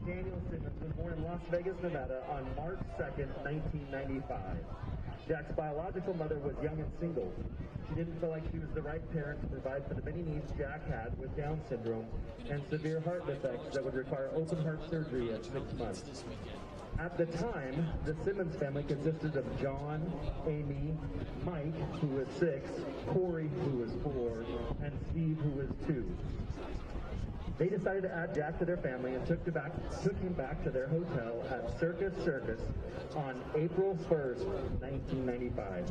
Daniel Simmons was born in Las Vegas, Nevada on March 2nd, 1995. Jack's biological mother was young and single. She didn't feel like she was the right parent to provide for the many needs Jack had with Down syndrome and severe heart defects that would require open heart surgery at 6 months. At the time, the Simmons family consisted of John, Amy, Mike, who was 6, Corey, who was 4, and Steve, who was 2. They decided to add Jack to their family and took him back to their hotel at Circus on April 1st, 1995.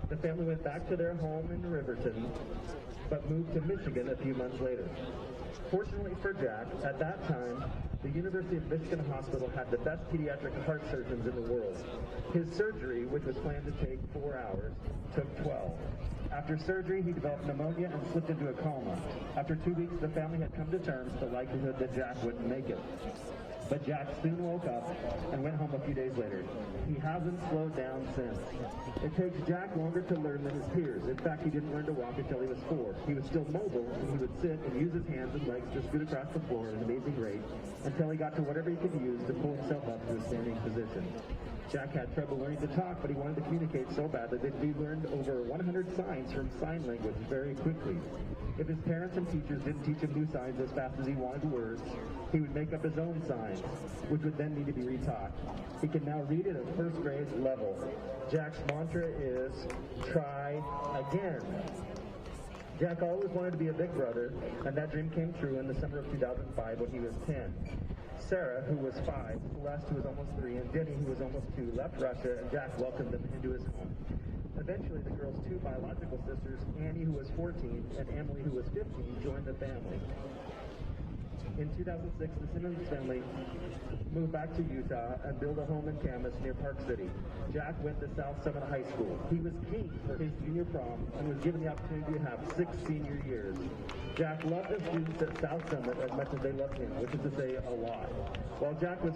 The family went back to their home in Riverton, but moved to Michigan a few months later. Fortunately for Jack, at that time, the University of Michigan Hospital had the best pediatric heart surgeons in the world. His surgery, which was planned to take 4 hours, took 12. After surgery, he developed pneumonia and slipped into a coma. After 2 weeks, the family had come to terms with the likelihood that Jack wouldn't make it. But Jack soon woke up and went home a few days later. He hasn't slowed down since. It takes Jack longer to learn than his peers. In fact, he didn't learn to walk until he was 4. He was still mobile, and he would sit and use his hands and legs to scoot across the floor at an amazing rate until he got to whatever he could use to pull himself up to a standing position. Jack had trouble learning to talk, but he wanted to communicate so badly that he learned over 100 signs from sign language very quickly. If his parents and teachers didn't teach him new signs as fast as he wanted words, he would make up his own signs, which would then need to be retaught. He can now read it at first grade level. Jack's mantra is, try again. Jack always wanted to be a big brother, and that dream came true in the summer of 2005 when he was 10. Sarah, who was 5, Celeste, who was almost 3, and Denny, who was almost 2, left Russia, and Jack welcomed them into his home. Eventually, the girl's 2 biological sisters, Annie, who was 14, and Emily, who was 15, joined the family. In 2006, the Simmons family moved back to Utah and built a home in Camas near Park City. Jack went to South Summit High School. He was king for his junior prom and was given the opportunity to have 6 senior years. Jack loved the students at South Summit as much as they loved him, which is to say a lot. While Jack was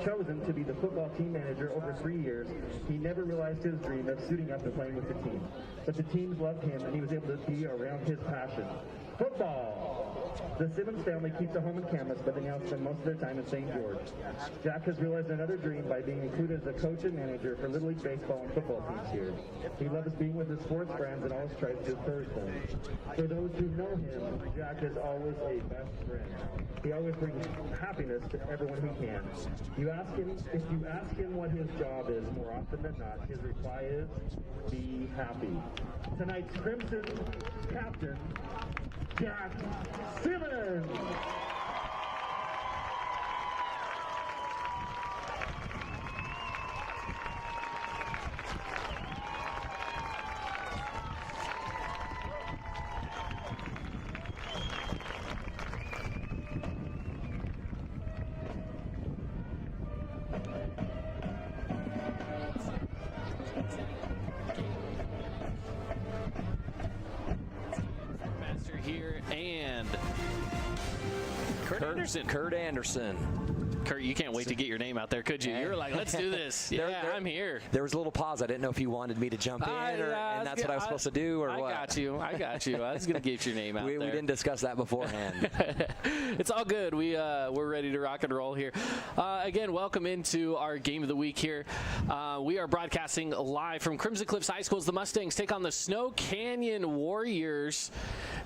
chosen to be the football team manager over 3 years, he never realized his dream of suiting up and playing with the team. But the teams loved him, and he was able to be around his passion. Football! The Simmons family keeps a home in Camas, but they now spend most of their time in St. George. Jack has realized another dream by being included as a coach and manager for Little League baseball and football teams here. He loves being with his sports friends and always tries to encourage them. For those who know him, Jack is always a best friend. He always brings happiness to everyone he can. If you ask him what his job is, more often than not, his reply is, be happy. Tonight's Crimson captain, Jack Simmons. Here and Kurt Anderson. Kurt, you can't wait to get your name out there, could you? You were like, let's do this. Yeah, I'm here. There was a little pause. I didn't know if you wanted me to jump in, and that's what I was supposed to do, or what. I got you. I was going to get your name out there. We didn't discuss that beforehand. It's all good. We're ready to rock and roll here. Again, welcome into our game of the week here. We are broadcasting live from Crimson Cliffs High School as the Mustangs take on the Snow Canyon Warriors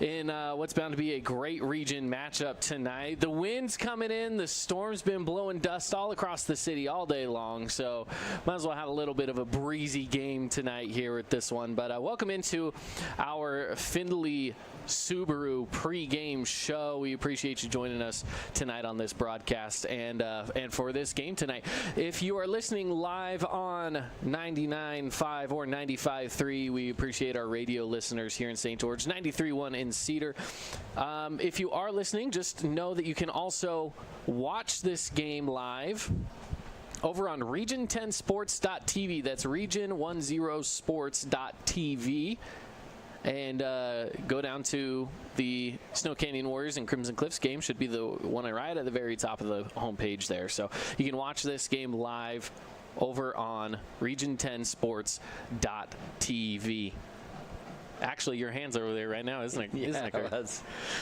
in what's bound to be a great region matchup tonight. The wind's coming in. The storm's been blowing dust all across the city all day long, so might as well have a little bit of a breezy game tonight here with this one. But welcome into our Findlay Subaru pre-game show. We appreciate you joining us tonight on this broadcast and for this game tonight. If you are listening live on 99.5 or 95.3, we appreciate our radio listeners here in St. George, 93.1 in Cedar. If you are listening, just know that you can also watch this game live over on region10sports.tv. That's region10sports.tv. And go down to the Snow Canyon Warriors and Crimson Cliffs game. Should be the one right at the very top of the homepage there. So you can watch this game live over on region10sports.tv. Actually, your hand's over there right now, isn't it? Yeah, isn't it, Kurt?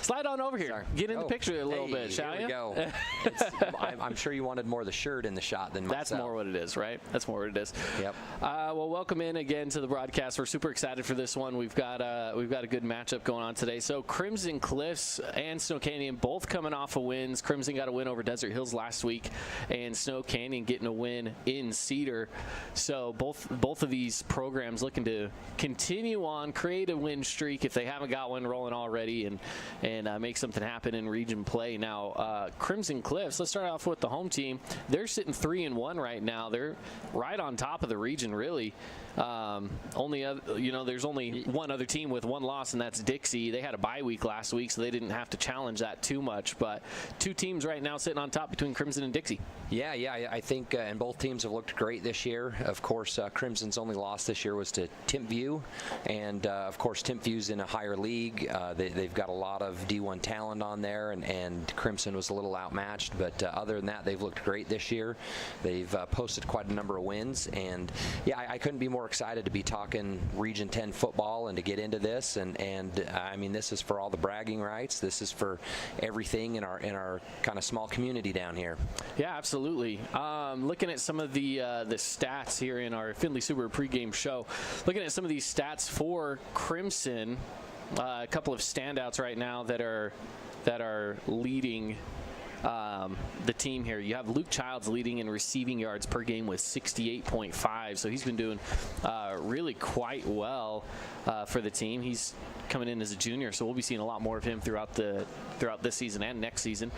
Slide on over here. Sorry. Get in the picture a little bit, shall you? There we go. I'm sure you wanted more of the shirt in the shot than myself. That's more what it is, right? That's more what it is. Yep. Well, welcome in again to the broadcast. We're super excited for this one. We've got a good matchup going on today. So Crimson Cliffs and Snow Canyon both coming off of wins. Crimson got a win over Desert Hills last week, and Snow Canyon getting a win in Cedar. So both of these programs looking to continue on, create a win streak if they haven't got one rolling already, and make something happen in region play. Now, Crimson Cliffs, let's start off with the home team. They're sitting 3-1 right now. They're right on top of the region, really. There's only one other team with one loss, and that's Dixie. They had a bye week last week, so they didn't have to challenge that too much. But two teams right now sitting on top between Crimson and Dixie. Yeah, I think and both teams have looked great this year. Of course, Crimson's only loss this year was to Timpview, and of course Timpview's in a higher league. They've got a lot of D1 talent on there, and Crimson was a little outmatched. But other than that, they've looked great this year. They've posted quite a number of wins, and yeah, I couldn't be more excited to be talking Region 10 football and to get into this. And I mean, this is for all the bragging rights. This is for everything in our kind of small community down here. Yeah, absolutely. Looking at some of the stats here in our Findlay Subaru pregame show, looking at some of these stats for Crimson, a couple of standouts right now that are leading the team here. You have Luke Childs leading in receiving yards per game with 68.5, so he's been doing really quite well for the team. He's coming in as a junior, so we'll be seeing a lot more of him throughout this season and next season.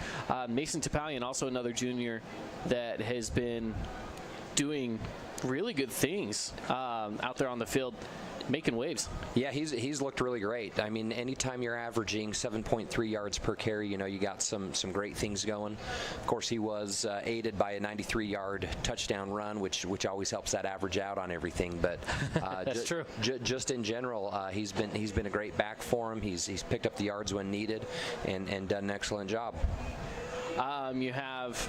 Mason Topalian, also another junior that has been doing really good things out there on the field, making waves. Yeah, he's looked really great. I mean, anytime you're averaging 7.3 yards per carry, you got some great things going. Of course, he was aided by a 93-yard touchdown run, which always helps that average out on everything. But that's true. Just in general, he's been a great back for him. He's picked up the yards when needed and done an excellent job. You have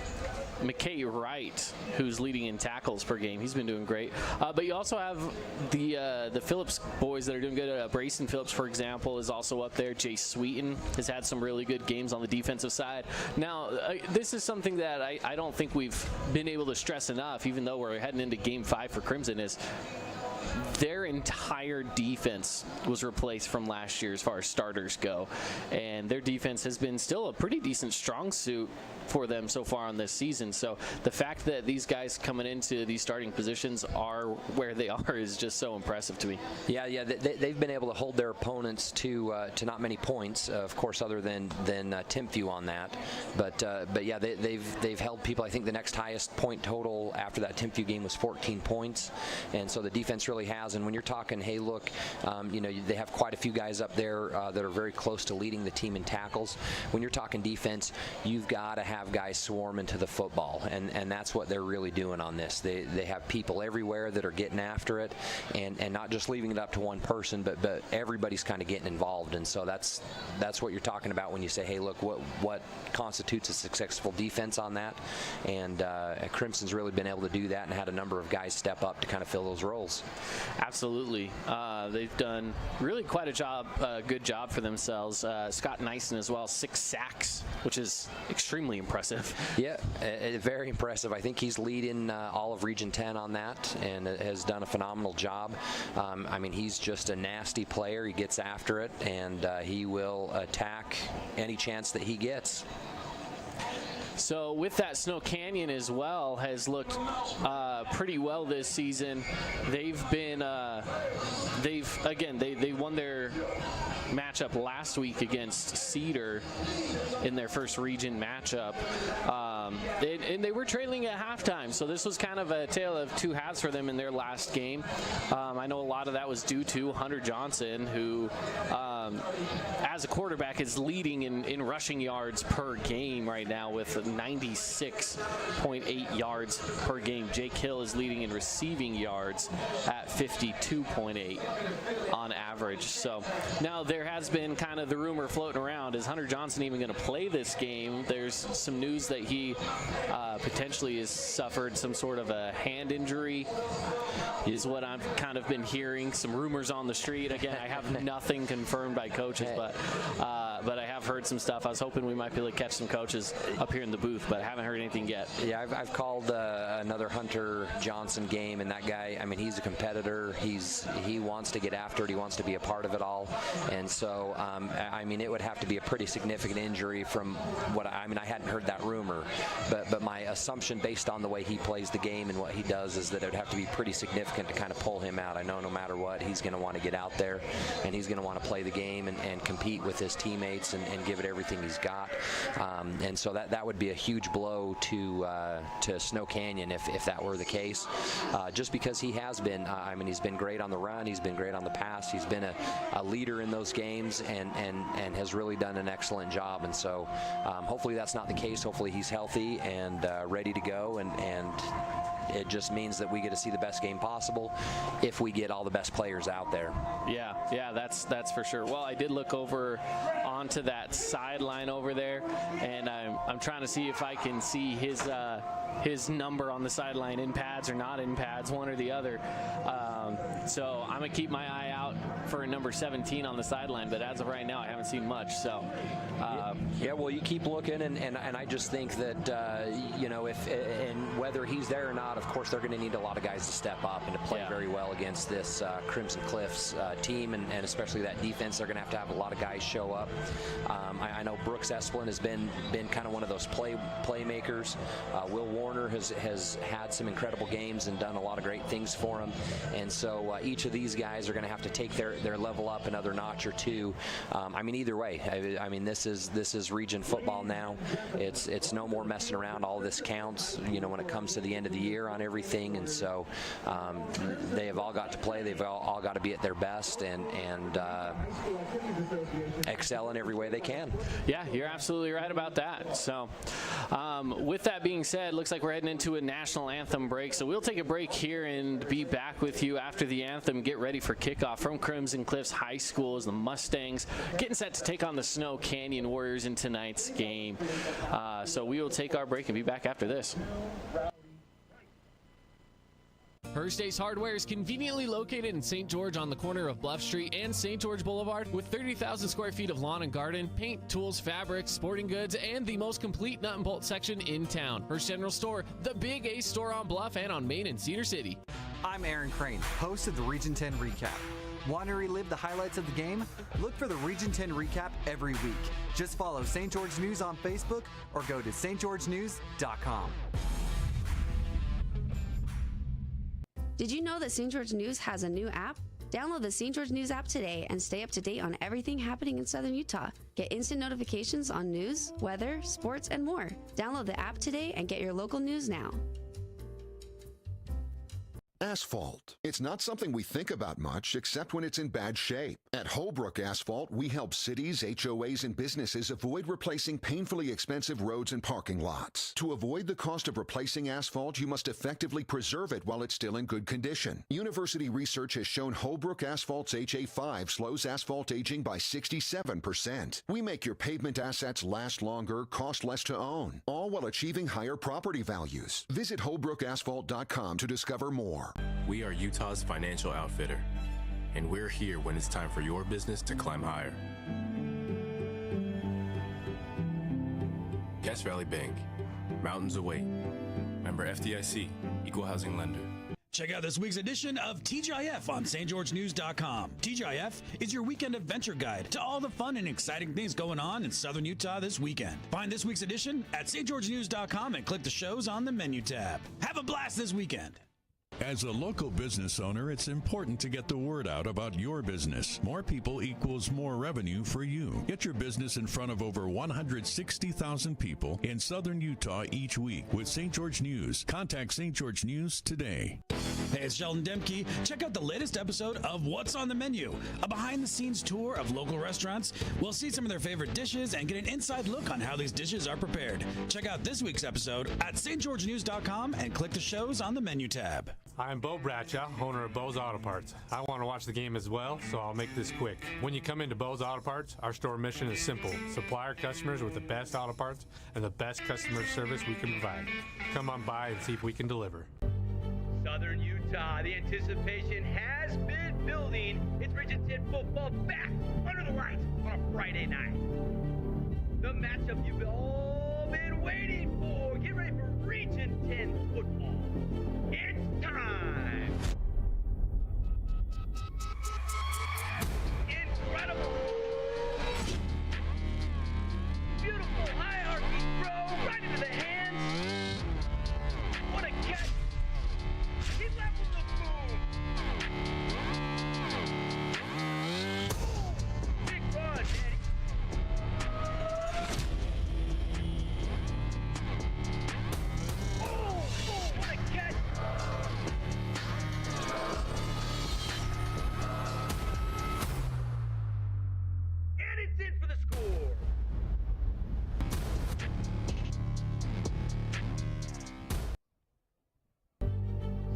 McKay Wright, who's leading in tackles per game. He's been doing great. But you also have the Phillips boys that are doing good. Brayson Phillips, for example, is also up there. Jay Sweeten has had some really good games on the defensive side. Now, this is something that I don't think we've been able to stress enough, even though we're heading into Game 5 for Crimson, is their entire defense was replaced from last year as far as starters go, and their defense has been still a pretty decent strong suit for them so far on this season. So the fact that these guys coming into these starting positions are where they are is just so impressive to me. Yeah, they've been able to hold their opponents to not many points, of course, other than Timpview on that. But yeah, they've held people. I think the next highest point total after that Timpview game was 14 points, and so the defense really has. And when you're talking, hey, look, they have quite a few guys up there that are very close to leading the team in tackles. When you're talking defense, you've got to have guys swarming to the football, and that's what they're really doing on this. They have people everywhere that are getting after it, and not just leaving it up to one person, but everybody's kind of getting involved. And so that's what you're talking about when you say, hey, look, what constitutes a successful defense on that. And Crimson's really been able to do that and had a number of guys step up to kind of fill those roles. Absolutely. They've done really quite a good job for themselves. Scott Nyson as well, 6 sacks, which is extremely impressive. Yeah, very impressive. I think he's leading all of Region 10 on that and has done a phenomenal job. I mean, he's just a nasty player. He gets after it, and he will attack any chance that he gets. So with that, Snow Canyon as well has looked pretty well this season. They won their matchup last week against Cedar in their first region matchup. And they were trailing at halftime, so this was kind of a tale of two halves for them in their last game. I know a lot of that was due to Hunter Johnson, who as a quarterback, is leading in rushing yards per game right now with 96.8 yards per game. Jake Hill is leading in receiving yards at 52.8 on average. So now there has been kind of the rumor floating around, is Hunter Johnson even going to play this game? There's some news that he potentially has suffered some sort of a hand injury, is what I've kind of been hearing. Some rumors on the street. Again, I have nothing confirmed by coaches, but I have heard some stuff. I was hoping we might be able to catch some coaches up here in the booth, but I haven't heard anything yet. Yeah, I've called another Hunter Johnson game, and that guy, I mean, he's a competitor. He wants to get after it. He wants to be a part of it all. And so, I mean, it would have to be a pretty significant injury from what I mean, I hadn't heard that rumor, but my assumption based on the way he plays the game and what he does is that it would have to be pretty significant to kind of pull him out. I know no matter what, he's going to want to get out there, and he's going to want to play the game and compete with his teammates and give it everything he's got. And so that would be a huge blow to Snow Canyon if that were the case. Just because he has been, I mean, he's been great on the run, he's been great on the pass, he's been a leader in those games and has really done an excellent job. And so hopefully that's not the case. Hopefully he's healthy and ready to go, and it just means that we get to see the best game possible if we get all the best players out there. Yeah, that's for sure. Well, I did look over onto that sideline over there, and I'm trying to see if I can see his number on the sideline in pads or not in pads, one or the other. So I'm going to keep my eye out for a number 17 on the sideline, but as of right now, I haven't seen much. So, yeah, well, you keep looking, and I just think that, you know, and whether he's there or not, of course, they're going to need a lot of guys to step up and to play very well against this Crimson Cliffs team, and especially that defense. They're going to have a lot of guys show up. I know Brooks Esplin has been kind of one of those playmakers. Will Warner has had some incredible games and done a lot of great things for him, and so each of these guys are going to have to take their level up another notch or two. I mean, either way, I mean, this is region football now. It's no more messing around. All this counts, you know, when it comes to the end of the year on everything, and so they have all got to play. They've all got to be at their best and excel in every way they can. Yeah, you're absolutely right about that. So with that being said, looks like we're heading into a national anthem break, so we'll take a break here and be back with you after the anthem. Get ready for kickoff from Crimson Cliffs High School as the Mustangs getting set to take on the Snow Canyon Warriors in tonight's game. So we will take our break and be back after this. First Ace Hardware is conveniently located in St. George on the corner of Bluff Street and St. George Boulevard with 30,000 square feet of lawn and garden, paint, tools, fabrics, sporting goods, and the most complete nut and bolt section in town. First General Store, the Big Ace store on Bluff and on Main and Cedar City. I'm Aaron Crane, host of the Region 10 Recap. Want to relive the highlights of the game? Look for the Region 10 Recap every week. Just follow St. George News on Facebook or go to stgeorgenews.com. Did you know that St. George News has a new app? Download the St. George News app today and stay up to date on everything happening in Southern Utah. Get instant notifications on news, weather, sports, and more. Download the app today and get your local news now. Asphalt. It's not something we think about much except when it's in bad shape. At Holbrook Asphalt, we help cities, HOAs, and businesses avoid replacing painfully expensive roads and parking lots. To avoid the cost of replacing asphalt, you must effectively preserve it while it's still in good condition. University research has shown Holbrook Asphalt's HA5 slows asphalt aging by 67%. We make your pavement assets last longer, cost less to own, all while achieving higher property values. Visit holbrookasphalt.com to discover more. We are Utah's financial outfitter, and we're here when it's time for your business to climb higher. Cache Valley Bank, mountains await. Member FDIC, equal housing lender. Check out this week's edition of TGIF on stgeorgenews.com. TGIF is your weekend adventure guide to all the fun and exciting things going on in Southern Utah this weekend. Find this week's edition at stgeorgenews.com and click the shows on the menu tab. Have a blast this weekend. As a local business owner, it's important to get the word out about your business. More people equals more revenue for you. Get your business in front of over 160,000 people in Southern Utah each week with St. George News. Contact St. George News today. Hey, it's Sheldon Demke. Check out the latest episode of What's on the Menu, a behind-the-scenes tour of local restaurants. We'll see some of their favorite dishes and get an inside look on how these dishes are prepared. Check out this week's episode at stgeorgenews.com and click the shows on the menu tab. I'm Bo Bradshaw, owner of Bo's Auto Parts. I want to watch the game as well, so I'll make this quick. When you come into Bo's Auto Parts, our store mission is simple: supply our customers with the best auto parts and the best customer service we can provide. Come on by and see if we can deliver. Southern Utah, the anticipation has been building. It's Region 10 football back under the lights on a Friday night. The matchup you've all been waiting for. Get ready for Region 10 football. It's time. Incredible. Beautiful high arcing throw right into the hands. What a catch. He levels the boom. Big run, Daddy. Oh, what a catch. And it's in for the score.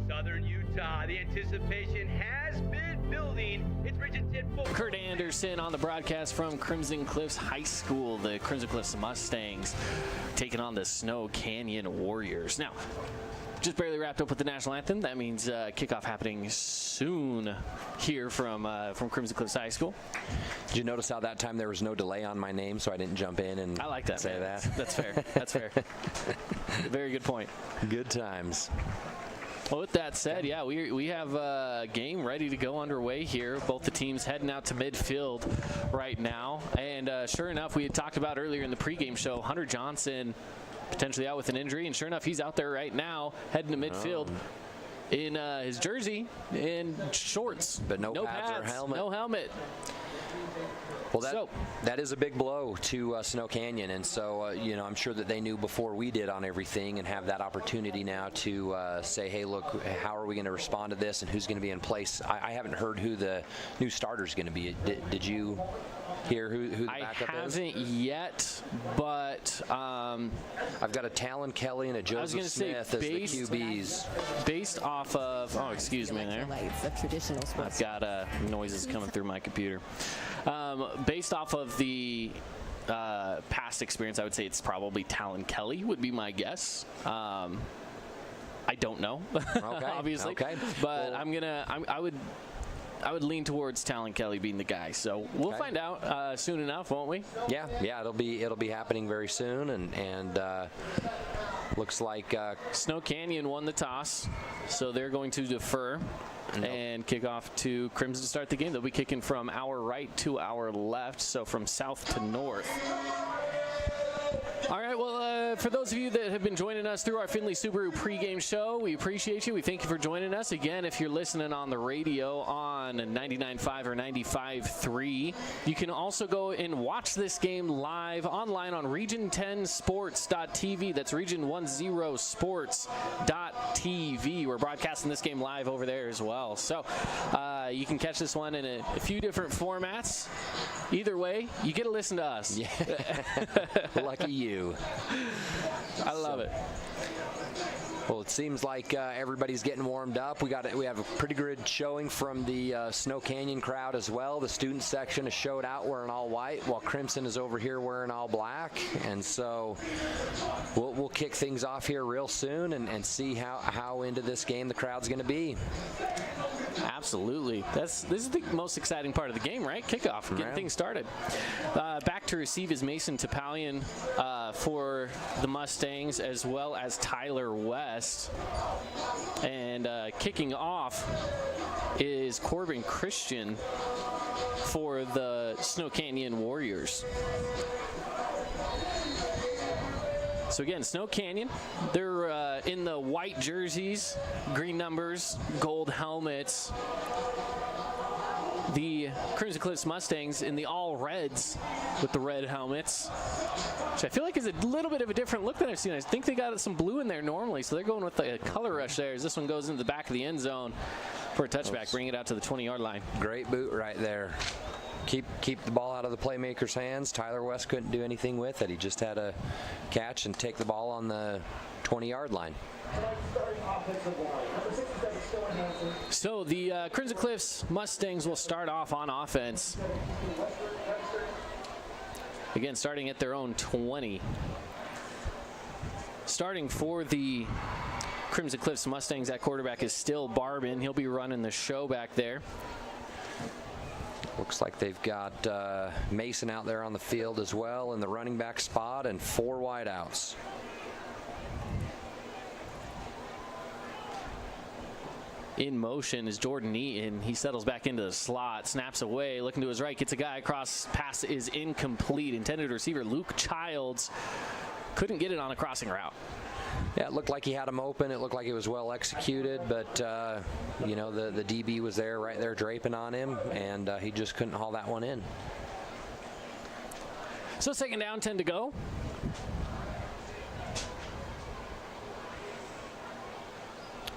Southern Utah, the anticipation has been building. It's Region 10 football. Kurt Anderson on the broadcast from Crimson Cliffs High School. The Crimson Cliffs Mustangs taking on the Snow Canyon Warriors. Now, just barely wrapped up with the national anthem. That means kickoff happening soon here from Crimson Cliffs High School. Did you notice how that time there was no delay on my name, so I didn't jump in and I like that, say man. that? That's fair. That's fair. Very good point. Good times. Well, with that said, yeah, we have a game ready to go underway here. Both the teams heading out to midfield right now. And sure enough, we had talked about earlier in the pregame show, Hunter Johnson potentially out with an injury. And sure enough, he's out there right now heading to midfield in his jersey and shorts. But no pads or helmet. No helmet. Well, that is a big blow to Snow Canyon, and so I'm sure that they knew before we did on everything, and have that opportunity now to say, hey, look, how are we going to respond to this, and who's going to be in place? I haven't heard who the new starter is going to be. Did you hear who the backup is? I haven't yet, but I've got a Talon Kelly and a Joseph Smith as the QBs. Based off of, excuse me there. Of traditional sports. I've got noises coming through my computer. Based off of the past experience, I would say it's probably Talon Kelly would be my guess. I don't know, obviously. Okay. But well, I would lean towards Talon Kelly being the guy. So we'll find out soon enough, won't we? Yeah. It'll be happening very soon, and looks like Snow Canyon won the toss, so they're going to defer and kick off to Crimson to start the game. They'll be kicking from our right to our left, so from south to north. All right, well, for those of you that have been joining us through our Findlay Subaru pregame show, we appreciate you. We thank you for joining us. Again, if you're listening on the radio on 99.5 or 95.3, you can also go and watch this game live online on region10sports.tv. That's region10sports.tv. We're broadcasting this game live over there as well. So you can catch this one in a few different formats. Either way, you get to listen to us. Yeah. Lucky you. I love it. Well, it seems like everybody's getting warmed up. We have a pretty good showing from the Snow Canyon crowd as well. The student section has showed out wearing all white, while Crimson is over here wearing all black. And so we'll kick things off here real soon and see how into this game the crowd's going to be. Absolutely. This is the most exciting part of the game, right? Kickoff, getting things started. Back to receive is Mason Topalian for the Mustangs, as well as Tyler West. And kicking off is Corbin Christian for the Snow Canyon Warriors. So again, Snow Canyon, they're in the white jerseys, green numbers, gold helmets. the Crimson Cliffs Mustangs in the all reds with the red helmets, which I feel like is a little bit of a different look than I've seen. I think they got some blue in there normally, so they're going with a color rush there as this one goes into the back of the end zone for a touchback, bring it out to the 20-yard line. Great boot right there. Keep the ball out of the playmaker's hands. Tyler West couldn't do anything with it. He just had to catch and take the ball on the 20-yard line. So the Crimson Cliffs Mustangs will start off on offense. Again, starting at their own 20. Starting for the Crimson Cliffs Mustangs at quarterback is still Barbin. He'll be running the show back there. Looks like they've got Mason out there on the field as well in the running back spot and 4 wideouts. In motion is Jordan Eaton. He settles back into the slot, snaps away, looking to his right, gets a guy across. Pass is incomplete. Intended receiver Luke Childs couldn't get it on a crossing route. Yeah, it looked like he had him open. It looked like it was well executed, but you know, the DB was there, right there, draping on him, and he just couldn't haul that one in. So 2nd down, 10 to go.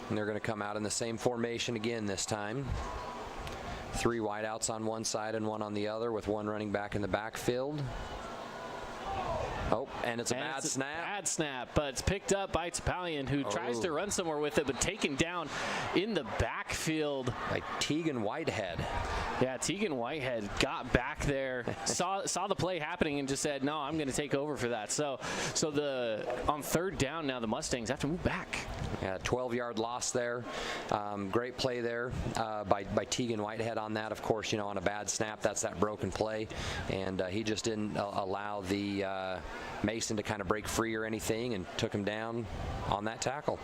And they're going to come out in the same formation again this time. 3 wideouts on one side and 1 on the other, with 1 running back in the backfield. Oh, and it's a bad snap. Bad snap, but it's picked up by Topalian, who tries to run somewhere with it, but taken down in the backfield by Tegan Whitehead. Yeah, Tegan Whitehead got back there, saw the play happening, and just said, "No, I'm going to take over for that." So on 3rd down now, the Mustangs have to move back. Yeah, 12-yard loss there. Great play there by Tegan Whitehead on that. Of course, you know, on a bad snap, that's that broken play, and he just didn't allow the Mason to kind of break free or anything, and took him down on that tackle.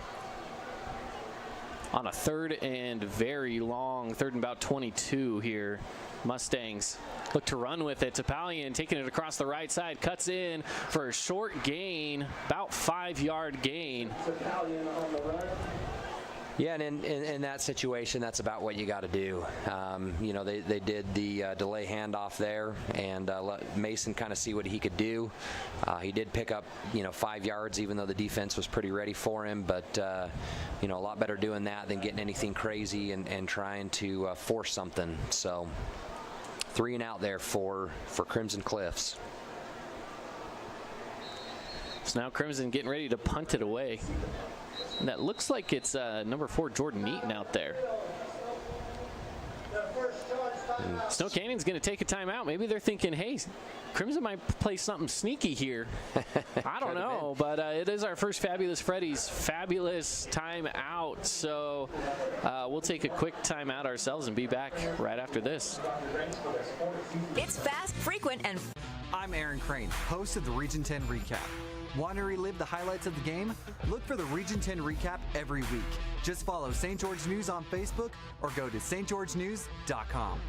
On a 3rd and very long, 3rd and about 22 here, Mustangs look to run with it. Topalian taking it across the right side, cuts in for a short gain, about 5-yard gain. Topalian on the run. Yeah, and in that situation, that's about what you got to do. You know, they did the delay handoff there, and let Mason kind of see what he could do. He did pick up, you know, 5 yards, even though the defense was pretty ready for him. But you know, a lot better doing that than getting anything crazy and trying to force something. So 3 and out there for Crimson Cliffs. So now Crimson getting ready to punt it away. And that looks like it's number 4, Jordan Eaton out there. Snow Canyon's going to take a timeout. Maybe they're thinking, hey, Crimson might play something sneaky here. I don't know, but it is our first Fabulous Freddy's Fabulous timeout. So we'll take a quick timeout ourselves and be back right after this. It's fast, frequent, and... I'm Aaron Crane, host of the Region 10 Recap. Want to relive the highlights of the game? Look for the Region 10 Recap every week. Just follow St. George News on Facebook or go to stgeorgenews.com.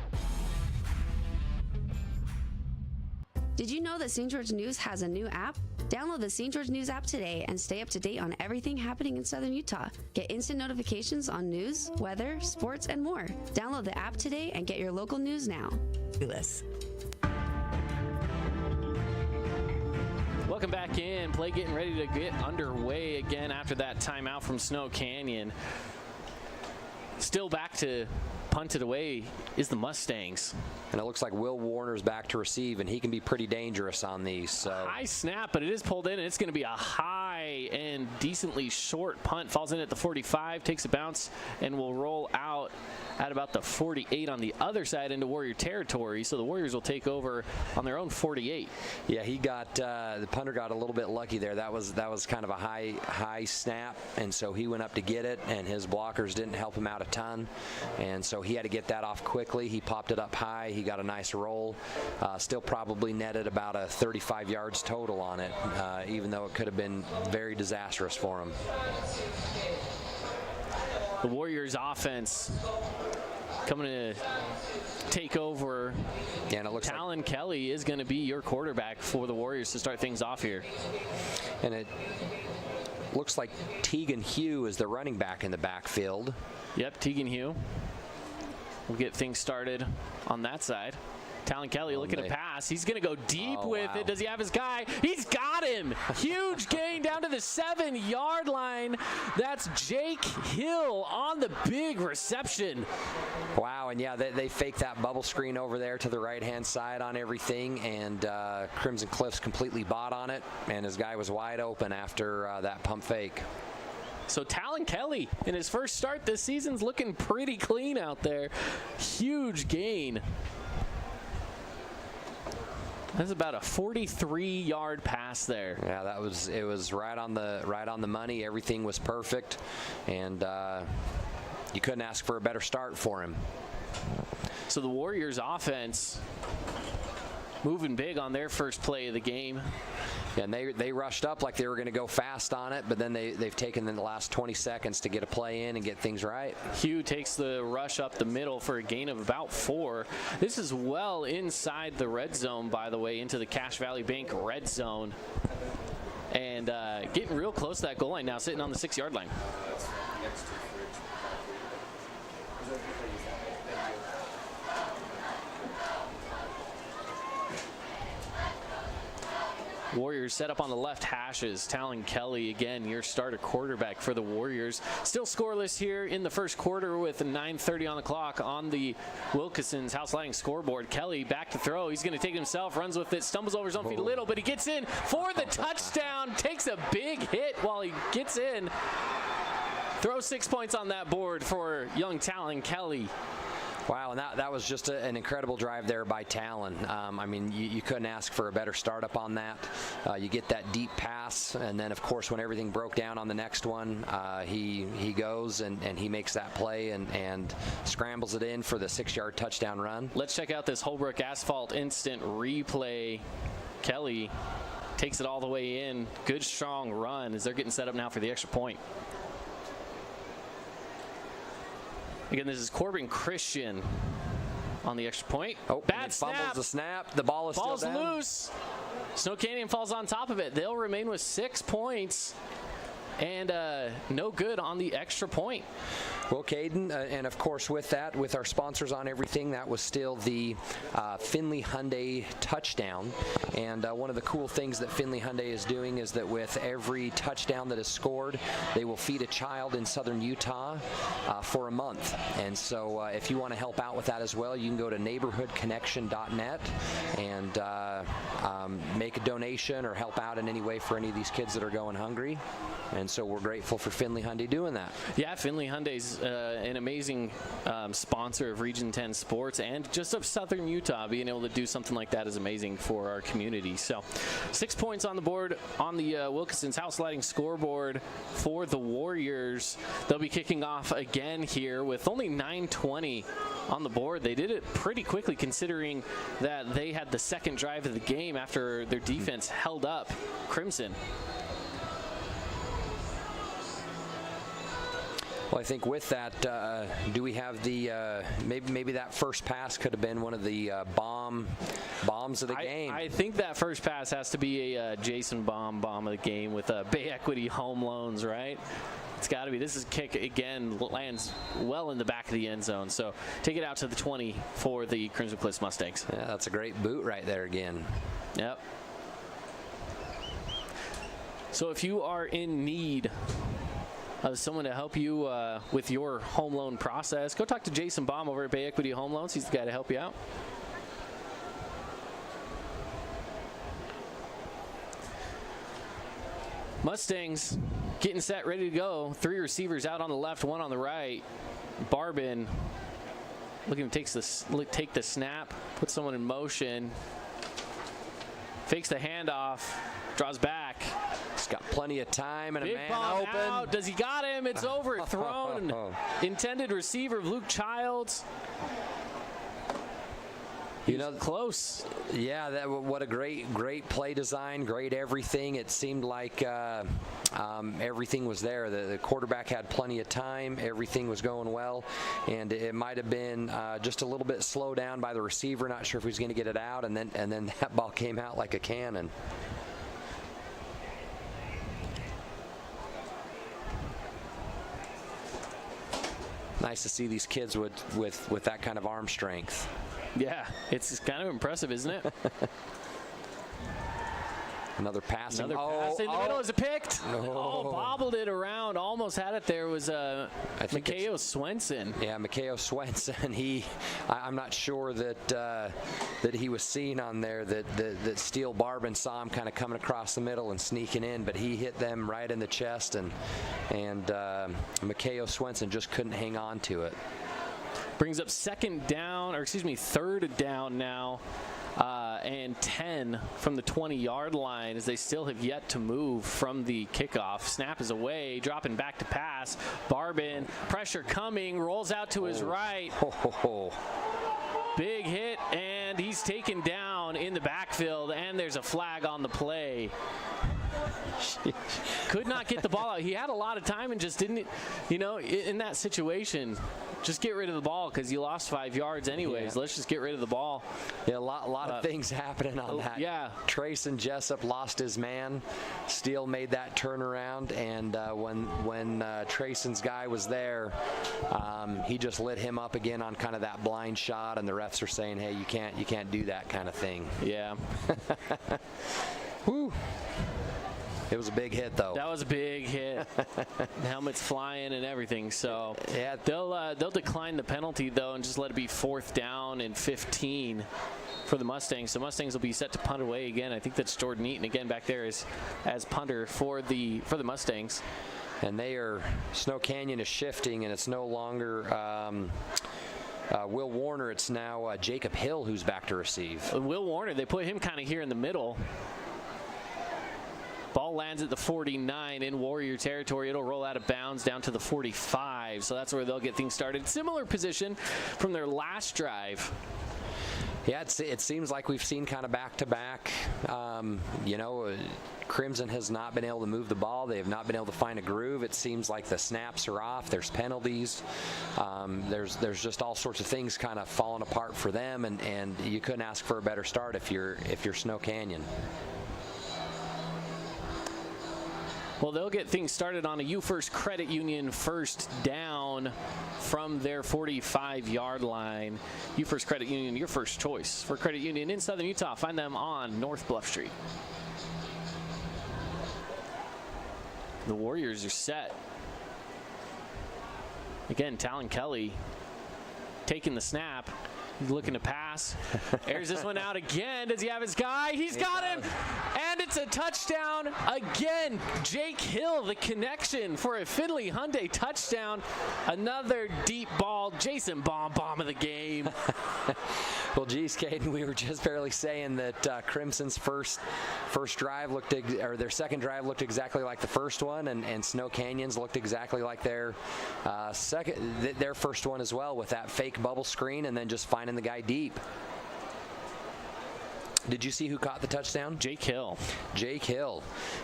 Did you know that St. George News has a new app? Download the St. George News app today and stay up to date on everything happening in Southern Utah. Get instant notifications on news, weather, sports, and more. Download the app today and get your local news now. Welcome back in. Play getting ready to get underway again after that timeout from Snow Canyon. Still back to punt it away is the Mustangs. And it looks like Will Warner's back to receive, and he can be pretty dangerous on these. So. High snap, but it is pulled in, and it's going to be a high and decently short punt. Falls in at the 45, takes a bounce, and will roll out at about the 48 on the other side into Warrior territory. So the Warriors will take over on their own 48. Yeah, he got the punter got a little bit lucky there. That was kind of a high snap, and so he went up to get it, and his blockers didn't help him out a ton, and so he had to get that off quickly. He popped it up high. He got a nice roll. Still probably netted about a 35 yards total on it, even though it could have been very disastrous for him. The Warriors offense coming to take over. Yeah, and it looks Talon Kelly is going to be your quarterback for the Warriors to start things off here. And it looks like Tegan Hugh is the running back in the backfield. Yep, Tegan Hugh. we'll get things started on that side. Talon Kelly looking to pass. He's going to go deep with it. Does he have his guy? He's got him. Huge gain down to the 7-yard line. That's Jake Hill on the big reception. Wow, and yeah, they faked that bubble screen over there to the right-hand side on everything, and Crimson Cliffs completely bought on it, and his guy was wide open after that pump fake. So Talon Kelly, in his first start this season's looking pretty clean out there. Huge gain. That's about a 43-yard pass there. Yeah, it was right on the money. Everything was perfect, and you couldn't ask for a better start for him. So the Warriors offense moving big on their first play of the game. Yeah, and they rushed up like they were going to go fast on it, but then they've taken the last 20 seconds to get a play in and get things right. Hugh takes the rush up the middle for a gain of about 4. This is well inside the red zone, by the way, into the Cache Valley Bank red zone. And getting real close to that goal line now, sitting on the 6-yard line. Warriors set up on the left hashes. Talon Kelly, again, your starter quarterback for the Warriors. Still scoreless here in the first quarter with 9:30 on the clock on the Wilkinson's house lighting scoreboard. Kelly back to throw. He's going to take it himself, runs with it, stumbles over his own feet a little, but he gets in for the touchdown, takes a big hit while he gets in. Throws 6 points on that board for young Talon Kelly. Wow, and that was just an incredible drive there by Talon. I mean, you couldn't ask for a better startup on that. You get that deep pass, and then, of course, when everything broke down on the next one, he goes and he makes that play and scrambles it in for the 6-yard touchdown run. Let's check out this Holbrook Asphalt instant replay. Kelly takes it all the way in. Good, strong run as they're getting set up now for the extra point. Again, this is Corbin Christian on the extra point. Oh, bad snap. Fumbles the snap. The ball is still down. Ball's loose. Snow Canyon falls on top of it. They'll remain with 6 points. And no good on the extra point. Well, Caden, and of course with that, with our sponsors on everything, that was still the Finley Hyundai touchdown. And one of the cool things that Finley Hyundai is doing is that with every touchdown that is scored, they will feed a child in southern Utah for a month. And so if you want to help out with that as well, you can go to neighborhoodconnection.net and make a donation or help out in any way for any of these kids that are going hungry. And so we're grateful for Finley Hyundai doing that. Yeah, Finley Hyundai's an amazing sponsor of Region 10 sports and just of Southern Utah. Being able to do something like that is amazing for our community. So 6 points on the board on the Wilkinson's house lighting scoreboard for the Warriors. They'll be kicking off again here with only 9:20 on the board. They did it pretty quickly considering that they had the second drive of the game after their defense held up Crimson. Well, I think with that, do we have the maybe that first pass could have been one of the bombs of the game? I think that first pass has to be a Jason bomb of the game with Bay Equity Home Loans, right? It's got to be. This is kick again, lands well in the back of the end zone. So take it out to the 20 for the Crimson Cliffs Mustangs. Yeah, that's a great boot right there again. Yep. So if you are in need of someone to help you with your home loan process, go talk to Jason Baum over at Bay Equity Home Loans. He's the guy to help you out. Mustangs getting set, ready to go. 3 receivers out on the left, 1 on the right. Barbin looking to take the snap, put someone in motion, fakes the handoff, draws back. He's got plenty of time and Big a man bomb open. Out. Does he got him? It's overthrown. Intended receiver of Luke Childs. You know, close. Yeah, what a great play design, great everything. It seemed like everything was there. The quarterback had plenty of time. Everything was going well, and it might have been just a little bit slowed down by the receiver. Not sure if he was going to get it out, and then that ball came out like a cannon. nice to see these kids with that kind of arm strength. Yeah, it's kind of impressive, isn't it? Another pass. Another pass in the middle. Is it picked? No. Oh, bobbled it around. Almost had it there. Was Mikhail Swenson. Yeah, Mikhail Swenson. I'm not sure that he was seen on there, that Steele Barbin saw him kind of coming across the middle and sneaking in, but he hit them right in the chest, and Mikhail Swenson just couldn't hang on to it. Brings up third down now. And 10 from the 20-yard line, as they still have yet to move from the kickoff. Snap is away, dropping back to pass. Barbin, pressure coming, rolls out to his right. Big hit, and he's taken down in the backfield, and there's a flag on the play. Could not get the ball out. He had a lot of time and just didn't, in that situation, just get rid of the ball because you lost 5 yards anyways. Yeah. Let's just get rid of the ball. Yeah, a lot of things happening on that. Yeah. Trayson Jessup lost his man. Steele made that turnaround, and when Trayson's guy was there, he just lit him up again on kind of that blind shot, and the refs are saying, hey, you can't do that kind of thing. Yeah. Woo. It was a big hit, though. That was a big hit. Helmets flying and everything. So yeah, they'll decline the penalty though and just let it be 4th down and 15 for the Mustangs. So Mustangs will be set to punt away again. I think that's Jordan Eaton again back there as punter for the Mustangs. And Snow Canyon is shifting, and it's no longer Will Warner. It's now Jacob Hill who's back to receive. Will Warner, they put him kind of here in the middle. Ball lands at the 49 in Warrior territory. It'll roll out of bounds down to the 45. So that's where they'll get things started. Similar position from their last drive. Yeah, it seems like we've seen kind of back-to-back. Crimson has not been able to move the ball. They have not been able to find a groove. It seems like the snaps are off. There's penalties. There's just all sorts of things kind of falling apart for them, and you couldn't ask for a better start if you're Snow Canyon. Well, they'll get things started on a UFirst Credit Union first down from their 45-yard line. UFirst Credit Union, your first choice for credit union in Southern Utah. Find them on North Bluff Street. The Warriors are set. Again, Talon Kelly taking the snap. He's looking to pass. Airs this one out again. Does he have his guy? He's got him. And it's a touchdown again. Jake Hill, the connection for a Findlay Hyundai touchdown. Another deep ball. Jason bomb of the game. Well, geez, Caden, we were just barely saying that Crimson's first drive their second drive looked exactly like the first one, and Snow Canyon's looked exactly like their first one as well, with that fake bubble screen and then just finding the guy deep. Did you see who caught the touchdown? Jake Hill. Jake Hill.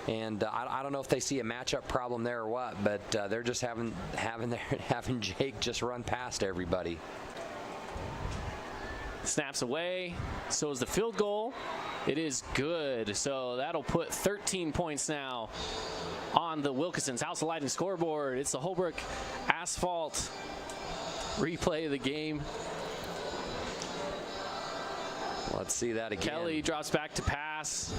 And I don't know if they see a matchup problem there or what, but they're just having Jake just run past everybody. Snaps away. So is the field goal. It is good. So that'll put 13 points now on the Wilkinson's House of Lighting scoreboard. It's the Holbrook Asphalt replay of the game. Let's see that again. Kelly drops back to pass.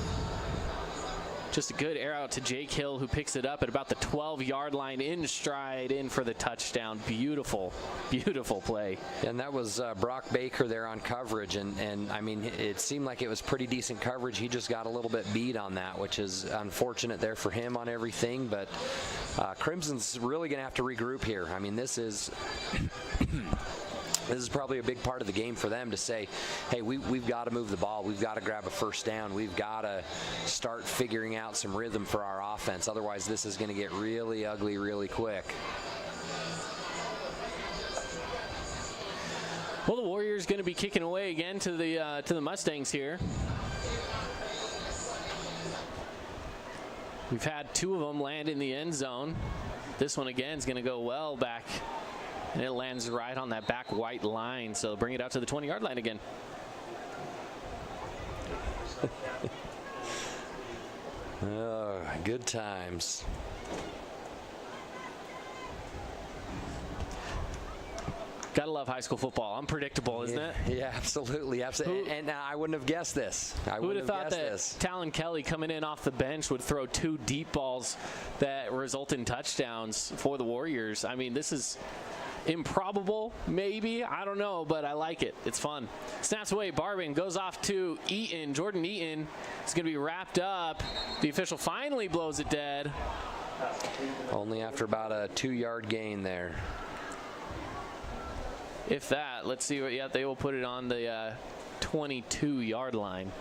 Just a good air out to Jake Hill, who picks it up at about the 12-yard line in stride in for the touchdown. Beautiful, beautiful play. And that was Brock Baker there on coverage. And I mean, it seemed like it was pretty decent coverage. He just got a little bit beat on that, which is unfortunate there for him on everything. But Crimson's really going to have to regroup here. I mean, this is... This is probably a big part of the game for them to say, hey, we've got to move the ball. We've got to grab a first down. We've got to start figuring out some rhythm for our offense. Otherwise, this is going to get really ugly really quick. Well, the Warriors going to be kicking away again to the Mustangs here. We've had 2 of them land in the end zone. This one again is going to go well back. And it lands right on that back white line. So bring it out to the 20-yard line again. Oh, good times. Gotta love high school football. Unpredictable, isn't it? Yeah, absolutely. And I wouldn't have guessed this. Who would have thought that Talon Kelly coming in off the bench would throw 2 deep balls that result in touchdowns for the Warriors? I mean, this is improbable, maybe. I don't know, but I like it. It's fun. Snaps away. Barbin goes off to Eaton. Jordan Eaton is going to be wrapped up. The official finally blows it dead. Only after about a 2-yard gain there. If that, let's see what. Yeah, they will put it on the 22-yard line.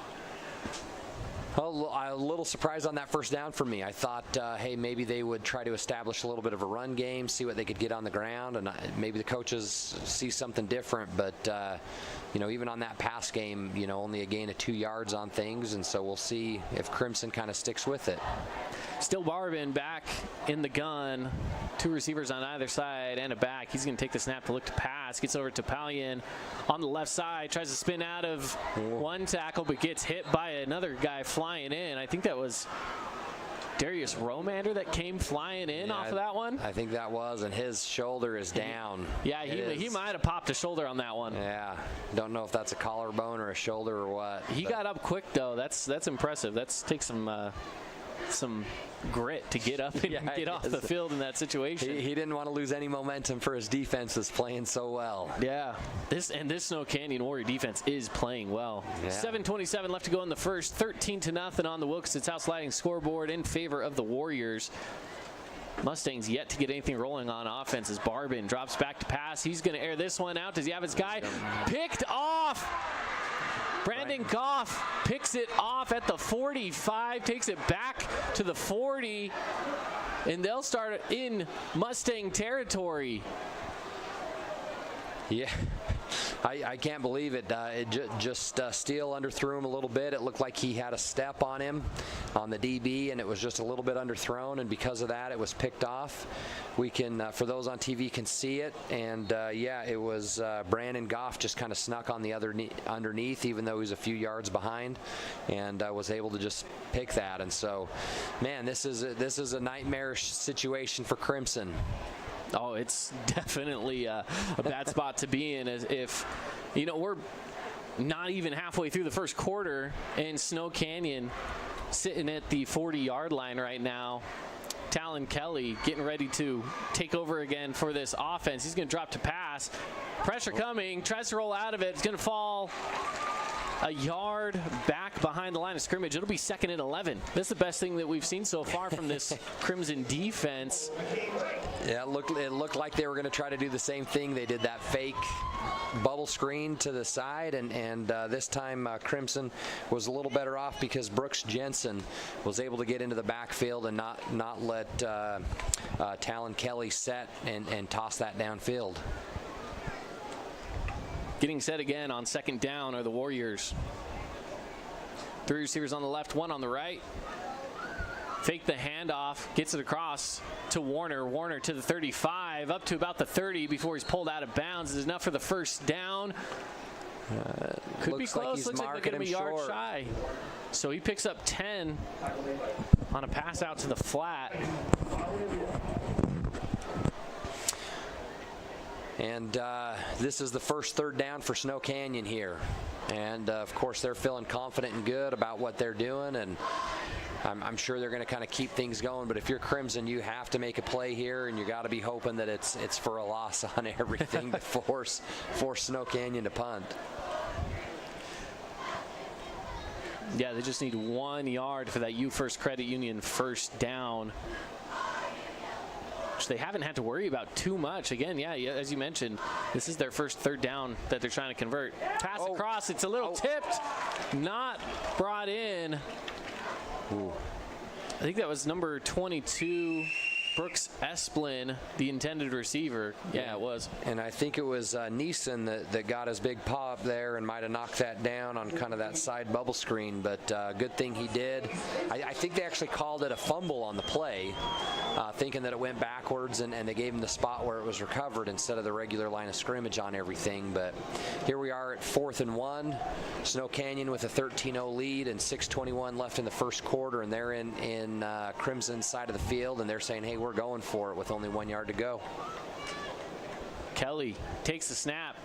Well, a little surprise on that first down for me. I thought, hey, maybe they would try to establish a little bit of a run game, see what they could get on the ground, and maybe the coaches see something different. But, even on that pass game, only a gain of 2 yards on things, and so we'll see if Crimson kind of sticks with it. Still Barbin back in the gun. 2 receivers on either side and a back. He's going to take the snap to look to pass. Gets over to Palian on the left side. Tries to spin out of one tackle, but gets hit by another guy flying in. I think that was Darius Romander that came flying in off of that one. I think that was, and his shoulder is down. Yeah, he might have popped a shoulder on that one. Yeah, don't know if that's a collarbone or a shoulder or what. He got up quick, though. That's impressive. That takes some grit to get up and get off the field in that situation. He didn't want to lose any momentum for his defense was playing so well. Yeah, this Snow Canyon Warrior defense is playing well. Yeah. 7:27 left to go in the first. 13-0 on the Wilkes House Lighting scoreboard in favor of the Warriors. Mustangs yet to get anything rolling on offense as Barbin drops back to pass. He's going to air this one out. Does he have his guy? Picked off. Brandon Goff picks it off at the 45, takes it back to the 40, and they'll start in Mustang territory. Yeah, I can't believe it. Steele underthrew him a little bit. It looked like he had a step on him on the DB, and it was just a little bit underthrown, and because of that, it was picked off. We can, for those on TV, can see it, and it was Brandon Goff just kind of snuck on the underneath, even though he was a few yards behind, and was able to just pick that. And so, man, this is a nightmarish situation for Crimson. Oh, it's definitely a bad spot to be in. As if, we're not even halfway through the first quarter, and Snow Canyon sitting at the 40-yard line right now. Talon Kelly getting ready to take over again for this offense. He's going to drop to pass. Pressure coming. Tries to roll out of it. It's going to fall a yard back behind the line of scrimmage. It'll be 2nd and 11. That's the best thing that we've seen so far from this Crimson defense. Yeah, it looked like they were going to try to do the same thing. They did that fake bubble screen to the side, and this time Crimson was a little better off because Brooks Jensen was able to get into the backfield and not let Talon Kelly set and toss that downfield. Getting set again on 2nd down are the Warriors. 3 receivers on the left, 1 on the right. Fake the handoff, gets it across to Warner. Warner to the 35, up to about the 30 before he's pulled out of bounds. Is enough for the first down. Could be close. Looks like they're going to be yard shy. So he picks up 10 on a pass out to the flat. And this is the first 3rd down for Snow Canyon here. And, of course, they're feeling confident and good about what they're doing. And I'm sure they're going to kind of keep things going. But if you're Crimson, you have to make a play here, and you got to be hoping that it's for a loss on everything to force Snow Canyon to punt. Yeah, they just need 1 yard for that U First Credit Union first down. They haven't had to worry about too much. Again, yeah, as you mentioned, this is their first 3rd down that they're trying to convert. Pass across, it's a little tipped, not brought in. Ooh. I think that was number 22, Brooks Esplin, the intended receiver. Yeah, it was. And I think it was Neeson that got his big pop there and might have knocked that down on kind of that side bubble screen, but good thing he did. I think they actually called it a fumble on the play, thinking that it went backwards, and they gave him the spot where it was recovered instead of the regular line of scrimmage on everything. But here we are at 4th and 1. Snow Canyon with a 13-0 lead and 6:21 left in the first quarter, and they're in Crimson's side of the field, and they're saying, hey, we're going for it with only 1 yard to go. Kelly takes the snap,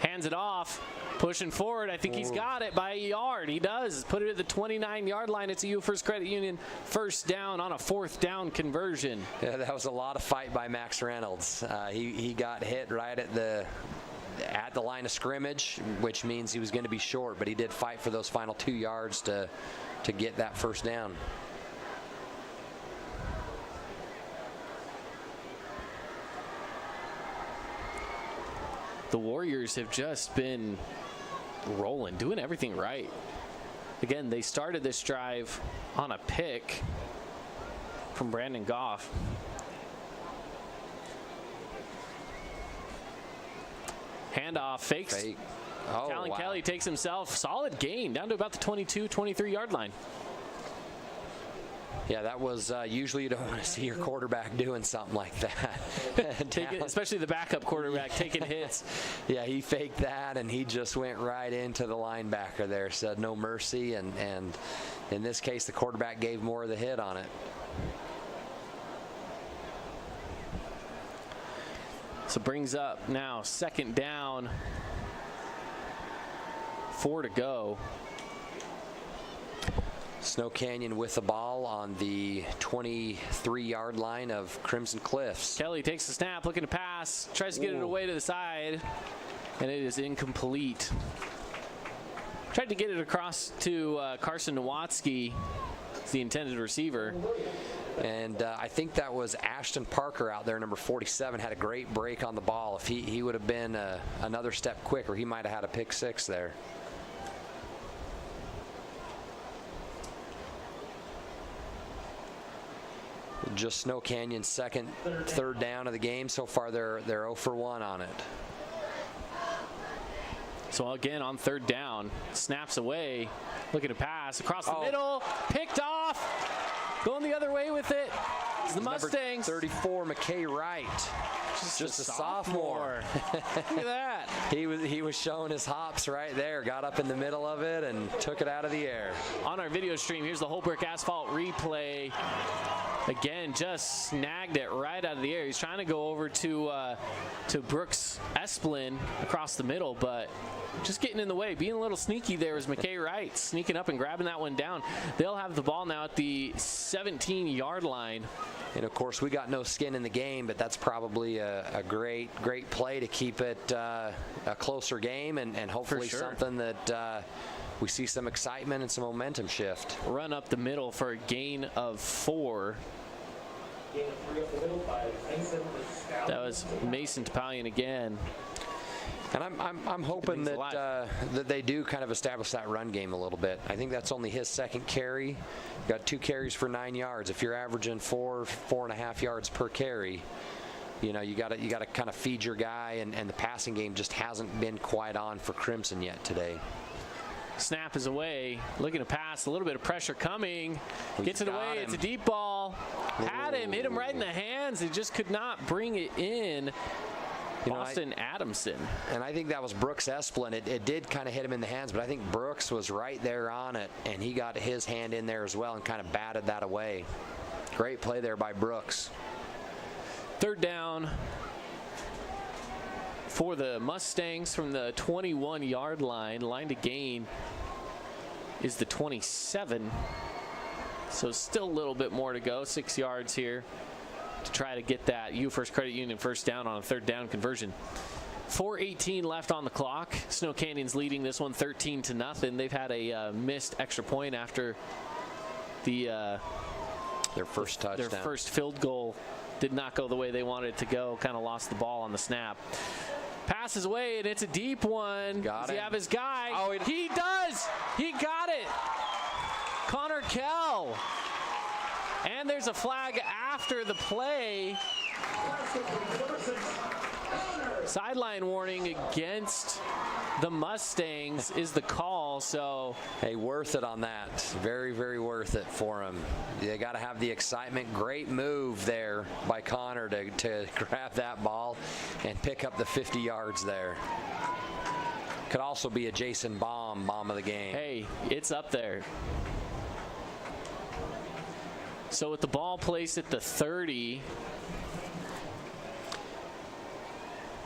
hands it off, pushing forward. I think he's got it by a yard. He does. Put it at the 29-yard line. It's a U First Credit Union first down on a 4th down conversion. Yeah, that was a lot of fight by Max Reynolds. He got hit right at the line of scrimmage, which means he was going to be short, but he did fight for those final 2 yards to get that first down. The Warriors have just been rolling, doing everything right. Again, they started this drive on a pick from Brandon Goff. Handoff, fakes. Fake. Oh, Talon wow. Kelly takes himself, solid gain, down to about the 22, 23-yard line. Yeah, that was usually you don't want to see your quarterback doing something like that. Especially the backup quarterback taking hits. Yeah, he faked that, and he just went right into the linebacker there, said no mercy, and in this case, the quarterback gave more of the hit on it. So brings up now 2nd down, 4 to go. Snow Canyon with the ball on the 23-yard line of Crimson Cliffs. Kelly takes the snap, looking to pass, tries to get it away to the side, and it is incomplete. Tried to get it across to Carson Nowatzki, the intended receiver. And I think that was Ashton Parker out there, number 47, had a great break on the ball. If he would have been another step quicker, he might have had a pick 6 there. Just Snow Canyon's 3rd down of the game. So far, they're 0 for 1 on it. So again, on 3rd down, snaps away, looking to pass across the middle, picked off, going the other way with it. It's the Mustangs. Number 34, McKay Wright. Just a sophomore. Look at that. He was showing his hops right there, got up in the middle of it and took it out of the air. On our video stream, here's the Holbrook Asphalt replay. Again, just snagged it right out of the air. He's trying to go over to Brooks Esplin across the middle, but just getting in the way. Being a little sneaky there was McKay Wright, sneaking up and grabbing that one down. They'll have the ball now at the 17-yard line. And, of course, we got no skin in the game, but that's probably a great play to keep it a closer game and hopefully something that we see some excitement and some momentum shift. Run up the middle for a gain of 4. That was Mason Topalian again. And I'm hoping that they do kind of establish that run game a little bit. I think that's only his 2nd carry. Got 2 carries for 9 yards. If you're averaging 4.5 yards per carry, you got to kind of feed your guy, and the passing game just hasn't been quite on for Crimson yet today. Snap is away, looking to pass, a little bit of pressure coming, gets it away, it's a deep ball, had him, hit him right in the hands, he just could not bring it in. Boston Adamson. And I think that was Brooks Esplin. It did kind of hit him in the hands, but I think Brooks was right there on it, and he got his hand in there as well and kind of batted that away. Great play there by Brooks. 3rd down for the Mustangs from the 21-yard line. Line to gain is the 27. So still a little bit more to go. 6 yards here to try to get that U First Credit Union first down on a 3rd down conversion. 4:18 left on the clock. Snow Canyon's leading this one 13-0. They've had a missed extra point after their first touchdown. Their first field goal did not go the way they wanted it to go. Kind of lost the ball on the snap. Passes away, and it's a deep one. Does he have his guy? Oh, he does. He got it. Connor Kell. And there's a flag after the play. Sideline warning against the Mustangs is the call. So hey, worth it on that. Very, very worth it for him. You got to have the excitement. Great move there by Connor to grab that ball and pick up the 50 yards there. Could also be a Jason bomb of the game. Hey, it's up there. So with the ball placed at the 30,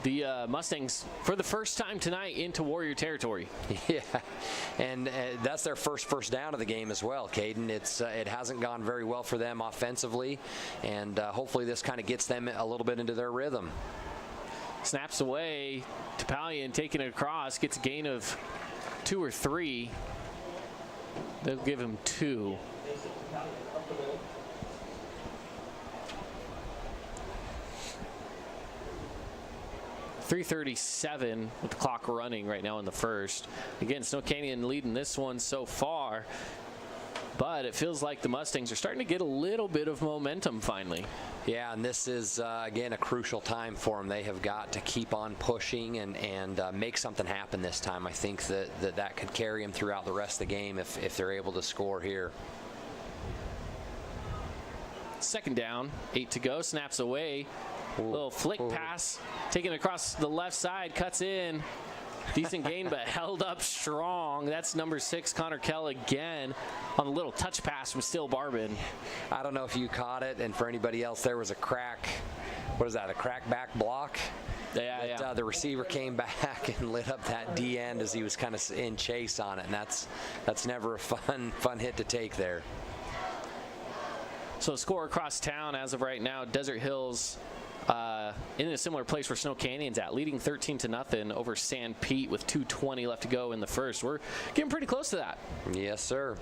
the Mustangs, for the first time tonight, into Warrior territory. Yeah, and that's their first down of the game as well, Caden. It hasn't gone very well for them offensively, and hopefully this kind of gets them a little bit into their rhythm. Snaps away. Topalian taking it across, gets a gain of 2 or 3. They'll give him 2. .337 with the clock running right now in the first. Again, Snow Canyon leading this one so far, but it feels like the Mustangs are starting to get a little bit of momentum finally. Yeah, and this is, again, a crucial time for them. They have got to keep on pushing and make something happen this time. I think that could carry them throughout the rest of the game if they're able to score here. Second down, 8 to go, snaps away. Little flick pass, taken across the left side, cuts in. Decent gain, but held up strong. That's number 6, Connor Kell again on a little touch pass from Still Barbin. I don't know if you caught it, and for anybody else, there was a crack. What is that, a crack back block? Yeah. The receiver came back and lit up that D end as he was kind of in chase on it, and that's never a fun hit to take there. So score across town as of right now, Desert Hills in a similar place where Snow Canyon's at, leading 13-0 over San Pete with 2:20 left to go in the first. We're getting pretty close to that. Yes, sir.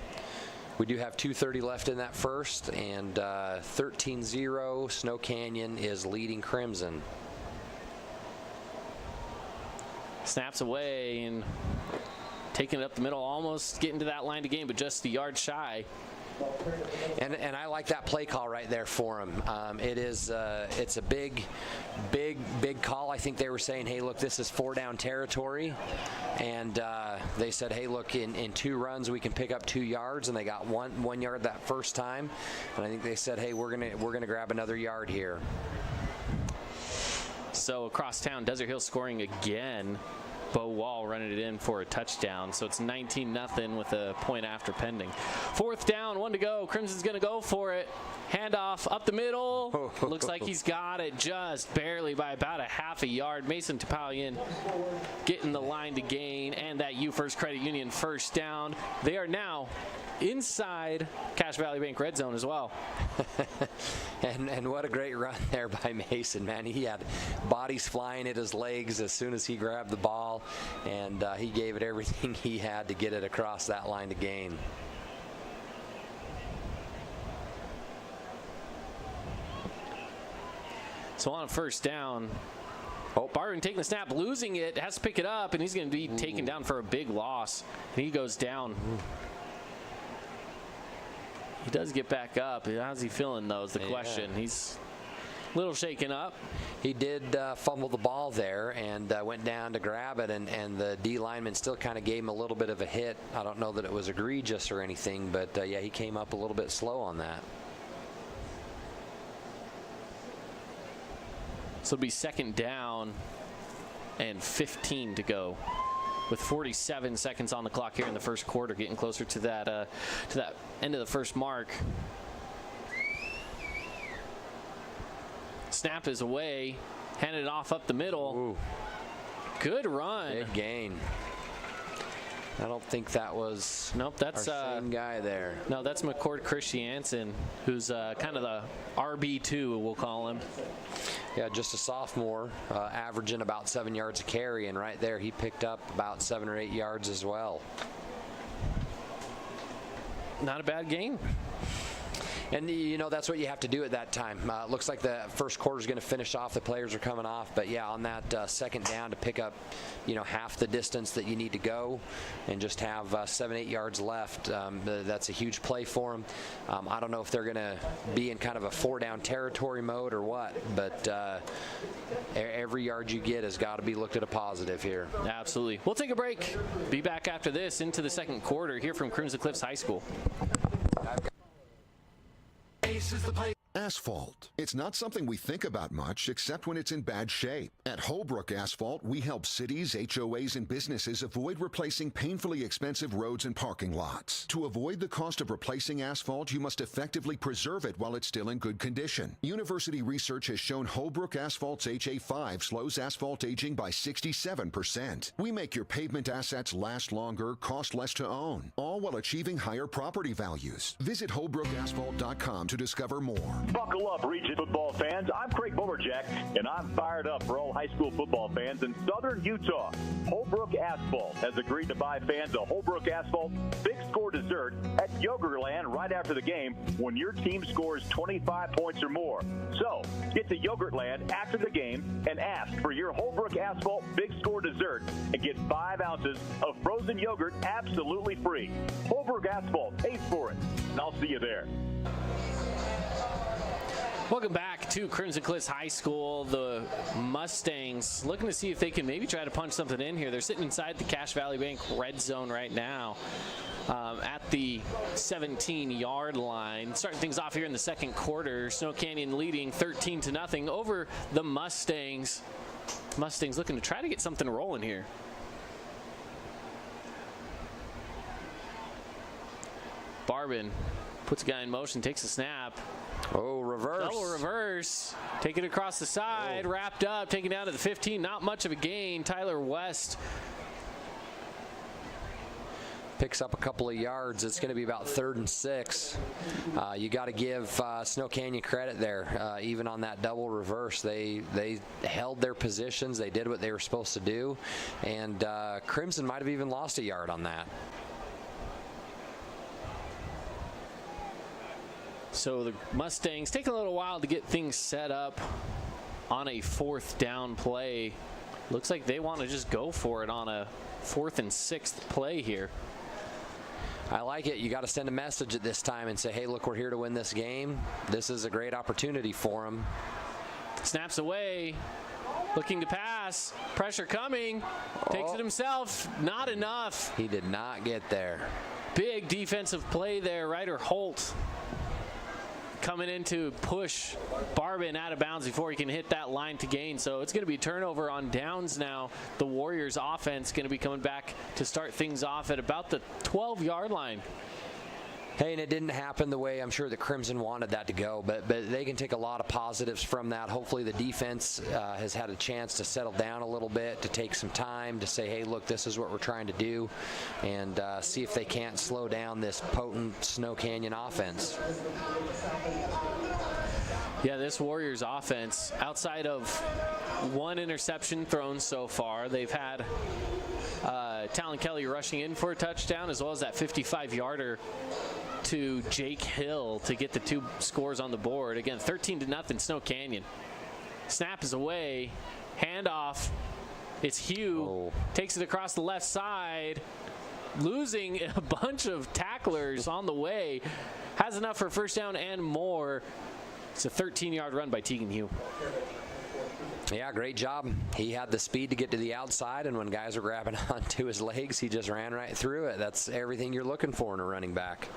We do have 2:30 left in that first, and 13-0. Snow Canyon is leading Crimson. Snaps away and taking it up the middle, almost getting to that line to gain, but just the yard shy. And I like that play call right there for him. It's a big call. I think they were saying, hey, look, this is 4-down territory, and they said, hey, look, in 2 runs we can pick up 2 yards, and they got one yard that first time, and I think they said, hey, we're gonna grab another yard here. So across town, Desert Hill scoring again. Bo Wall running it in for a touchdown. So it's 19-0 with a point after pending. 4th down, 1 to go. Crimson's going to go for it. Handoff up the middle. Looks like he's got it just barely by about a half a yard. Mason Topalian getting the line to gain, and that U First Credit Union first down. They are now inside Cache Valley Bank red zone as well. and what a great run there by Mason, man. He had bodies flying at his legs as soon as he grabbed the ball, and he gave it everything he had to get it across that line to gain. So on first down, Barbin taking the snap, losing it, has to pick it up, and he's going to be taken down for a big loss. And he goes down. He does get back up. How's he feeling, though, is the question. He's a little shaken up. He did fumble the ball there and went down to grab it, and the D lineman still kind of gave him a little bit of a hit. I don't know that it was egregious or anything, but yeah, he came up a little bit slow on that. So it'll be 2nd down and 15 to go, with 47 seconds on the clock here in the first quarter, getting closer to that end of the first mark. Snap is away, handed off up the middle. Ooh. Good run. Big gain. I don't think that was that's our same guy there. No, that's McCord Christiansen, who's kind of the RB2, we'll call him. Yeah, just a sophomore, averaging about 7 yards a carry, and right there he picked up about 7 or 8 yards as well. Not a bad gain. And, you know, that's what you have to do at that time. Looks like the first quarter is going to finish off. The players are coming off. But, yeah, on that 2nd down to pick up, half the distance that you need to go and just have 7-8 yards left, that's a huge play for them. I don't know if they're going to be in kind of a 4-down territory mode or what, but every yard you get has got to be looked at a positive here. Absolutely. We'll take a break. Be back after this into the 2nd quarter here from Crimson Cliffs High School. Asphalt. It's not something we think about much except when it's in bad shape. At Holbrook Asphalt, we help cities, HOAs, and businesses avoid replacing painfully expensive roads and parking lots. To avoid the cost of replacing asphalt, you must effectively preserve it while it's still in good condition. University research has shown Holbrook Asphalt's HA5 slows asphalt aging by 67%. We make your pavement assets last longer, cost less to own, all while achieving higher property values. Visit HolbrookAsphalt.com to discover more. Buckle up, Region football fans. I'm Craig Boberjack, and I'm fired up for all high school football fans in southern Utah. Holbrook Asphalt has agreed to buy fans a Holbrook Asphalt Big Score dessert at Yogurtland right after the game when your team scores 25 points or more. So, get to Yogurtland after the game and ask for your Holbrook Asphalt Big Score dessert and get 5 ounces of frozen yogurt absolutely free. Holbrook Asphalt, pays for it, and I'll see you there. Welcome back to Crimson Cliffs High School. The Mustangs looking to see if they can maybe try to punch something in here. They're sitting inside the Cache Valley Bank red zone right now at the 17-yard line. Starting things off here in the second quarter. Snow Canyon leading 13-0 over the Mustangs. Mustangs looking to try to get something rolling here. Barbin puts a guy in motion, takes a snap. Oh, reverse. Double reverse. Take it across the side, wrapped up, taken down to the 15. Not much of a gain. Tyler West picks up a couple of yards. It's going to be about 3rd and 6. You got to give Snow Canyon credit there. Even on that double reverse, they held their positions. They did what they were supposed to do. And Crimson might have even lost a yard on that. So the Mustangs taking a little while to get things set up on a 4th down play. Looks like they want to just go for it on a 4th and 6th play here. I like it. You got to send a message at this time and say, hey, look, we're here to win this game. This is a great opportunity for them. Snaps away. Looking to pass. Pressure coming. Takes it himself. Not enough. He did not get there. Big defensive play there. Ryder Holt coming in to push Barbin out of bounds before he can hit that line to gain. So it's going to be turnover on downs now. The Warriors offense going to be coming back to start things off at about the 12-yard line. Hey, and it didn't happen the way I'm sure the Crimson wanted that to go, but they can take a lot of positives from that. Hopefully the defense has had a chance to settle down a little bit, to take some time to say, hey, look, this is what we're trying to do, and see if they can't slow down this potent Snow Canyon offense. Yeah, this Warriors offense, outside of 1 interception thrown so far, they've had Talon Kelly rushing in for a touchdown, as well as that 55-yarder to Jake Hill to get the 2 scores on the board. Again, 13-0 Snow Canyon. Snap is away. Handoff. It's Hugh. Takes it across the left side. Losing a bunch of tacklers on the way. Has enough for first down and more. It's a 13-yard run by Tegan Hugh. Yeah, great job. He had the speed to get to the outside, and when guys were grabbing onto his legs, he just ran right through it. That's everything you're looking for in a running back.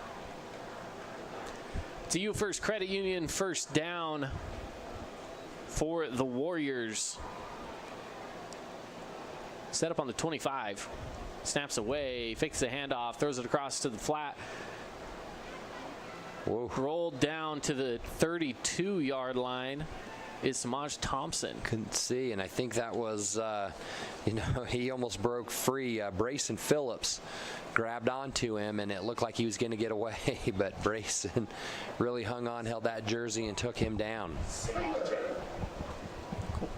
To you First Credit Union, first down for the Warriors. Set up on the 25. Snaps away, fakes the handoff, throws it across to the flat. Whoa. Rolled down to the 32-yard line is Samaj Thompson. Couldn't see, and I think that was, he almost broke free. Brayson Phillips grabbed onto him, and it looked like he was going to get away, but Brayson really hung on, held that jersey, and took him down. Cool.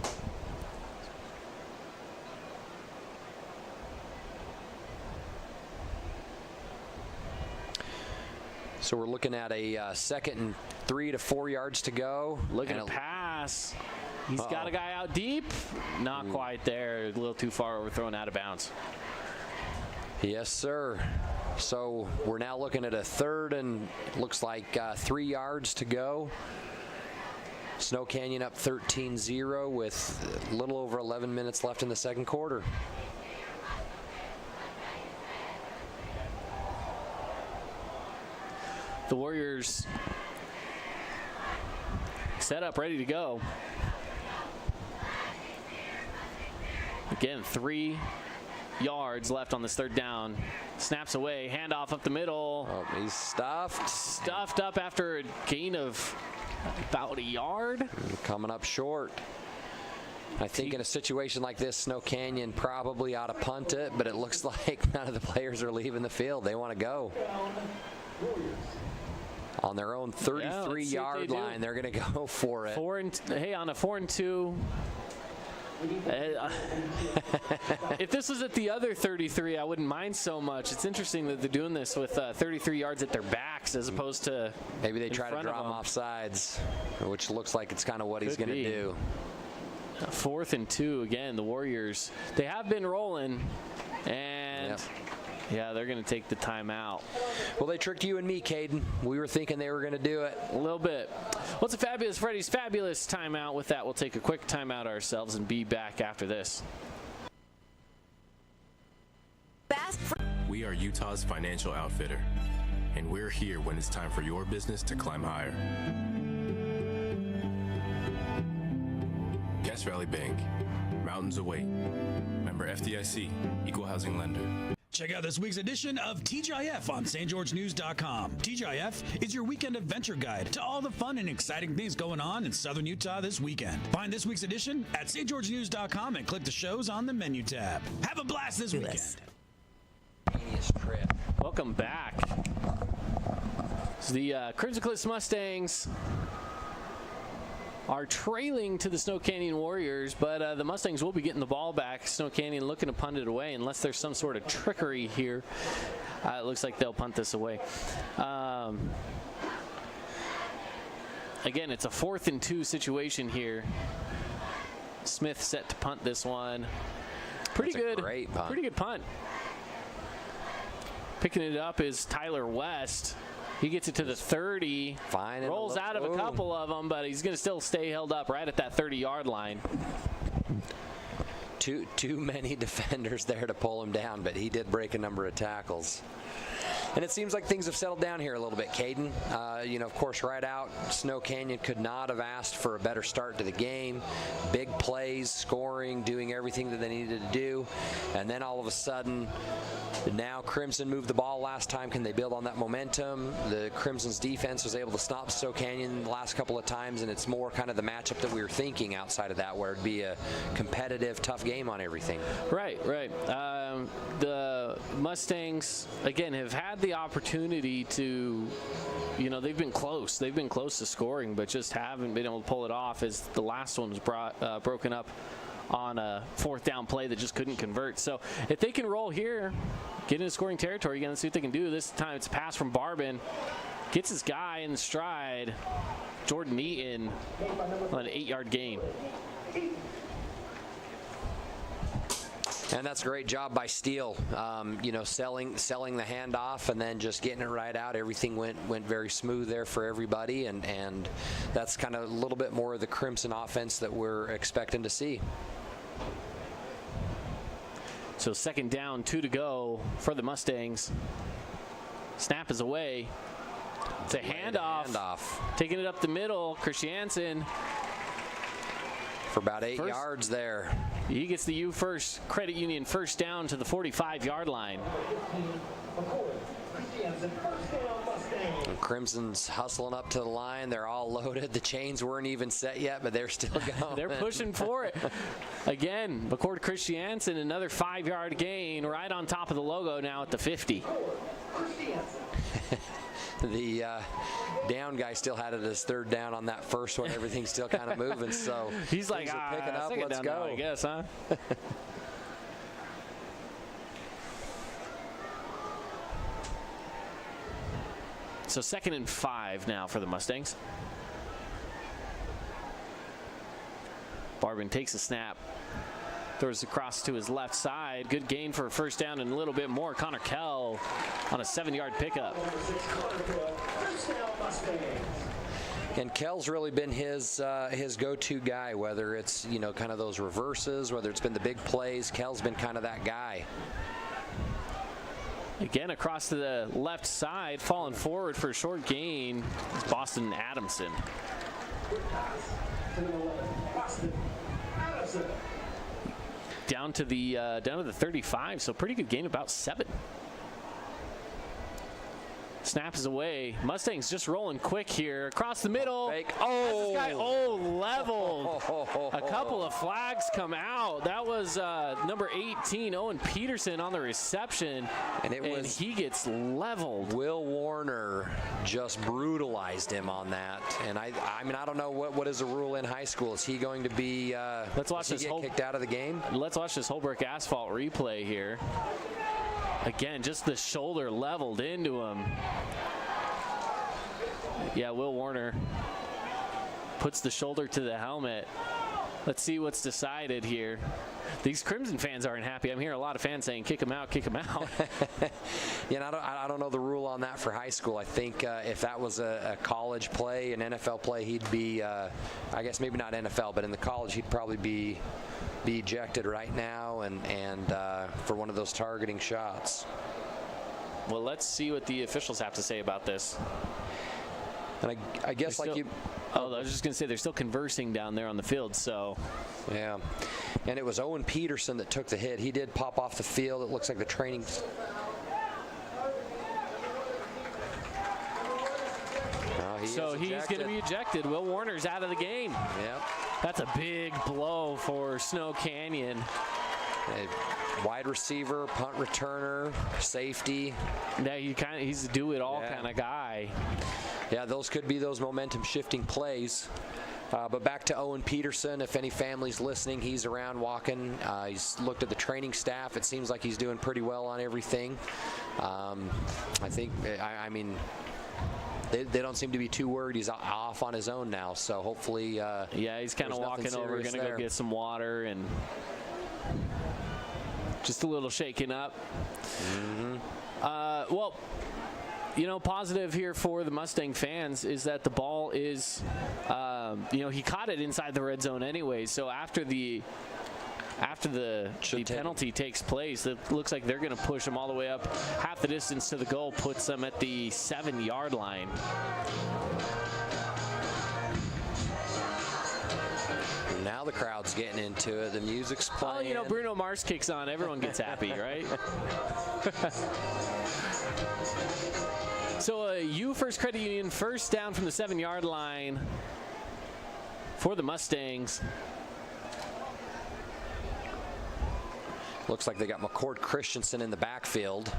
So we're looking at a 2nd and 3 to 4 yards to go. Looking to pass. He's got a guy out deep. Not quite there. A little too far overthrown, out of bounds. Yes, sir. So we're now looking at a 3rd and looks like 3 yards to go. Snow Canyon up 13-0 with a little over 11 minutes left in the second quarter. The Warriors set up, ready to go. Again, 3 yards left on this third down. Snaps away, handoff up the middle. Oh, he's stuffed. Stuffed up after a gain of about a yard. Coming up short. I think in a situation like this, Snow Canyon probably ought to punt it, but it looks like none of the players are leaving the field. They want to go. On their own 33-yard line, they're going to go for it. On a 4-2. If this was at the other 33, I wouldn't mind so much. It's interesting that they're doing this with 33 yards at their backs as opposed to maybe they try to draw them off sides, which looks like it's kind of what he's going to do. 4th and 2 again. The Warriors, they have been rolling, and yeah, they're going to take the timeout. Well, they tricked you and me, Caden. We were thinking they were going to do it. A little bit. What's a Fabulous Freddy's Fabulous timeout? With that, we'll take a quick timeout ourselves and be back after this. We are Utah's financial outfitter, and we're here when it's time for your business to climb higher. Cache Valley Bank, mountains await. Member FDIC, equal housing lender. Check out this week's edition of TGIF on stgeorgenews.com. TGIF is your weekend adventure guide to all the fun and exciting things going on in southern Utah this weekend. Find this week's edition at stgeorgenews.com and click the shows on the menu tab. Have a blast this weekend. Trip. Welcome back. So the Crimson Cliffs Mustangs are trailing to the Snow Canyon Warriors, but the Mustangs will be getting the ball back. Snow Canyon looking to punt it away unless there's some sort of trickery here. It looks like they'll punt this away. Again, it's a 4th and 2 situation here. Smith set to punt this one. Pretty good. Great punt. Pretty good punt. Picking it up is Tyler West. He gets it to the 30, rolls out of a couple of them, but he's going to still stay held up right at that 30-yard line. Too many defenders there to pull him down, but he did break a number of tackles. And it seems like things have settled down here a little bit, Caden. Of course, right out, Snow Canyon could not have asked for a better start to the game. Big plays, scoring, doing everything that they needed to do. And then all of a sudden, now Crimson moved the ball last time. Can they build on that momentum? The Crimson's defense was able to stop Snow Canyon the last couple of times, and it's more kind of the matchup that we were thinking outside of that, where it'd be a competitive, tough game on everything. Right. The Mustangs, again, have had the opportunity to, they've been close. They've been close to scoring, but just haven't been able to pull it off, as the last one was broken up on a 4th down play that just couldn't convert. So if they can roll here, get into scoring territory again, let's see what they can do. This time it's a pass from Barbin. Gets his guy in stride. Jordan Eaton on an 8-yard gain. And that's a great job by Steele, selling the handoff and then just getting it right out. Everything went very smooth there for everybody, and that's kind of a little bit more of the Crimson offense that we're expecting to see. So 2nd down, 2 to go for the Mustangs. Snap is away. It's a handoff. Taking it up the middle, Christiansen. For about 8 yards there. He gets the U First Credit Union first down to the 45-yard line. And Crimson's hustling up to the line. They're all loaded. The chains weren't even set yet, but they're still going. They're pushing for it. Again, McCord Christiansen, another 5-yard gain right on top of the logo now at the 50. The down guy still had it as 3rd down on that first one. Everything's still kind of moving, so he's like, picking up. Let's go. Now, I guess, huh? So 2nd and 5 now for the Mustangs. Barbin takes a snap. Throws across to his left side. Good gain for a first down and a little bit more. Connor Kell on a 7-yard pickup. And Kell's really been his go-to guy, whether it's, kind of those reverses, whether it's been the big plays. Kell's been kind of that guy. Again, across to the left side, falling forward for a short gain, Boston Adamson. Down to the 35, so pretty good gain, about 7. Snap is away. Mustangs just rolling quick here across the middle. Fake. Oh, this guy, leveled. A couple of flags come out. That was number 18, Owen Peterson, on the reception, and he gets leveled. Will Warner just brutalized him on that, and I mean, I don't know what is the rule in high school. Is he going to be? Let's watch this. Get kicked out of the game. Let's watch this Holbrook asphalt replay here. Again, just the shoulder leveled into him. Yeah, Will Warner puts the shoulder to the helmet. Let's see what's decided here. These Crimson fans aren't happy. I'm hearing a lot of fans saying, kick him out, kick him out. Yeah, I don't know the rule on that for high school. I think if that was a college play, an NFL play, he'd be, I guess maybe not NFL, but in the college, he'd probably be ejected right now and for one of those targeting shots. Well, let's see what the officials have to say about this. And I guess like you... Oh, I was just going to say they're still conversing down there on the field, so... Yeah, and it was Owen Peterson that took the hit. He did pop off the field. It looks like the training... So he's going to be ejected. Will Warner's out of the game. Yep. That's a big blow for Snow Canyon. A wide receiver, punt returner, safety. Yeah, he's a do-it-all kind of guy. Yeah, those could be those momentum-shifting plays. But back to Owen Peterson. If any family's listening, he's around walking. He's looked at the training staff. It seems like he's doing pretty well on everything. I mean... They don't seem to be too worried. He's off on his own now, so hopefully... yeah, he's kind of walking over, going to go get some water, and just a little shaken up. Mm-hmm. Well, you know, positive here for the Mustang fans is that the ball is, he caught it inside the red zone anyway, so after the penalty takes place, it looks like they're going to push them all the way up half the distance to the goal, puts them at the 7-yard line. Now the crowd's getting into it. The music's playing. Oh, you know, Bruno Mars kicks on. Everyone gets happy, right? So U First Credit Union, first down from the 7-yard line for the Mustangs. Looks like they got McCord Christensen in the backfield.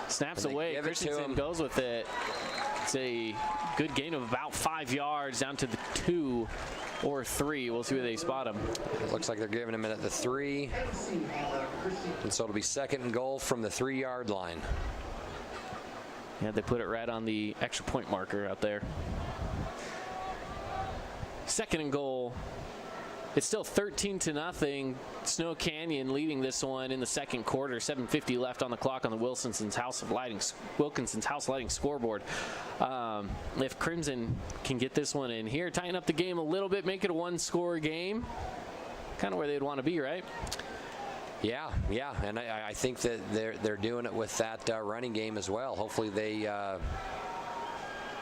Snaps away. Christensen goes with it. It's a good gain of about 5 yards down to the 2 or 3. We'll see where they spot him. It looks like they're giving him it at the 3. And so it'll be 2nd and goal from the 3-yard line. Yeah, they put it right on the extra point marker out there. 2nd and goal. It's still 13-0. Snow Canyon leading this one in the second quarter. 7:50 left on the clock on the Wilkinson's House Lighting scoreboard. If Crimson can get this one in here, tighten up the game a little bit, make it a 1-score game, kind of where they'd want to be, right? Yeah, and I think that they're doing it with that running game as well. Hopefully they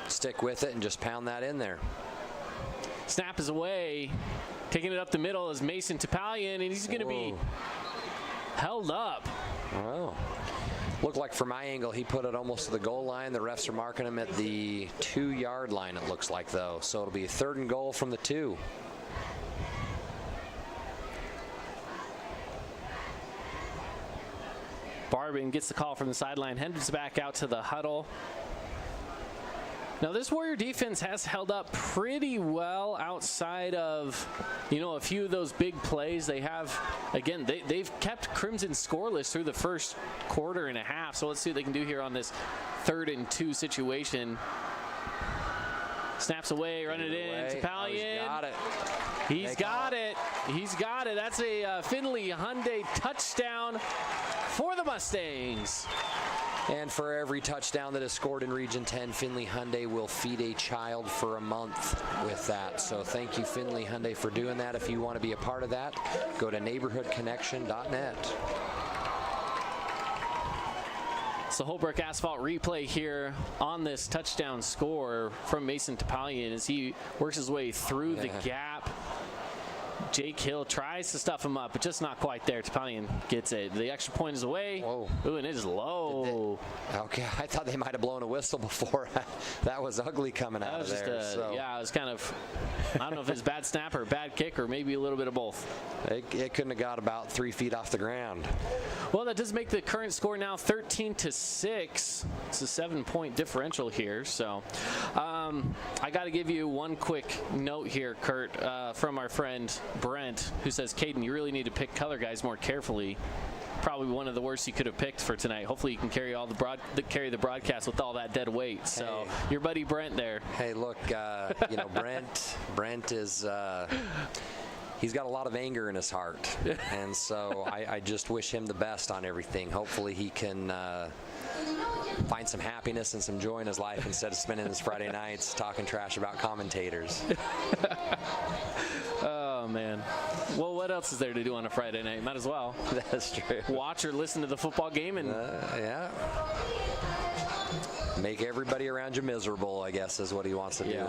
stick with it and just pound that in there. Snap is away. Taking it up the middle is Mason Topalian, and he's going to be held up. Wow. Looked like from my angle, he put it almost to the goal line. The refs are marking him at the 2-yard line, it looks like, though. So it'll be 3rd and goal from the 2. Barbin gets the call from the sideline, heads back out to the huddle. Now, this Warrior defense has held up pretty well outside of, a few of those big plays. They have, again, they've kept Crimson scoreless through the first quarter and a half. So let's see what they can do here on this 3rd and 2 situation. Snaps away, run it in. Topalian. He's got it. He's got it. That's a Finley Hyundai touchdown for the Mustangs. And for every touchdown that is scored in Region 10, Finley Hyundai will feed a child for a month with that. So thank you, Finley Hyundai, for doing that. If you want to be a part of that, go to neighborhoodconnection.net. So Holbrook Asphalt replay here on this touchdown score from Mason Topalian as he works his way through the gap. Jake Hill tries to stuff him up, but just not quite there. Topalian gets it. The extra point is away. Whoa. Ooh, and it is low. Okay, I thought they might have blown a whistle before. That was ugly coming out of there. Yeah, it was kind of, I don't know if it's bad snap or bad kick or maybe a little bit of both. It couldn't have got about 3 feet off the ground. Well, that does make the current score now 13-6. It's a 7-point differential here. So I got to give you one quick note here, Kurt, from our friend Brent, who says, Caden, you really need to pick color guys more carefully. Probably one of the worst you could have picked for tonight. Hopefully you can carry the broadcast with all that dead weight. So your buddy Brent there. Hey, look, Brent is he's got a lot of anger in his heart, and so I just wish him the best on everything. Hopefully he can find some happiness and some joy in his life instead of spending his Friday nights talking trash about commentators. Oh, man. Well, what else is there to do on a Friday night? Might as well. That's true. Watch or listen to the football game. And yeah. Make everybody around you miserable, I guess, is what he wants to do.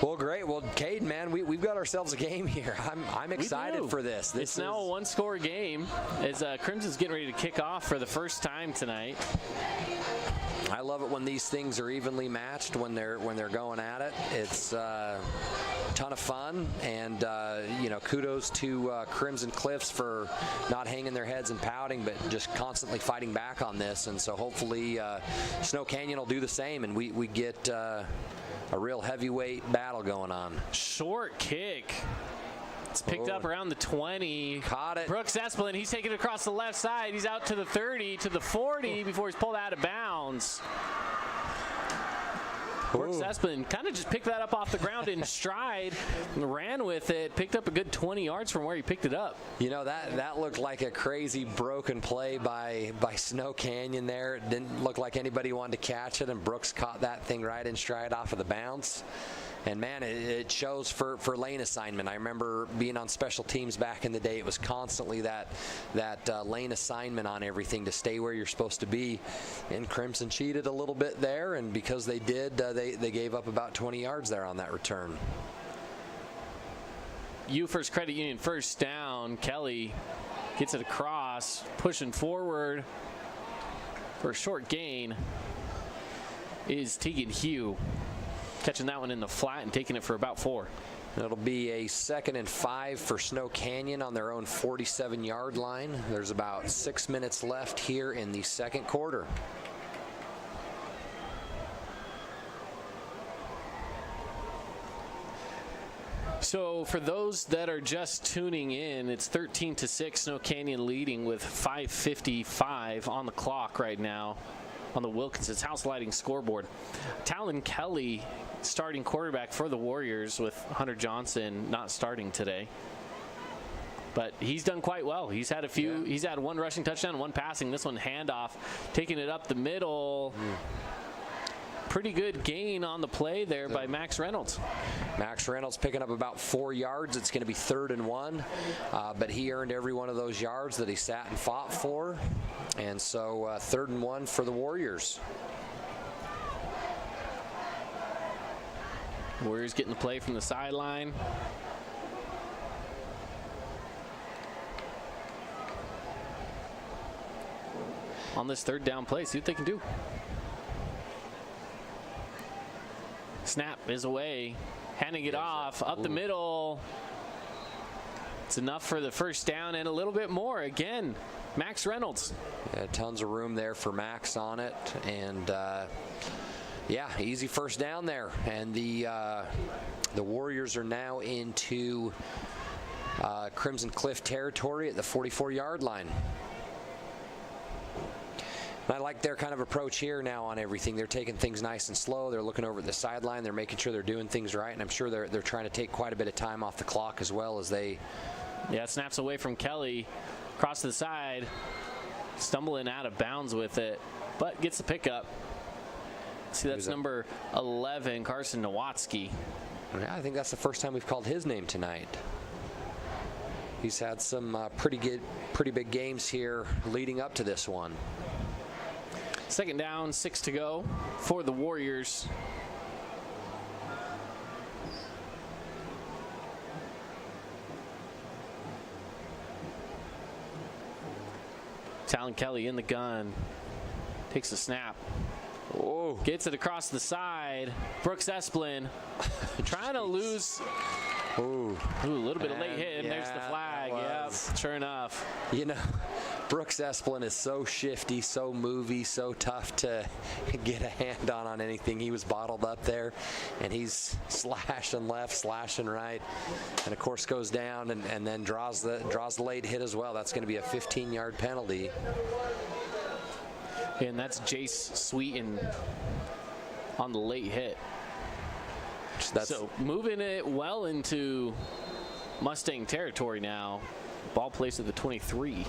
Well, great. Well, Cade, man, we've got ourselves a game here. I'm excited for this. It's now a one-score game as Crimson's getting ready to kick off for the first time tonight. I love it when these things are evenly matched when they're going at it. It's a ton of fun, and kudos to Crimson Cliffs for not hanging their heads and pouting, but just constantly fighting back on this. And so hopefully Snow Canyon will do the same, and we get a real heavyweight battle going on. Short kick. It's picked up around the 20. Caught it. Brooks Espelin, he's taking it across the left side. He's out to the 30, to the 40 before he's pulled out of bounds. Brooks Espelin kind of just picked that up off the ground in stride and ran with it. Picked up a good 20 yards from where he picked it up. You know, that looked like a crazy broken play by Snow Canyon there. It didn't look like anybody wanted to catch it, and Brooks caught that thing right in stride off of the bounce. And, man, it shows for lane assignment. I remember being on special teams back in the day. It was constantly that lane assignment on everything to stay where you're supposed to be. And Crimson cheated a little bit there, and because they did, they gave up about 20 yards there on that return. First Credit Union first down. Kelly gets it across, pushing forward for a short gain is Tegan Hugh. Catching that one in the flat and taking it for about 4. It'll be a 2nd and 5 for Snow Canyon on their own 47-yard line. There's about 6 minutes left here in the second quarter. So for those that are just tuning in, it's 13-6, Snow Canyon leading with 5:55 on the clock right now on the Wilkinson's House Lighting scoreboard. Talon Kelly, starting quarterback for the Warriors, with Hunter Johnson not starting today. But he's done quite well. He's had He's had one rushing touchdown, one passing. This one handoff, taking it up the middle. Pretty good gain on the play there by Max Reynolds. Max Reynolds picking up about 4 yards. It's going to be 3rd and 1, but he earned every one of those yards that he sat and fought for. And so 3rd and 1 for the Warriors. Warriors getting the play from the sideline. On this 3rd down play, see what they can do. Snap is away, handing it off up the middle. It's enough for the first down and a little bit more. Again, Max Reynolds. Yeah, tons of room there for Max on it, and easy first down there. And the Warriors are now into Crimson Cliff territory at the 44-yard line. And I like their kind of approach here now on everything. They're taking things nice and slow. They're looking over at the sideline. They're making sure they're doing things right, and I'm sure they're trying to take quite a bit of time off the clock as well as they. Yeah, snaps away from Kelly, across to the side, stumbling out of bounds with it, but gets the pickup. See, that's number 11, Carson Nowatzki. Yeah, I think that's the first time we've called his name tonight. He's had some pretty big games here leading up to this one. Second down, 6 to go for the Warriors. Talon Kelly in the gun. Takes the snap. Oh. Gets it across the side. Brooks Esplin trying to lose. Ooh. A little bit of late hit, and there's the flag. Yep, sure enough. You know, Brooks Esplin is so shifty, so movey, so tough to get a hand on anything. He was bottled up there, and he's slashing left, slashing right, and of course goes down and then draws the late hit as well. That's going to be a 15-yard penalty. And that's Jace Sweeten on the late hit. So moving it well into Mustang territory now. Ball placed at the 23.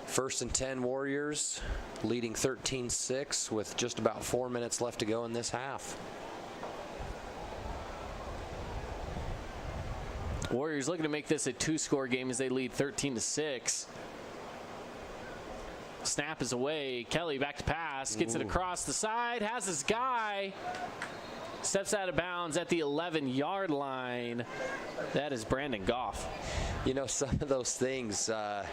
1st and 10 Warriors, leading 13-6 with just about 4 minutes left to go in this half. Warriors looking to make this a 2-score game as they lead 13-6. Snap is away. Kelly back to pass. Gets it across the side. Has his guy. Steps out of bounds at the 11-yard line. That is Brandon Goff. You know, some of those things are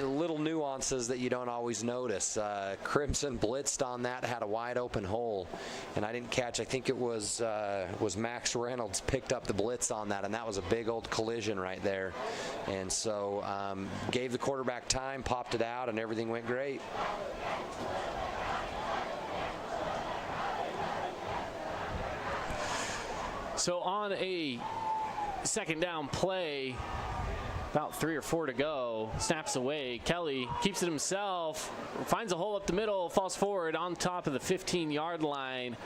little nuances that you don't always notice. Crimson blitzed on that, had a wide open hole, and I didn't catch. I think it was Max Reynolds picked up the blitz on that, and that was a big old collision right there. And so gave the quarterback time, popped it out, and everything went great. So on a second down play, about 3 or 4 to go, snaps away. Kelly keeps it himself, finds a hole up the middle, falls forward on top of the 15-yard line.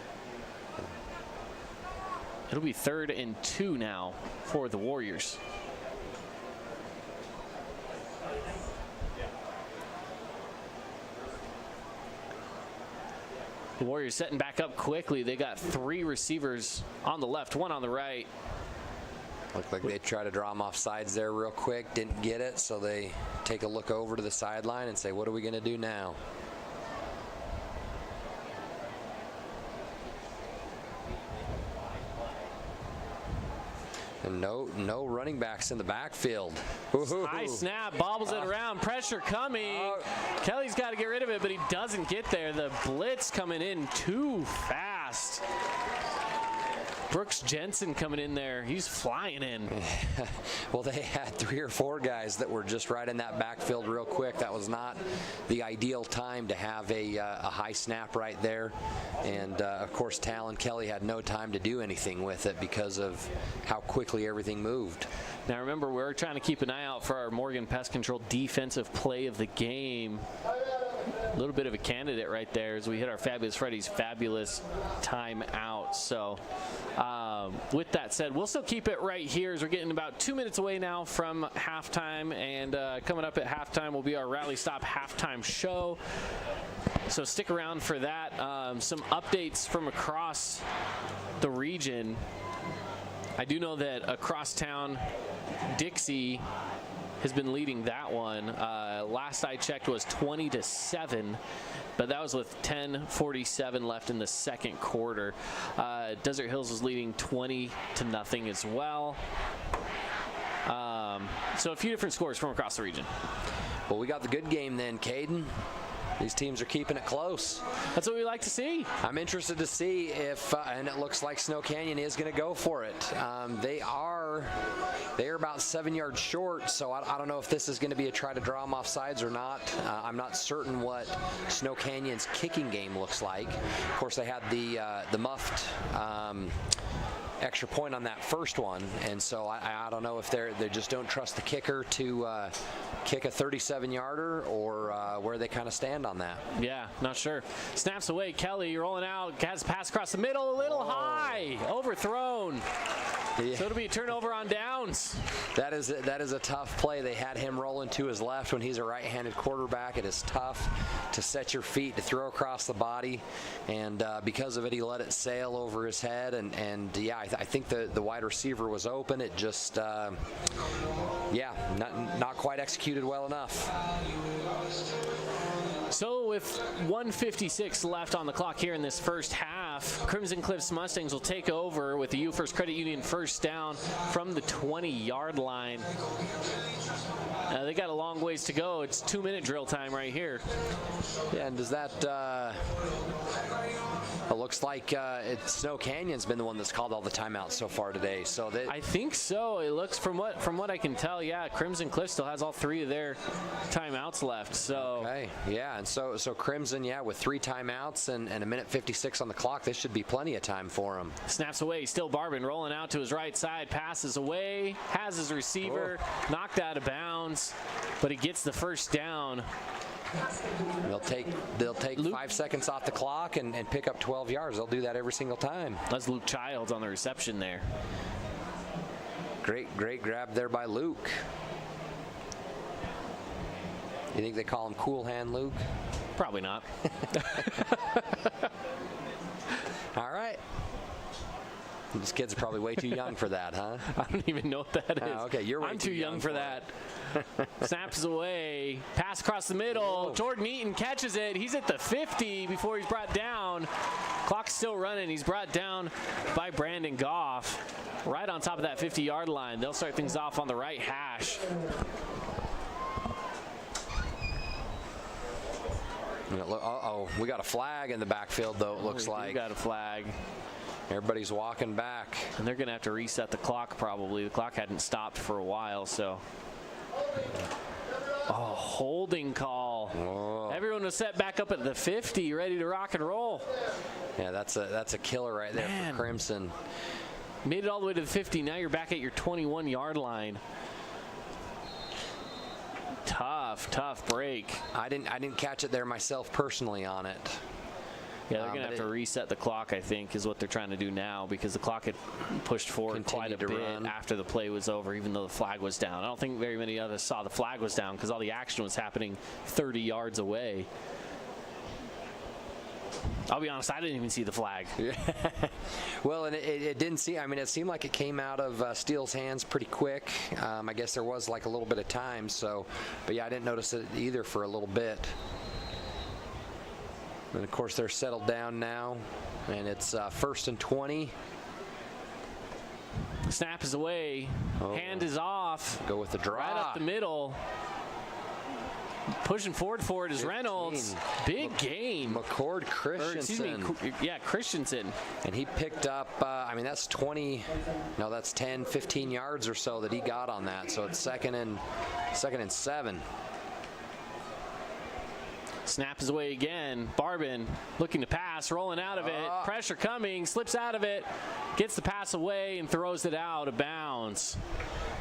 It'll be 3rd and 2 now for the Warriors. The Warriors setting back up quickly. They got 3 receivers on the left, 1 on the right. Looked like they tried to draw him off sides there real quick, didn't get it, so they take a look over to the sideline and say, what are we going to do now? And no running backs in the backfield. High snap, bobbles it around, pressure coming. Kelly's got to get rid of it, but he doesn't get there. The blitz coming in too fast. Brooks Jensen coming in there. He's flying in. Well, they had 3 or 4 guys that were just right in that backfield real quick. That was not the ideal time to have a high snap right there. And, of course, Talon Kelly had no time to do anything with it because of how quickly everything moved. Now, remember, we're trying to keep an eye out for our Morgan Pest Control defensive play of the game. A little bit of a candidate right there as we hit our Fabulous Freddy's fabulous timeout. So with that said, we'll still keep it right here as we're getting about 2 minutes away now from halftime. And coming up at halftime will be our Rally Stop halftime show. So stick around for that. Some updates from across the region. I do know that across town, Dixie has been leading that one. Last I checked was 20-7, but that was with 10:47 left in the second quarter. Desert Hills is leading 20-0 as well. So a few different scores from across the region. Well, we got the good game then, Caden. These teams are keeping it close. That's what we like to see. I'm interested to see if, and it looks like Snow Canyon is going to go for it. They are about 7 yards short, so I don't know if this is going to be a try to draw them off sides or not. I'm not certain what Snow Canyon's kicking game looks like. Of course, they had the muffed extra point on that first one, and so I don't know if they just don't trust the kicker to kick a 37-yarder or where they kind of stand on that. Yeah, not sure. Snaps away. Kelly rolling out, has a pass across the middle, a little high, overthrown. Yeah. So it'll be a turnover on downs. That is a tough play. They had him rolling to his left when he's a right-handed quarterback. It is tough to set your feet, to throw across the body, and because of it, he let it sail over his head. And yeah, I think the wide receiver was open. It just yeah, not quite executed well enough. So with 1:56 left on the clock here in this first half, Crimson Cliffs Mustangs will take over with the U First Credit Union first down from the 20-yard line. They got a long ways to go. It's 2-minute drill time right here. Yeah, and does that it looks like Snow Canyon's been the one that's called all the timeouts so far today. So I think so. It looks from what I can tell, yeah, Crimson Cliff still has all 3 of their timeouts left. So okay, yeah, and so Crimson, yeah, with 3 timeouts and 1:56 on the clock, this should be plenty of time for him. Snaps away, still Barbin rolling out to his right side, passes away, has his receiver knocked out of bounds, but he gets the first down. They'll take Luke, 5 seconds off the clock and pick up 12 yards. They'll do that every single time. That's Luke Childs on the reception there. Great grab there by Luke. You think they call him Cool Hand Luke? Probably not. All right. These kids are probably way too young for that, huh? I don't even know what that is. Okay, you're way I'm too young for that. Snaps away. Pass across the middle. Whoa. Jordan Eaton catches it. He's at the 50 before he's brought down. Clock's still running. He's brought down by Brandon Goff. Right on top of that 50-yard line. They'll start things off on the right hash. Uh-oh, we got a flag in the backfield, though, it looks like. We got a flag. Everybody's walking back. And they're going to have to reset the clock probably. The clock hadn't stopped for a while, so. Oh, holding call. Whoa. Everyone was set back up at the 50, ready to rock and roll. Yeah, that's a killer right there for Crimson. Made it all the way to the 50. Now you're back at your 21-yard line. Tough break. I didn't catch it there myself personally on it. Yeah, they're going to have to reset the clock, I think, is what they're trying to do now, because the clock had pushed forward quite a bit after the play was over, even though the flag was down. I don't think very many of us saw the flag was down because all the action was happening 30 yards away. I'll be honest, I didn't even see the flag. Well, and it didn't seem, I mean, it seemed like it came out of Steele's hands pretty quick. I guess there was like a little bit of time, so, but yeah, I didn't notice it either for a little bit. And of course, they're settled down now, and it's 1st and 20. Snap is away. Hand is off. Go with the draw. Right up the middle. Pushing forward for it is 15. Reynolds. Big game. McCord Christensen. Christensen. And he picked up, I mean, that's 10, 15 yards or so that he got on that. So it's second and 7. Snap is away again. Barbin looking to pass, rolling out of it. Pressure coming, slips out of it, gets the pass away and throws it out of bounds.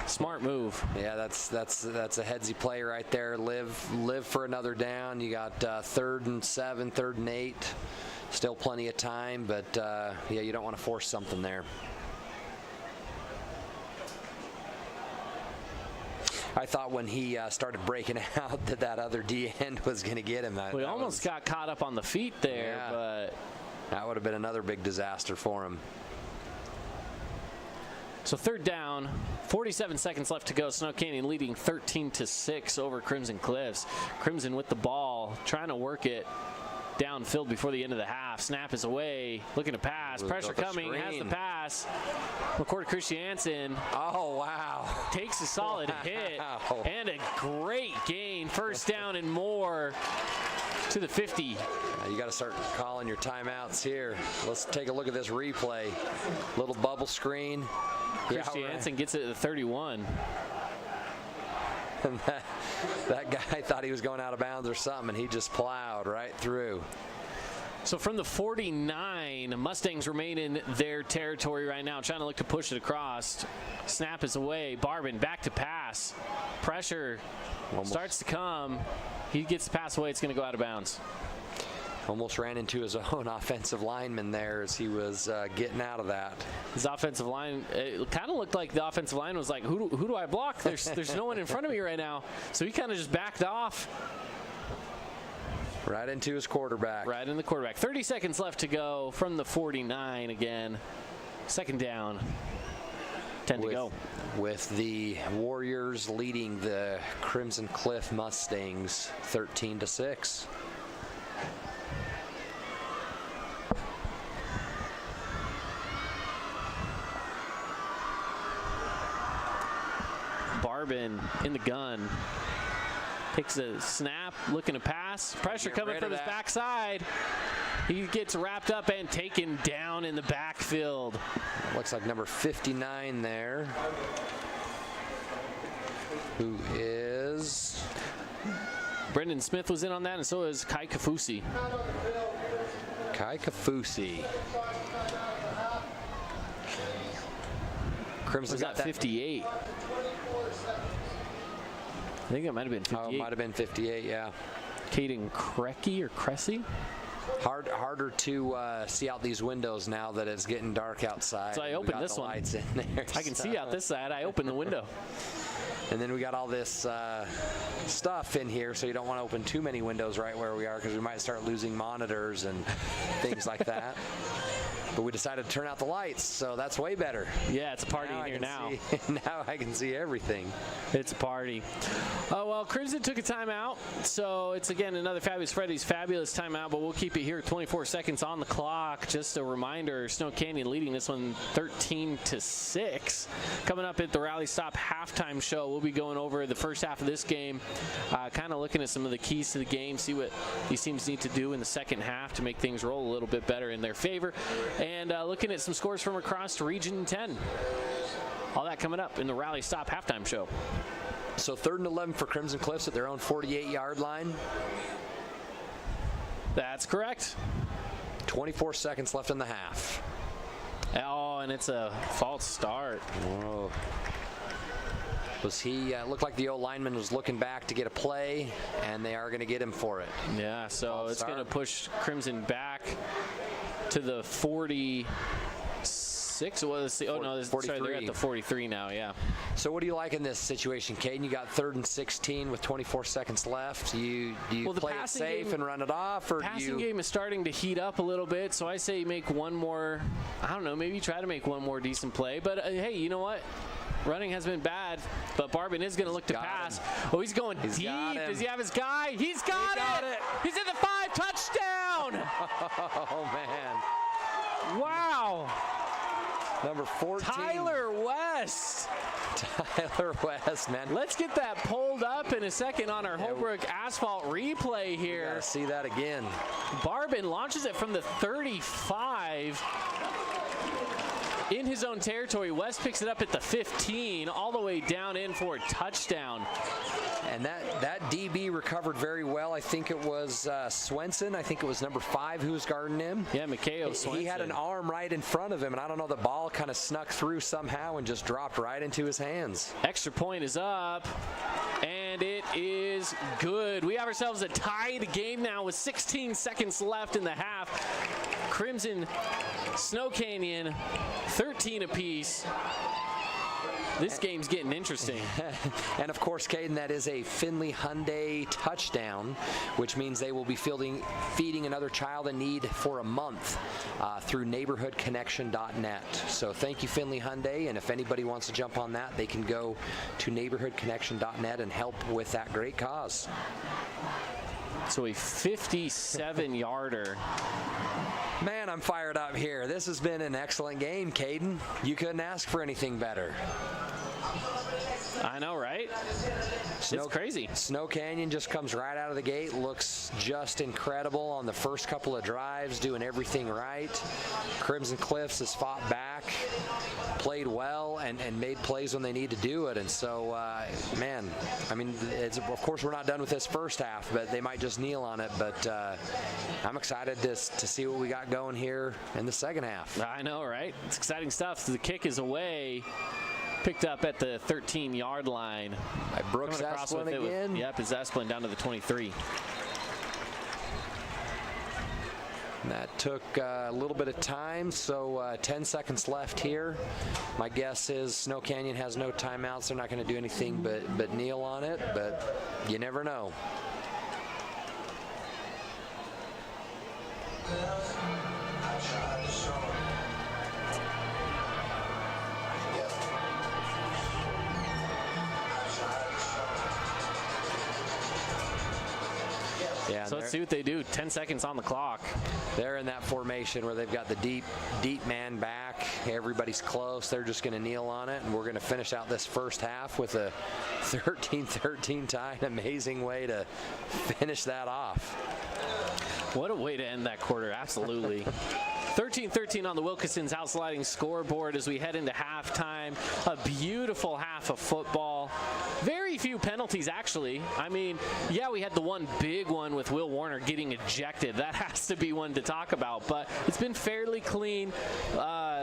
Smart move. Yeah, that's a headsy play right there. Live for another down. You got 3rd and 7, 3rd and 8. Still plenty of time, but yeah, you don't want to force something there. I thought when he started breaking out that other D end was going to get him. We almost got caught up on the feet there, but that would have been another big disaster for him. So 3rd down, 47 seconds left to go. Snow Canyon leading 13-6 over Crimson Cliffs. Crimson with the ball, trying to work it downfield before the end of the half. Snap is away, looking to pass. Pressure coming, has the pass. McCord Christiansen. Oh, wow. Takes a solid hit and a great gain. 1st down and more to the 50. You got to start calling your timeouts here. Let's take a look at this replay. Little bubble screen. Christiansen gets it to the 31. And that guy thought he was going out of bounds or something, and he just plowed right through. So from the 49, Mustangs remain in their territory right now, trying to look to push it across. Snap is away. Barbin back to pass. Pressure starts to come. He gets the pass away. It's going to go out of bounds. Almost ran into his own offensive lineman there as he was getting out of that. His offensive line, it kind of looked like the offensive line was like, who do I block? There's no one in front of me right now. So he kind of just backed off. Right into his quarterback. Right in the quarterback. 30 seconds left to go from the 49 again. 2nd down. 10 to go. With the Warriors leading the Crimson Cliff Mustangs 13-6. Barbin in the gun. Takes a snap, looking to pass. Pressure coming from his backside. He gets wrapped up and taken down in the backfield. Looks like number 59 there, who is... Brendan Smith was in on that, and so is Kai Kafusi. Kai Kafusi. Crimson got that 58. I think it might have been 58. Oh, it might have been 58, yeah. Caden Cressy? Harder to see out these windows now that it's getting dark outside. So I opened this one. Lights in there, I can see out this side. I opened the window. And then we got all this stuff in here, so you don't want to open too many windows right where we are because we might start losing monitors and things like that. But we decided to turn out the lights, so that's way better. Yeah, it's a party in here now. Now I can see everything. It's a party. Oh, well, Crimson took a timeout, so it's, again, another Fabulous Freddy's fabulous timeout, but we'll keep it here. 24 seconds on the clock. Just a reminder, Snow Canyon leading this one 13-6. Coming up at the Rally Stop halftime show, we'll be going over the first half of this game, kind of looking at some of the keys to the game, see what these teams need to do in the second half to make things roll a little bit better in their favor. And looking at some scores from across Region 10. All that coming up in the Rally Stop halftime show. So 3rd and 11 for Crimson Cliffs at their own 48-yard line. That's correct. 24 seconds left in the half. Oh, and it's a false start. Whoa. Was he looked like the old lineman was looking back to get a play, and they are going to get him for it. Yeah, so it's going to push Crimson back to the 46. Oh no, sorry, they're at the 43 now. Yeah. So what do you like in this situation, Caden? You got 3rd and 16 with 24 seconds left. Do you play it safe and run it off, or passing game is starting to heat up a little bit? So I say make one more. I don't know. Maybe try to make one more decent play. But hey, you know what? Running has been bad, but Barbin is going to look to pass. Oh, he's going deep. Does he have his guy? He's got it. He's at the 5, touchdown. Oh, man. Wow. Number 14. Tyler West. Tyler West, man. Let's get that pulled up in a second on our Holbrook Asphalt replay here. Gotta see that again. Barbin launches it from the 35. In his own territory. West picks it up at the 15, all the way down in for a touchdown. And that DB recovered very well. I think it was Swenson. I think it was number 5 who was guarding him. Yeah, Mikhail Swenson. He had an arm right in front of him, and I don't know, the ball kind of snuck through somehow and just dropped right into his hands. Extra point is up, and it is good. We have ourselves a tied game now with 16 seconds left in the half. Crimson, Snow Canyon, 13 apiece. This game's getting interesting. And of course, Caden, that is a Finley Hyundai touchdown, which means they will be feeding another child in need for a month through neighborhoodconnection.net. So thank you, Finley Hyundai, and if anybody wants to jump on that, they can go to neighborhoodconnection.net and help with that great cause. So a 57-yarder. Man, I'm fired up here. This has been an excellent game, Caden. You couldn't ask for anything better. I know, right? It's crazy. Snow Canyon just comes right out of the gate, looks just incredible on the first couple of drives, doing everything right. Crimson Cliffs has fought back, played well, and made plays when they need to do it. And so, man, I mean, of course we're not done with this first half, but they might just kneel on it. But I'm excited to see what we got going here in the second half. I know, right? It's exciting stuff. The kick is away. Picked up at the 13-yard line. By Brooks Asplin again. Yep, it's Asplin down to the 23. That took a little bit of time, so 10 seconds left here. My guess is Snow Canyon has no timeouts. They're not going to do anything but kneel on it, but you never know. Yeah, so let's see what they do. 10 seconds on the clock. They're in that formation where they've got the deep man back. Everybody's close. They're just going to kneel on it, and we're going to finish out this first half with a 13-13 tie. An amazing way to finish that off. What a way to end that quarter. Absolutely. 13-13 on the Wilkinson's house sliding scoreboard as we head into halftime. A beautiful half of football. Very few penalties, actually. I mean, yeah, we had the one big one with Will Warner getting ejected. That has to be one to talk about, but it's been fairly clean.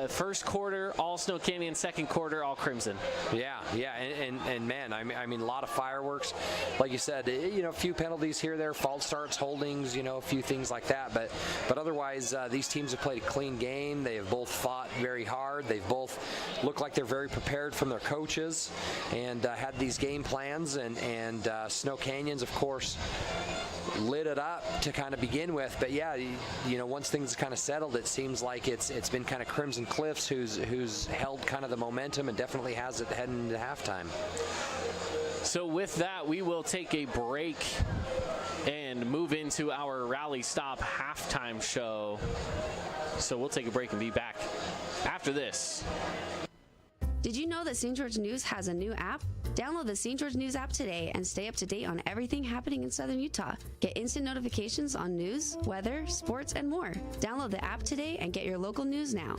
First quarter, all Snow Canyon. Second quarter, all Crimson. Yeah, and man, I mean, a lot of fireworks. Like you said, a few penalties here, there, false starts, holdings, a few things like that. But otherwise, these teams have played a clean game. They have both fought very hard. They've both looked like they're very prepared from their coaches and had these game plans. And Snow Canyons, of course, lit it up to kind of begin with. But yeah, once things kind of settled, it seems like it's been kind of Crimson Cliffs who's held kind of the momentum and definitely has it heading into halftime. So with that, we will take a break and move into our Rally Stop halftime show. So we'll take a break and be back after this. Did you know that St. George News has a new app? Download the St. George News app today and stay up to date on everything happening in Southern Utah. Get instant notifications on news, weather, sports, and more. Download the app today and get your local news now.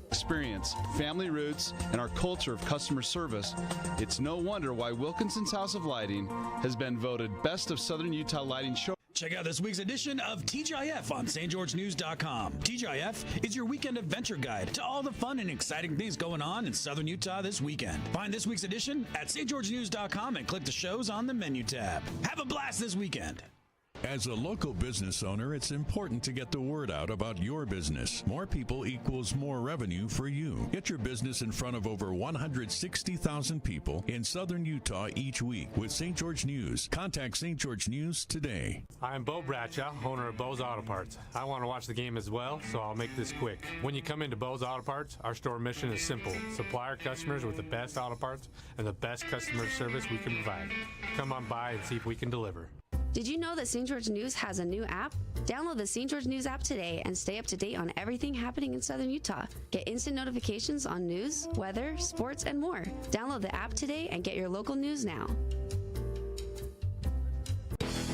Experience, family roots, and our culture of customer service, it's no wonder why Wilkinson's House of Lighting has been voted Best of Southern Utah Lighting Show. Check out this week's edition of TGIF on stgeorgenews.com. TGIF is your weekend adventure guide to all the fun and exciting things going on in Southern Utah this weekend. Find this week's edition at stgeorgenews.com and click the shows on the menu tab. Have a blast this weekend. As a local business owner, it's important to get the word out about your business. More people equals more revenue for you. Get your business in front of over 160,000 people in Southern Utah each week with St. George News. Contact St. George News today. I'm Bo Bradshaw, owner of Bo's Auto Parts. I want to watch the game as well, so I'll make this quick. When you come into Bo's Auto Parts, our store mission is simple. Supply our customers with the best auto parts and the best customer service we can provide. Come on by and see if we can deliver. Did you know that St. George News has a new app? Download the St. George News app today and stay up to date on everything happening in Southern Utah. Get instant notifications on news, weather, sports, and more. Download the app today and get your local news now.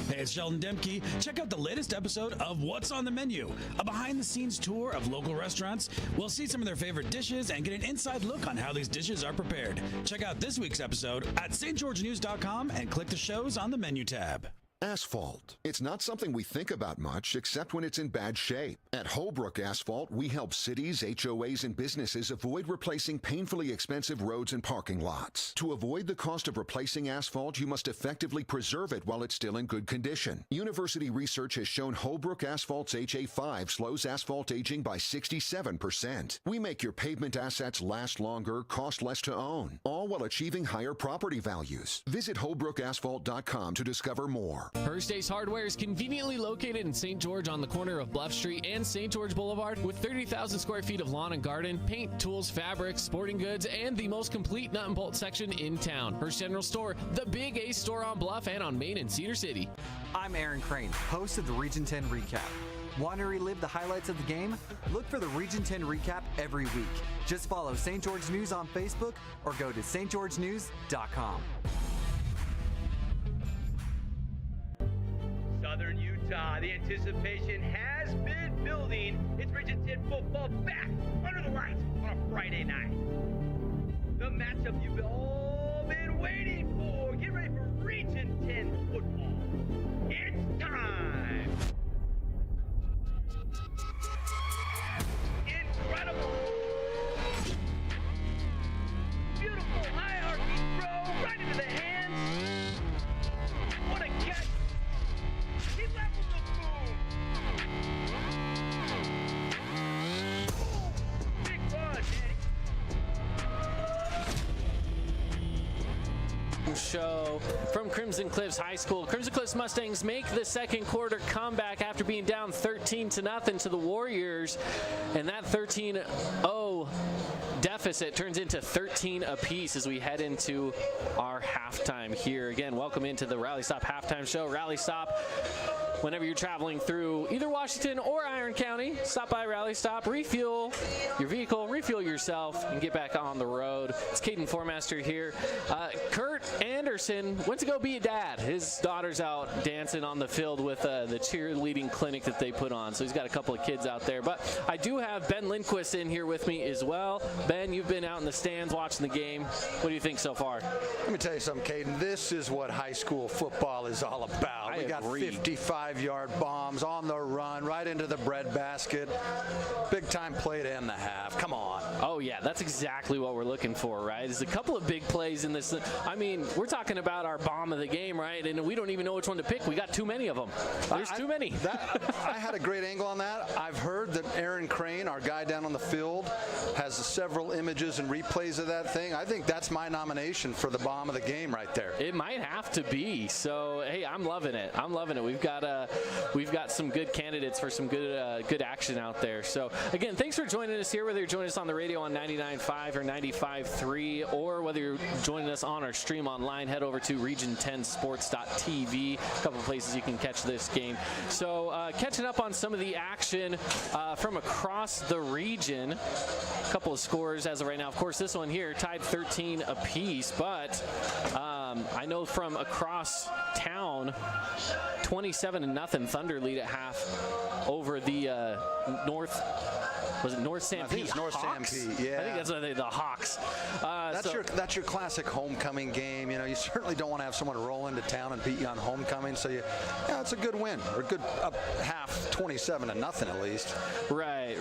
Hey, it's Sheldon Demke. Check out the latest episode of What's on the Menu, a behind-the-scenes tour of local restaurants. We'll see some of their favorite dishes and get an inside look on how these dishes are prepared. Check out this week's episode at stgeorgenews.com and click the shows on the menu tab. Asphalt. It's not something we think about much except when it's in bad shape. At Holbrook Asphalt, we help cities, HOAs, and businesses avoid replacing painfully expensive roads and parking lots. To avoid the cost of replacing asphalt, you must effectively preserve it while it's still in good condition. University research has shown Holbrook Asphalt's HA5 slows asphalt aging by 67%. We make your pavement assets last longer, cost less to own, all while achieving higher property values. Visit holbrookasphalt.com to discover more. First Ace Hardware is conveniently located in St. George on the corner of Bluff Street and St. George Boulevard with 30,000 square feet of lawn and garden, paint, tools, fabrics, sporting goods, and the most complete nut and bolt section in town. First General Store, the Big Ace store on Bluff and on Main in Cedar City. I'm Aaron Crane, host of the Region 10 Recap. Want to relive the highlights of the game? Look for the Region 10 Recap every week. Just follow St. George News on Facebook or go to stgeorgenews.com. Southern Utah, the anticipation has been building. It's Region 10 football back under the lights on a Friday night. The matchup you've all been waiting for. Get ready for Region 10 football. It's time. Incredible. Beautiful high arcing throw right into the hands. What a catch. He levels the boom. Big run, Daddy. Show from Crimson Cliffs High School. Crimson Cliffs Mustangs make the second quarter comeback after being down 13-0 to the Warriors, and that 13-0 deficit deficit turns into 13 apiece as we head into our halftime here. Again, welcome into the Rally Stop halftime show. Rally Stop, whenever you're traveling through either Washington or Iron County, stop by Rally Stop, refuel your vehicle, refuel yourself, and get back on the road. It's Caden Formaster here. Kurt Anderson went to go be a dad. His daughter's out dancing on the field with the cheerleading clinic that they put on. So he's got a couple of kids out there. But I do have Ben Lindquist in here with me as well. Ben, you've been out in the stands watching the game. What do you think so far? Let me tell you something, Caden. This is what high school football is all about. We got 55-yard bombs on the run, right into the breadbasket. Big-time play to end the half. Come on. Oh, yeah, that's exactly what we're looking for, right? There's a couple of big plays in this. I mean, we're talking about our bomb of the game, right? And we don't even know which one to pick. We got too many of them. There's too many. I had a great angle on that. I've heard that Aaron Crane, our guy down on the field, has several images and replays of that thing. I think that's my nomination for the bomb of the game right there. It might have to be. So, hey, I'm loving it. I'm loving it. We've got some good candidates for some good action out there. So, again, thanks for joining us here, whether you're joining us on the radio on 99.5 or 95.3, or whether you're joining us on our stream online, head over to region10sports.tv. A couple of places you can catch this game. So, catching up on some of the action from across the region. A couple of scores as of right now. Of course, this one here tied 13 apiece, but I know from across town, 27-0 Thunder lead at half over the North. Was it North Sanpete? I think it's North Sanpete, yeah. I think that's what the Hawks. That's your classic homecoming game. You know, you certainly don't want to have someone roll into town and beat you on homecoming. So it's a good win, or a good up half, 27-0 at least. Right.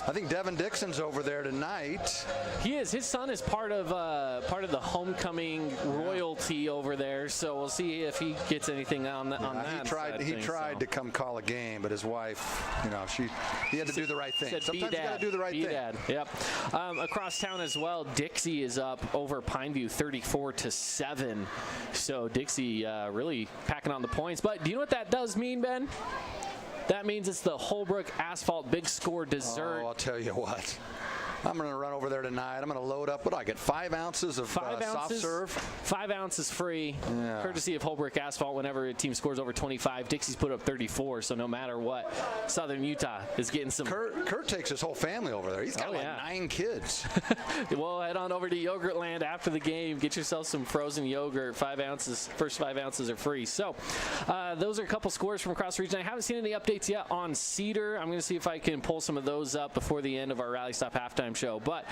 I think Devin Dixon's over there tonight. He is. His son is part of the homecoming royalty over there. So we'll see if he gets anything on that. He tried to come call a game, but his wife, he had to do the right thing. Sometimes you got to do the right thing. Dad. Yep. Across town as well, Dixie is up over Pineview 34-7. So Dixie really packing on the points. But do you know what that does mean, Ben? That means it's the Holbrook Asphalt Big Score dessert. Oh, I'll tell you what. I'm going to run over there tonight. I'm going to load up. What do I get? 5 ounces of soft serve? 5 ounces free, yeah. Courtesy of Holbrook Asphalt. Whenever a team scores over 25, Dixie's put up 34. So no matter what, Southern Utah is getting some. Kurt takes his whole family over there. He's got 9 kids. Well, head on over to Yogurtland after the game. Get yourself some frozen yogurt. 5 ounces. First 5 ounces are free. So those are a couple scores from across the region. I haven't seen any updates yet on Cedar. I'm going to see if I can pull some of those up before the end of our Rally Stop halftime show. But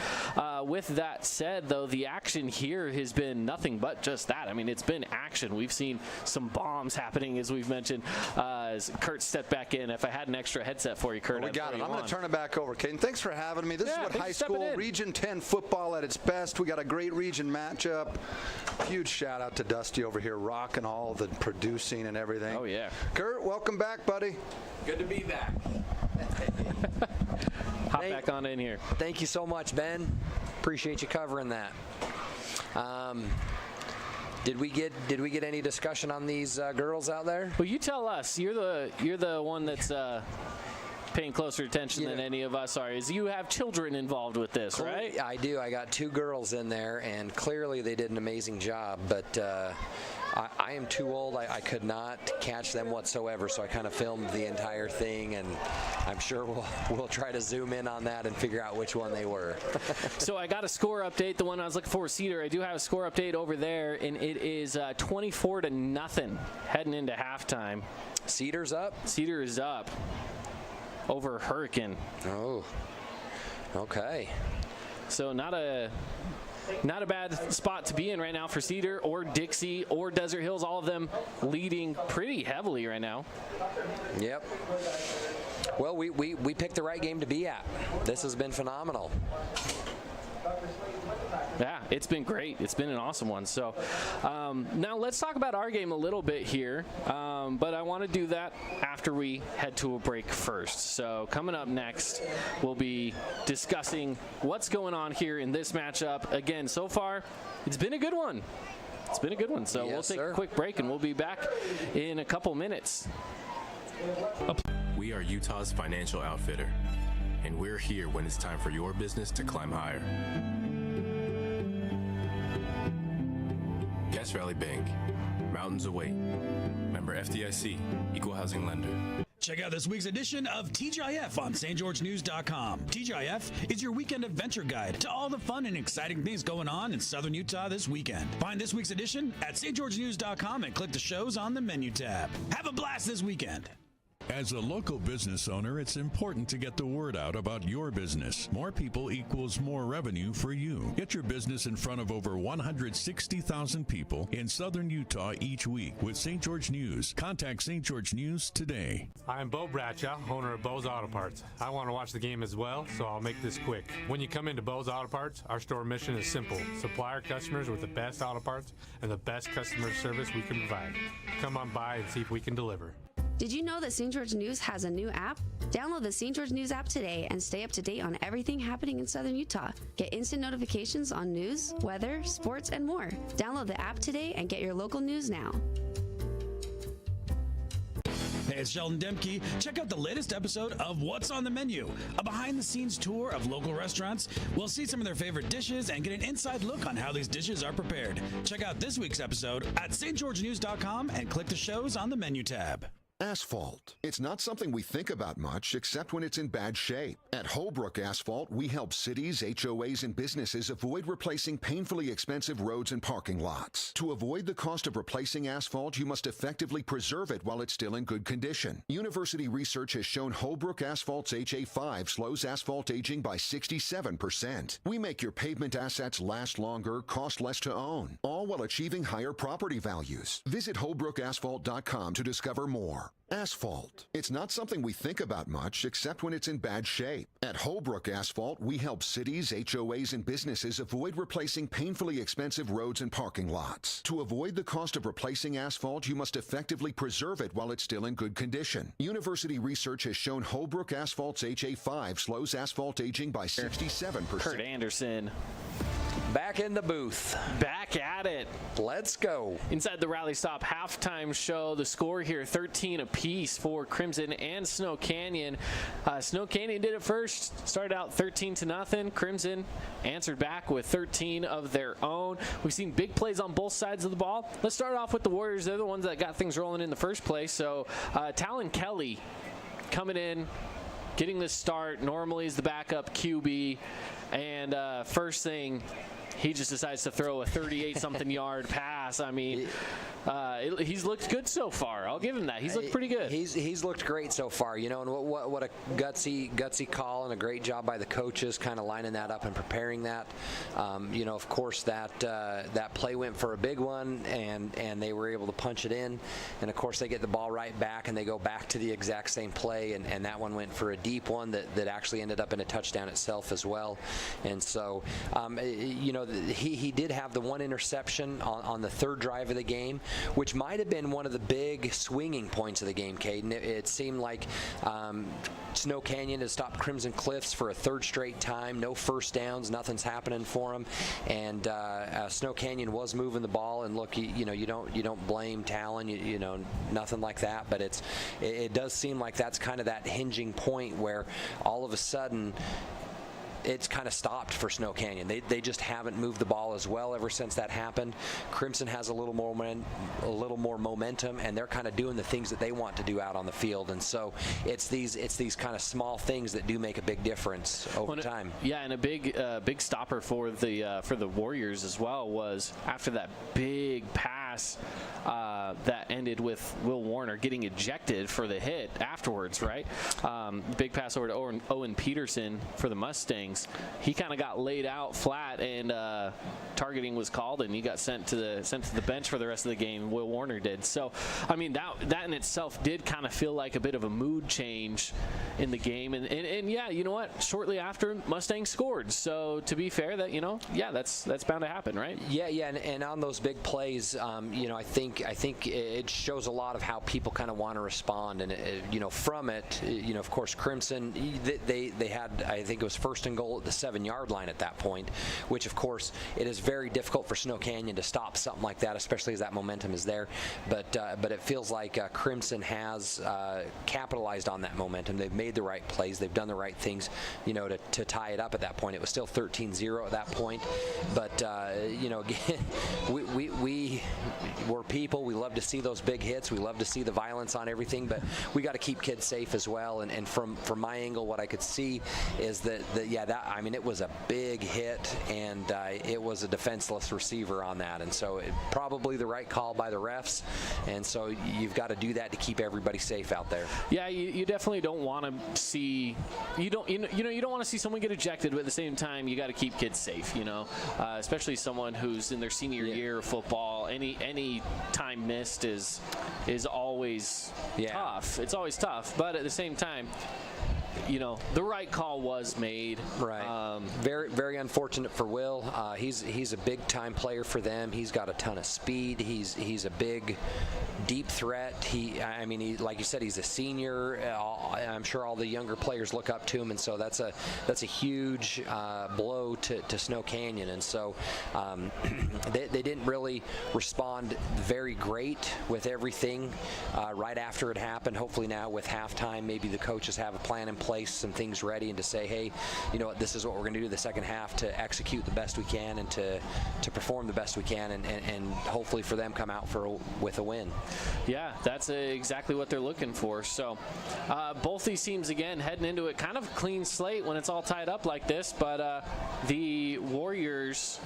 with that said, though, the action here has been nothing but just that. I mean, it's been action. We've seen some bombs happening, as we've mentioned. As Kurt stepped back in. If I had an extra headset for you, Kurt, we got it. I'm going to turn it back over, Caden. Thanks for having me. This is what high school Region 10 football at its best. We got a great region matchup. Huge shout out to Dusty over here, rocking all the producing and everything. Oh, yeah. Kurt, welcome back, buddy. Good to be back. Hop back on in here. Thank you so much, Ben. Appreciate you covering that. Did we get any discussion on these girls out there? Well, you tell us. You're the one that's paying closer attention than any of us are. Is you have children involved with this, right? I do. I got 2 girls in there, and clearly they did an amazing job. But I am too old. I could not catch them whatsoever, so I kind of filmed the entire thing, and I'm sure we'll try to zoom in on that and figure out which one they were. So I got a score update. The one I was looking for, Cedar. I do have a score update over there, and it is 24-0 heading into halftime. Cedar's up? Cedar is up over Hurricane. Oh, okay. So not a bad spot to be in right now for Cedar or Dixie or Desert Hills. All of them leading pretty heavily right now. Yep. Well, we picked the right game to be at. This has been phenomenal. Yeah, it's been great. It's been an awesome one. So now let's talk about our game a little bit here. But I want to do that after we head to a break first. So coming up next, we'll be discussing what's going on here in this matchup. Again, so far, it's been a good one. It's been a good one. So we'll take a quick break, and we'll be back in a couple minutes. We are Utah's financial outfitter, and we're here when it's time for your business to climb higher. Cache Valley Bank. Mountains await. Member FDIC, Equal Housing Lender. Check out this week's edition of TGIF on stgeorgenews.com. TGIF is your weekend adventure guide to all the fun and exciting things going on in southern Utah this weekend. Find this week's edition at stgeorgenews.com and click the shows on the menu tab. Have a blast this weekend. As a local business owner, it's important to get the word out about your business. More people equals more revenue for you. Get your business in front of over 160,000 people in southern Utah each week with St. George News. Contact St. George News today. I'm Bo Bradshaw, owner of Bo's Auto Parts. I want to watch the game as well, so I'll make this quick. When you come into Bo's Auto Parts, our store mission is simple. Supply our customers with the best auto parts and the best customer service we can provide. Come on by and see if we can deliver. Did you know that St. George News has a new app? Download the St. George News app today and stay up to date on everything happening in southern Utah. Get instant notifications on news, weather, sports, and more. Download the app today and get your local news now. Hey, it's Sheldon Demke. Check out the latest episode of What's on the Menu, a behind-the-scenes tour of local restaurants. We'll see some of their favorite dishes and get an inside look on how these dishes are prepared. Check out this week's episode at stgeorgenews.com and click the shows on the menu tab. Asphalt. It's not something we think about much except when it's in bad shape. At Holbrook Asphalt, we help cities, HOAs, and businesses avoid replacing painfully expensive roads and parking lots. To avoid the cost of replacing asphalt, you must effectively preserve it while it's still in good condition. University research has shown Holbrook Asphalt's HA5 slows asphalt aging by 67%. We make your pavement assets last longer, cost less to own, all while achieving higher property values. Visit holbrookasphalt.com to discover more. Asphalt. It's not something we think about much except when it's in bad shape. At Holbrook Asphalt, we help cities, HOAs, and businesses avoid replacing painfully expensive roads and parking lots. To avoid the cost of replacing asphalt, you must effectively preserve it while it's still in good condition. University research has shown Holbrook Asphalt's HA5 slows asphalt aging by 67%. Kurt Anderson. Back in the booth. Back at it. Let's go. Inside the Rally Stop halftime show, the score here 13 apiece for Crimson and Snow Canyon. Snow Canyon did it first. Started out 13-0. Crimson answered back with 13 of their own. We've seen big plays on both sides of the ball. Let's start off with the Warriors. They're the ones that got things rolling in the first place. So Talon Kelly coming in, getting the start. Normally is the backup QB. And first thing, he just decides to throw a 38-something yard pass. I mean, he's looked good so far. I'll give him that. He's looked pretty good. He's looked great so far, you know, and what a gutsy call and a great job by the coaches kind of lining that up and preparing that. You know, of course, that play went for a big one, and they were able to punch it in. And, of course, they get the ball right back, and they go back to the exact same play, and that one went for a deep one that actually ended up in a touchdown itself as well. And so, you know, he did have the one interception on the third drive of the game, which might have been one of the big swinging points of the game, Caden. It seemed like Snow Canyon has stopped Crimson Cliffs for a third straight time. No first downs, nothing's happening for them, and Snow Canyon was moving the ball. And look, you know, you don't blame Talon, you know, nothing like that. But it does seem like that's kind of that hinging point where all of a sudden it's kind of stopped for Snow Canyon. They just haven't moved the ball as well ever since that happened. Crimson has a little more momentum, and they're kind of doing the things that they want to do out on the field. And so it's these kind of small things that do make a big difference over time. Yeah, and a big stopper for the Warriors as well was after that big pass that ended with Will Warner getting ejected for the hit afterwards, right? Big pass over to Owen Peterson for the Mustangs. He kind of got laid out flat, and targeting was called, and he got sent to the bench for the rest of the game. Will Warner did. So, I mean, that in itself did kind of feel like a bit of a mood change in the game. And yeah, you know what? Shortly after, Mustangs scored. So to be fair, that's bound to happen, right? Yeah, and on those big plays, you know, I think think it shows a lot of how people kind of want to respond. And, from it, of course, Crimson, they had, I think it was 1st and goal at the 7-yard line at that point, which, of course, it is very difficult for Snow Canyon to stop something like that, especially as that momentum is there. But it feels like Crimson has capitalized on that momentum. They've made the right plays. They've done the right things, to tie it up at that point. It was still 13-0 at that point. But, again, we're people. We love to see those big hits. We love to see the violence on everything, but we got to keep kids safe as well. And from my angle, what I could see is that it was a big hit, and it was a defenseless receiver on that. And so probably the right call by the refs. And so you've got to do that to keep everybody safe out there. Yeah, you definitely don't want to see you don't want to see someone get ejected, but at the same time you got to keep kids safe. Especially someone who's in their senior year of football. Any time missed is always tough. It's always tough, but at the same time, the right call was made. Right. Very, very unfortunate for Will. He's a big time player for them. He's got a ton of speed. He's a big, deep threat. He, like you said, he's a senior. I'm sure all the younger players look up to him, and so that's a huge blow to Snow Canyon. And so they didn't really respond very great with everything right after it happened. Hopefully now with halftime, maybe the coaches have a plan in place, some things ready, and to say, hey, this is what we're going to do the second half to execute the best we can and to perform the best we can, and hopefully for them come out with a win. Yeah, that's exactly what they're looking for. So both these teams, again, heading into it kind of clean slate when it's all tied up like this, but the Warriors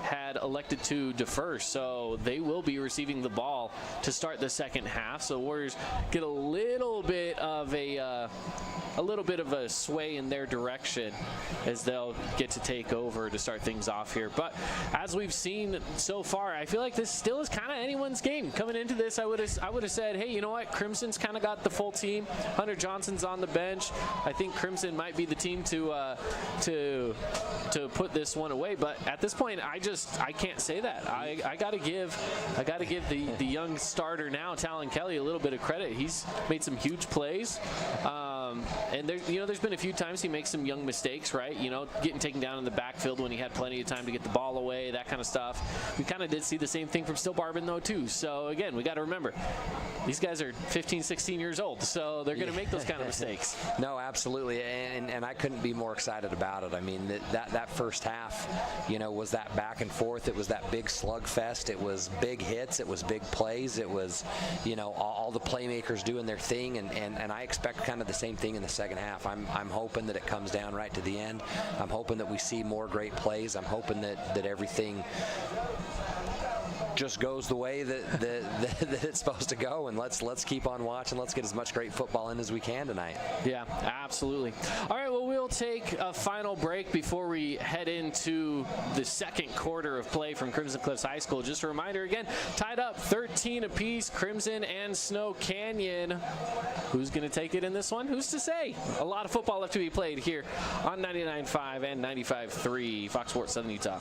had elected to defer, so they will be receiving the ball to start the second half. So Warriors get a little bit of a sway in their direction as they'll get to take over to start things off here. But as we've seen so far, I feel like this still is kind of anyone's game. Coming into this, I would have said, hey, you know what? Crimson's kind of got the full team. Hunter Johnson's on the bench. I think Crimson might be the team to put this one away. But at this point, I can't say that. I gotta give the young starter now, Talon Kelly, a little bit of credit. He's made some huge plays. And there's been a few times he makes some young mistakes, right? Getting taken down in the backfield when he had plenty of time to get the ball away, that kind of stuff. We kind of did see the same thing from Stillbarban, though, too. So, again, we got to remember, these guys are 15, 16 years old, so they're going to make those kind of mistakes. No, absolutely, and I couldn't be more excited about it. I mean, that first half, was that back and forth. It was that big slugfest. It was big hits. It was big plays. It was, all the playmakers doing their thing, and I expect kind of the same thing in the second half. I'm hoping that it comes down right to the end. I'm hoping that we see more great plays. I'm hoping that everything just goes the way that it's supposed to go, and let's keep on watching. Let's get as much great football in as we can tonight. Yeah, absolutely. All right, well, we'll take a final break before we head into the second quarter of play from Crimson Cliffs High School. Just a reminder again, tied up 13 apiece, Crimson and Snow Canyon. Who's going to take it in this one? Who's to say? A lot of football left to be played here on 99.5 and 95.3 Fox Sports Southern Utah.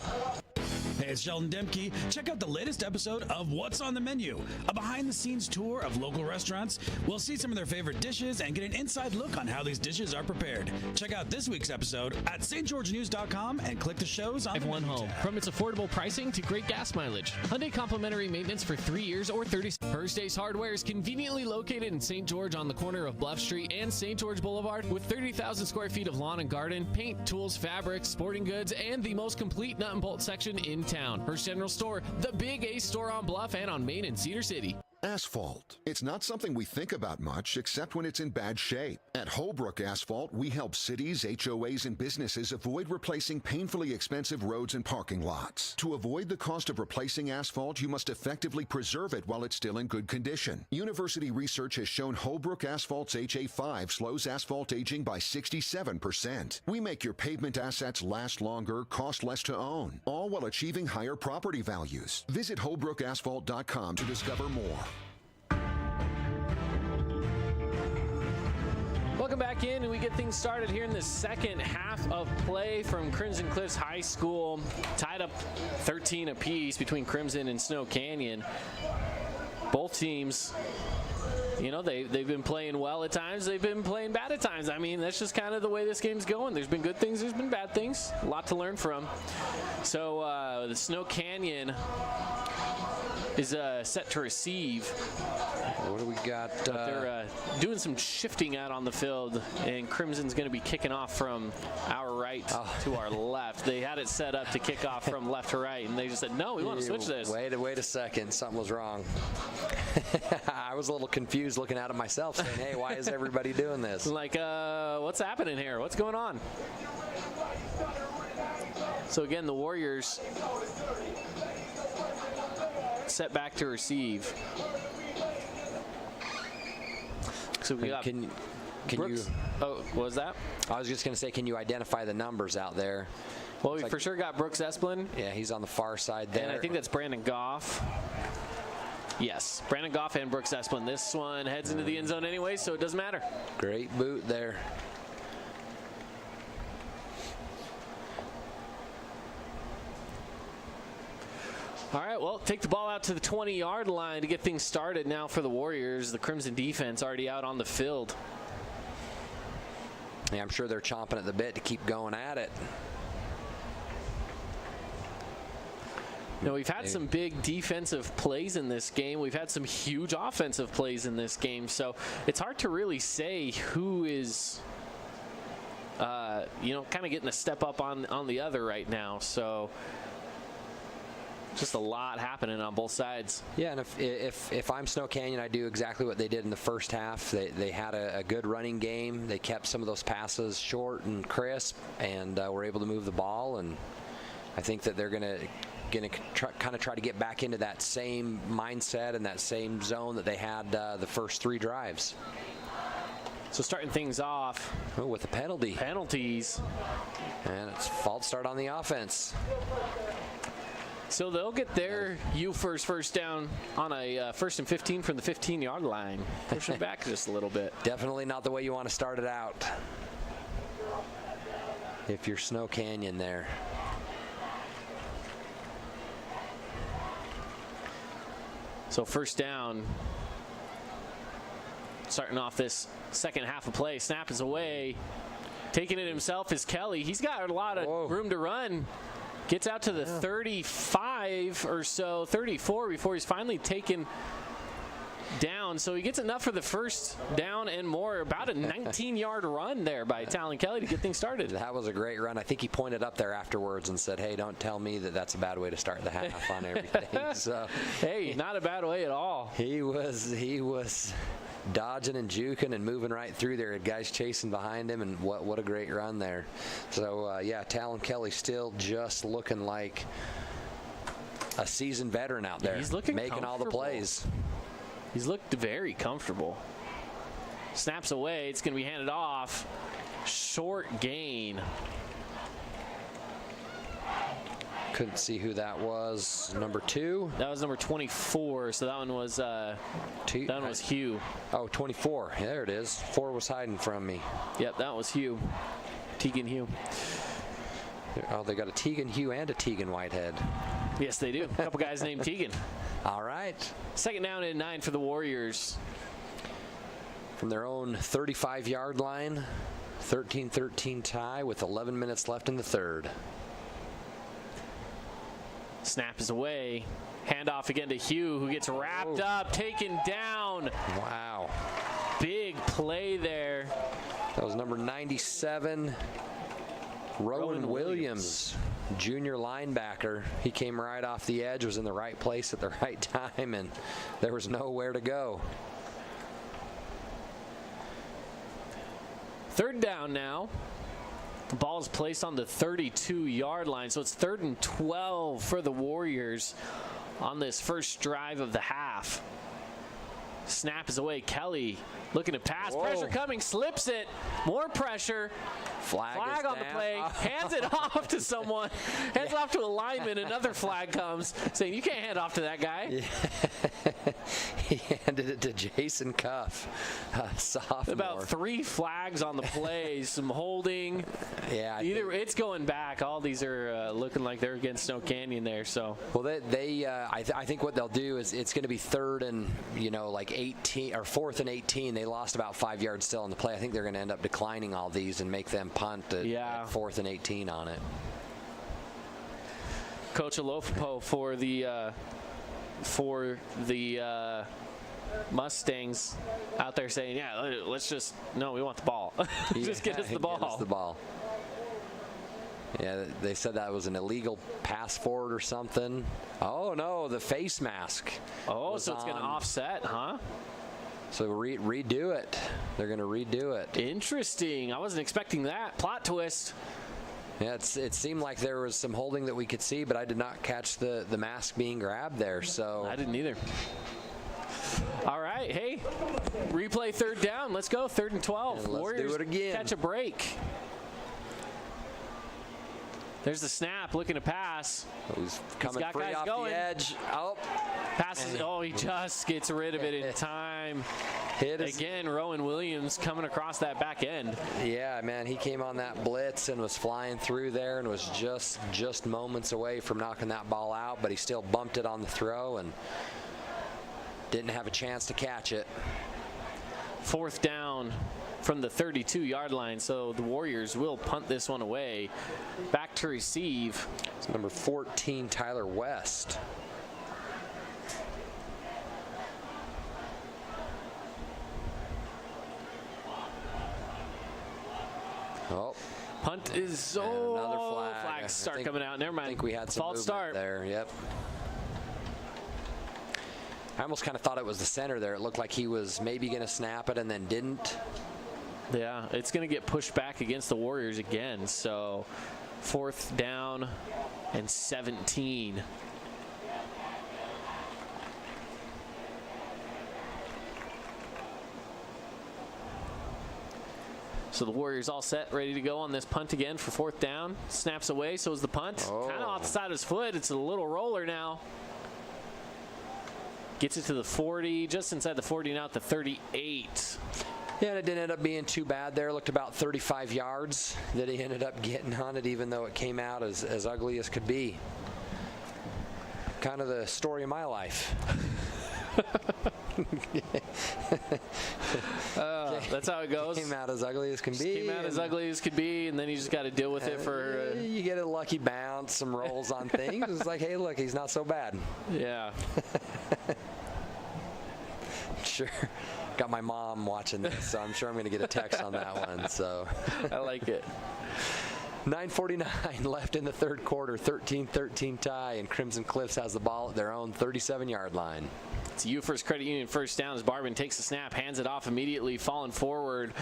Hey, it's Sheldon Demke. Check out the latest episode of What's on the Menu, a behind-the-scenes tour of local restaurants. We'll see some of their favorite dishes and get an inside look on how these dishes are prepared. Check out this week's episode at stgeorgenews.com and click the shows on the one home. tab. From its affordable pricing to great gas mileage. Hyundai complimentary maintenance for 3 years or 30. First Hardware is conveniently located in St. George on the corner of Bluff Street and St. George Boulevard with 30,000 square feet of lawn and garden, paint, tools, fabrics, sporting goods, and the most complete nut and bolt section in town. First General Store, the Big A store on Bluff and on Main in Cedar City. Asphalt. It's not something we think about much except when it's in bad shape. At Holbrook Asphalt, we help cities, HOAs, and businesses avoid replacing painfully expensive roads and parking lots. To avoid the cost of replacing asphalt, you must effectively preserve it while it's still in good condition. University research has shown Holbrook Asphalt's HA5 slows asphalt aging by 67%. We make your pavement assets last longer, cost less to own, all while achieving higher property values. Visit holbrookasphalt.com to discover more. Welcome back in, and we get things started here in the second half of play from Crimson Cliffs High School. Tied up 13 apiece between Crimson and Snow Canyon. both teams, they've been playing well at times. They've been playing bad at times. I mean, that's just kind of the way this game's going. There's been good things. There's been bad things. A lot to learn from. So the Snow Canyon is set to receive. What do we got? They're doing some shifting out on the field, and Crimson's going to be kicking off from our right to our left. They had it set up to kick off from left to right, and they just said, no, we want to switch this. Wait a second. Something was wrong. I was a little confused looking at it myself, saying, hey, why is everybody doing this? Like, what's happening here? What's going on? So, again, the Warriors set back to receive. So we got can Brooks. you? Oh, what was that? I was just going to say, can you identify the numbers out there? Well, we for sure got Brooks Esplin. Yeah, he's on the far side there. And I think that's Brandon Goff. Yes, Brandon Goff and Brooks Esplin. This one heads into the end zone anyway, so it doesn't matter. Great boot there. All right, well, take the ball out to the 20-yard line to get things started now for the Warriors. The Crimson defense already out on the field. Yeah, I'm sure they're chomping at the bit to keep going at it. Now, we've had some big defensive plays in this game. We've had some huge offensive plays in this game. So it's hard to really say who is, kind of getting a step up on the other right now. So just a lot happening on both sides. Yeah, and if I'm Snow Canyon, I do exactly what they did in the first half. They had a good running game. They kept some of those passes short and crisp, and were able to move the ball. And I think that they're going to try to get back into that same mindset and that same zone that they had the first 3 drives. So starting things off with a penalty. Penalties. And it's false start on the offense. So they'll get their first down on a 1st and 15 from the 15-yard line. Pushing back just a little bit. Definitely not the way you want to start it out if you're Snow Canyon there. So first down, starting off this second half of play. Snap is away. Taking it himself is Kelly. He's got a lot of room to run. Gets out to the 35 or so, 34 before he's finally taken down. So he gets enough for the first down and more. About a 19-yard run there by Talon Kelly to get things started. That was a great run. I think he pointed up there afterwards and said, hey, don't tell me that that's a bad way to start the half on everything. So, hey, not a bad way at all. He was dodging and juking and moving right through there. Guys chasing behind him, and what a great run there. So, yeah, Talon Kelly still just looking like a seasoned veteran out there. He's looking making all the plays. He's looked very comfortable. Snaps away. It's going to be handed off. Short gain. Couldn't see who that was. Number 2? That was number 24. So that one was Hugh. Oh, 24. Yeah, there it is. 4 was hiding from me. Yep, that was Hugh. Tegan Hugh. Oh, they got a Tegan Hugh and a Tegan Whitehead. Yes, they do. A couple guys named Tegan. All right. Second down and 9 for the Warriors. From their own 35-yard line, 13-13 tie with 11 minutes left in the third. Snap is away. Handoff again to Hugh, who gets wrapped up, taken down. Wow. Big play there. That was number 97, Rowan Williams, junior linebacker. He came right off the edge, was in the right place at the right time, and there was nowhere to go. Third down now. The ball is placed on the 32-yard line, so it's 3rd and 12 for the Warriors on this first drive of the half. Snap is away. Kelly looking to pass. Whoa. Pressure coming, slips it. More pressure. Flag on the play. Hands it off to someone. Hands it off to a lineman. Another flag comes saying, you can't hand off to that guy. Yeah. He handed it to Jason Cuff, sophomore. About 3 flags on the play, some holding. Yeah. Either it's going back. All these are looking like they're against Snow Canyon there. So. Well, I think what they'll do is it's going to be 3rd and like 18 or 4th and 18. They lost about 5 yards still on the play. I think they're going to end up declining all these and make them punt at 4th and 18 on it. Coach Alofopo for the Mustangs out there saying, we want the ball. Just get us the ball. Get us the ball. Yeah, they said that was an illegal pass forward or something. Oh, no, the face mask. Oh, so it's going to offset, huh? So redo it. They're going to redo it. Interesting. I wasn't expecting that. Plot twist. Yeah, it seemed like there was some holding that we could see, but I did not catch the mask being grabbed there. So I didn't either. All right, hey, replay 3rd down. Let's go, 3rd and 12. Let's Warriors do it again. Catch a break. There's the snap, looking to pass. He's coming free off the edge. Oh, passes. Oh, he just gets rid of it in time. Again, Rowan Williams coming across that back end. Yeah, man, he came on that blitz and was flying through there and was just moments away from knocking that ball out, but he still bumped it on the throw and didn't have a chance to catch it. 4th down from the 32-yard line, so the Warriors will punt this one away. Back to receive. It's number 14, Tyler West. Oh, punt is another flag. Flags start coming out. Never mind. I think we had some false movement start there. Yep. I almost kind of thought it was the center there. It looked like he was maybe going to snap it and then didn't. Yeah, it's going to get pushed back against the Warriors again. So 4th down and 17. So the Warriors all set, ready to go on this punt again for 4th down. Snaps away, so is the punt. Kind of off the side of his foot. It's a little roller now. Gets it to the 40, just inside the 40 now at the 38. Yeah, and it didn't end up being too bad there. Looked about 35 yards that he ended up getting on it, even though it came out as ugly as could be. Kind of the story of my life. That's how it goes. Came out as ugly as can be. Came out as ugly as could be, and then you just got to deal with it for... you get a lucky bounce, some rolls on things. It's like, hey, look, he's not so bad. Yeah. Sure. Got my mom watching this, so I'm sure I'm going to get a text on that one. So I like it. 9:49 left in the 3rd quarter, 13-13 tie, and Crimson Cliffs has the ball at their own 37-yard line. It's UFirst Credit Union 1st down as Barbin takes the snap, hands it off immediately, falling forward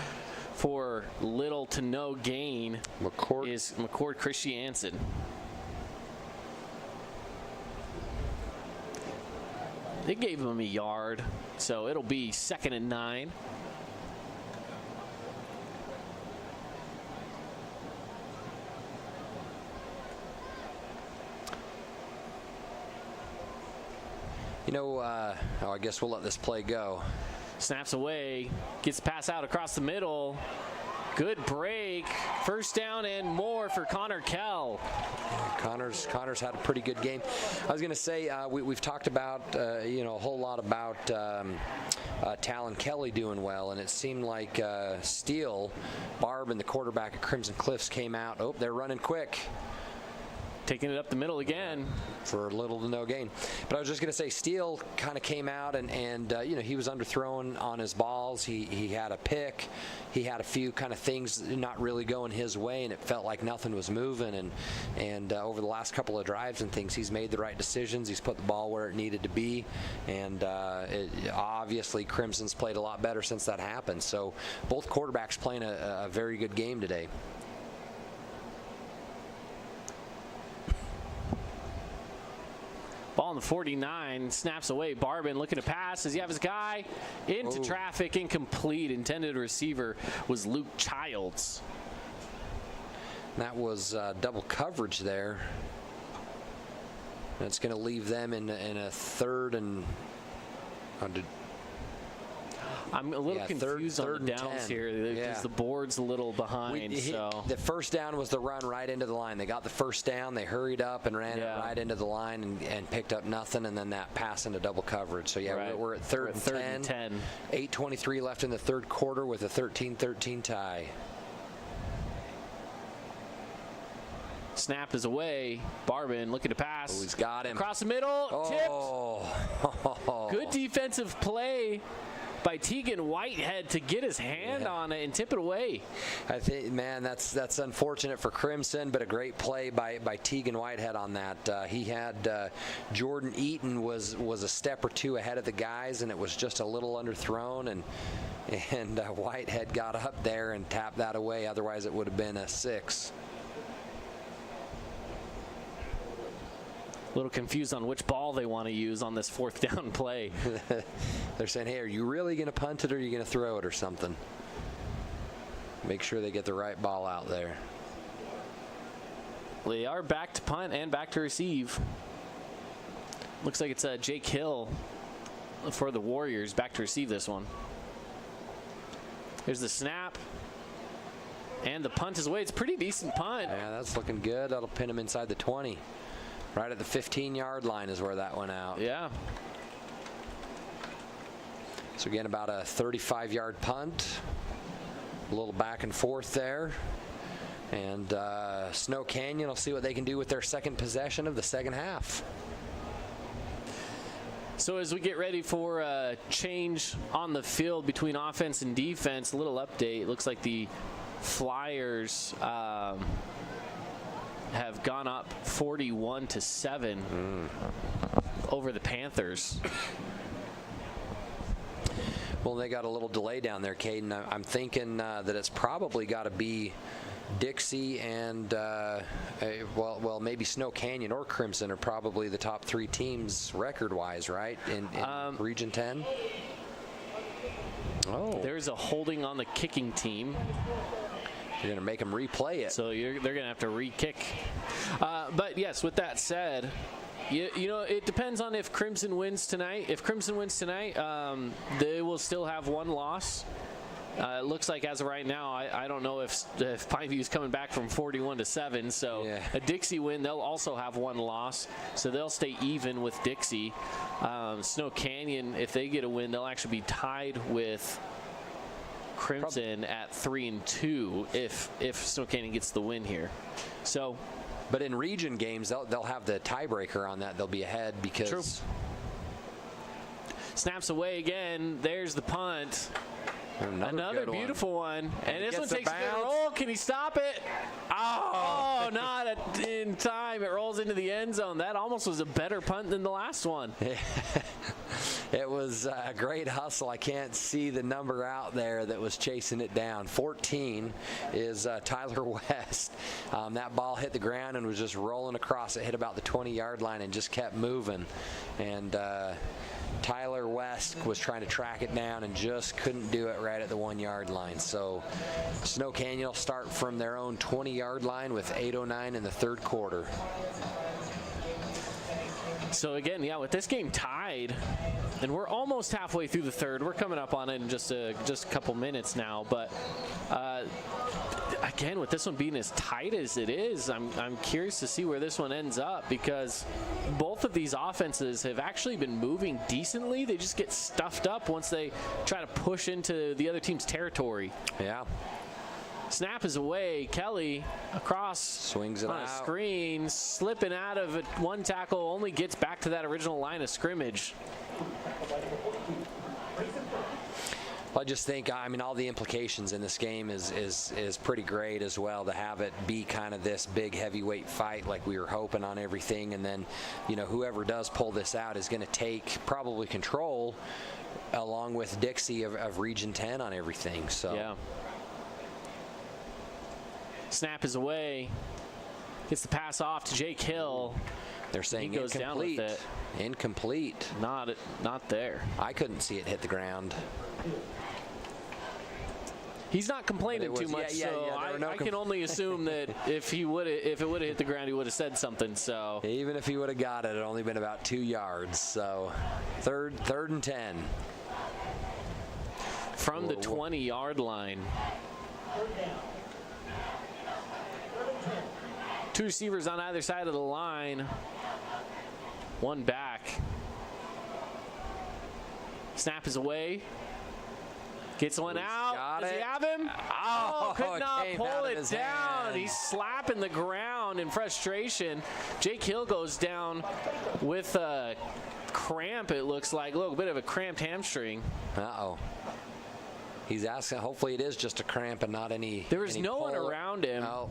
for little to no gain is McCord Christiansen. They gave him a yard, so it'll be 2nd and 9. I guess we'll let this play go. Snaps away, gets the pass out across the middle. Good break. 1st down and more for Connor Kell. Connor's had a pretty good game. I was going to say, we've talked about, a whole lot about Talon Kelly doing well, and it seemed like Steele, Barb, and the quarterback at Crimson Cliffs came out. Oh, they're running quick. Taking it up the middle again. For little to no gain. But I was just going to say, Steele kind of came out and he was underthrown on his balls. He had a pick. He had a few kind of things not really going his way, and it felt like nothing was moving. And over the last couple of drives and things, he's made the right decisions. He's put the ball where it needed to be. And obviously, Crimson's played a lot better since that happened. So both quarterbacks playing a very good game today. Ball on the 49, snaps away. Barbin looking to pass. Does he have his guy? Into traffic, incomplete. Intended receiver was Luke Childs. That was double coverage there. That's going to leave them in a 3rd and I'm a little confused on the downs here because the board's a little behind. The first down was the run right into the line. They got the first down. They hurried up and ran it right into the line and picked up nothing, and then that pass into double coverage. So, we're at third and 10. 8:23 left in the third quarter with a 13-13 tie. Snap is away. Barban looking to pass. Oh, he's got him. Across the middle. Tipped. Good defensive play by Tegan Whitehead to get his hand on it and tip it away. I think, man, that's unfortunate for Crimson, but a great play by Tegan Whitehead on that. He had Jordan Eaton was a step or two ahead of the guys, and it was just a little underthrown, and Whitehead got up there and tapped that away. Otherwise, it would have been a 6. A little confused on which ball they want to use on this fourth down play. They're saying, hey, are you really going to punt it or are you going to throw it or something? Make sure they get the right ball out there. They are back to punt and back to receive. Looks like it's Jake Hill for the Warriors back to receive this one. Here's the snap. And the punt is away. It's a pretty decent punt. Yeah, that's looking good. That'll pin him inside the 20. Right at the 15-yard line is where that went out. Yeah. So again, about a 35-yard punt. A little back and forth there. And Snow Canyon will see what they can do with their second possession of the second half. So as we get ready for a change on the field between offense and defense, a little update. It looks like the Flyers have gone up 41-7 over the Panthers. Well, they got a little delay down there, Caden. I'm thinking that it's probably got to be Dixie and, well, maybe Snow Canyon or Crimson are probably the top 3 teams record-wise, right, in Region 10? Oh. There's a holding on the kicking team. You're going to make them replay it. So they're going to have to re-kick. But, yes, with that said, you know, it depends on if Crimson wins tonight. If Crimson wins tonight, they will still have one loss. It looks like as of right now, I don't know if Pineview's coming back from 41-7. So a Dixie win, they'll also have one loss. So they'll stay even with Dixie. Snow Canyon, if they get a win, they'll actually be tied with Crimson at 3-2 if Snow Canyon gets the win here. So, but in region games, they'll have the tiebreaker on that. They'll be ahead because. True. Snaps away again. There's the punt. Another beautiful one. And this one takes a good roll. Can he stop it? Oh, not in time. It rolls into the end zone. That almost was a better punt than the last one. It was a great hustle. I can't see the number out there that was chasing it down. 14 is Tyler West. That ball hit the ground and was just rolling across. It hit about the 20-yard line and just kept moving. And Tyler West was trying to track it down and just couldn't do it right at the 1-yard line. So Snow Canyon will start from their own 20-yard line with 8:09 in the third quarter. So again, yeah, with this game tied, and we're almost halfway through the third. We're coming up on it in just a couple minutes now. But again, with this one being as tight as it is, I'm curious to see where this one ends up, because both of these offenses have actually been moving decently. They just get stuffed up once they try to push into the other team's territory. Yeah. Snap is away. Kelly across, swings it on out. A screen, slipping out of it. One tackle, only gets back to that original line of scrimmage. Well, I just think, I mean, all the implications in this game is pretty great as well, to have it be kind of this big heavyweight fight like we were hoping on everything. And then, you know, whoever does pull this out is going to take probably control along with Dixie of Region 10 on everything. So. Yeah. Snap is away. Gets the pass off to Jake Hill. They're saying he goes incomplete. Down with it. Incomplete. Not there. I couldn't see it hit the ground. He's not complaining too much, so I can only assume that if it would have hit the ground, he would have said something. So even if he would have got it, it only been about 2 yards. So third and 10. from the 20-yard line. Two receivers on either side of the line. One back. Snap is away. Gets one out. Does he have him? Oh, could not pull it down. He's slapping the ground in frustration. Jake Hill goes down with a cramp, it looks like. A little bit of a cramped hamstring. Uh-oh. He's asking, hopefully it is just a cramp and not any. There was no one around him. Oh.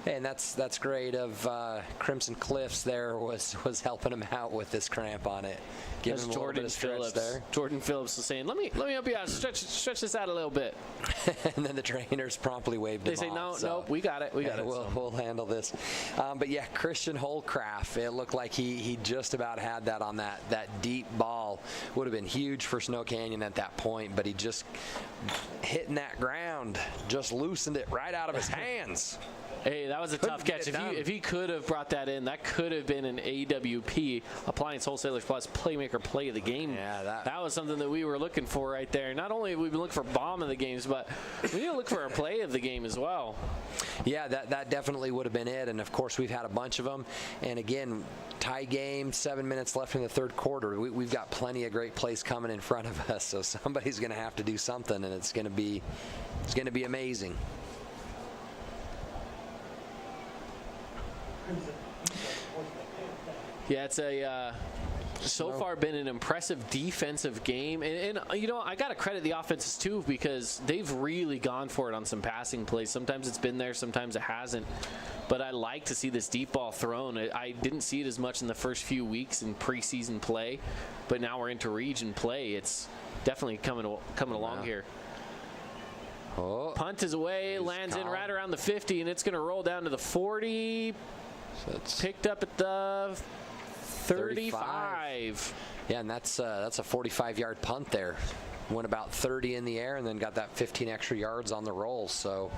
And that's great of Crimson Cliffs there was helping him out with this cramp on it. Giving him Jordan Phillips there. Jordan Phillips was saying, let me help you out. Stretch this out a little bit. And then the trainers promptly waved him off. They say, no, we got it. We'll handle this. But yeah, Christian Holcraft, it looked like he just about had that on that deep ball. Would have been huge for Snow Canyon at that point, but he just hitting that ground, just loosened it right out of his hands. Hey, that was a tough catch. If he could have brought that in, that could have been an AWP, Appliance Wholesalers Plus Playmaker Play of the Game. Yeah, that was something that we were looking for right there. Not only have we been looking for bomb of the games, but we need to look for a play of the game as well. Yeah, that definitely would have been it. And, of course, we've had a bunch of them. And, again, tie game, 7 minutes left in the third quarter. We've got plenty of great plays coming in front of us. So somebody's going to have to do something, and it's going to be amazing. Yeah, it's so far been an impressive defensive game. And you know, I got to credit the offenses, too, because they've really gone for it on some passing plays. Sometimes it's been there, sometimes it hasn't. But I like to see this deep ball thrown. I didn't see it as much in the first few weeks in preseason play, but now we're into region play. It's definitely coming along here. Oh, punt is away, lands in right around the 50, and it's going to roll down to the 40. So it's picked up at the 35. Yeah, and that's a 45-yard punt there. Went about 30 in the air and then got that 15 extra yards on the roll. So,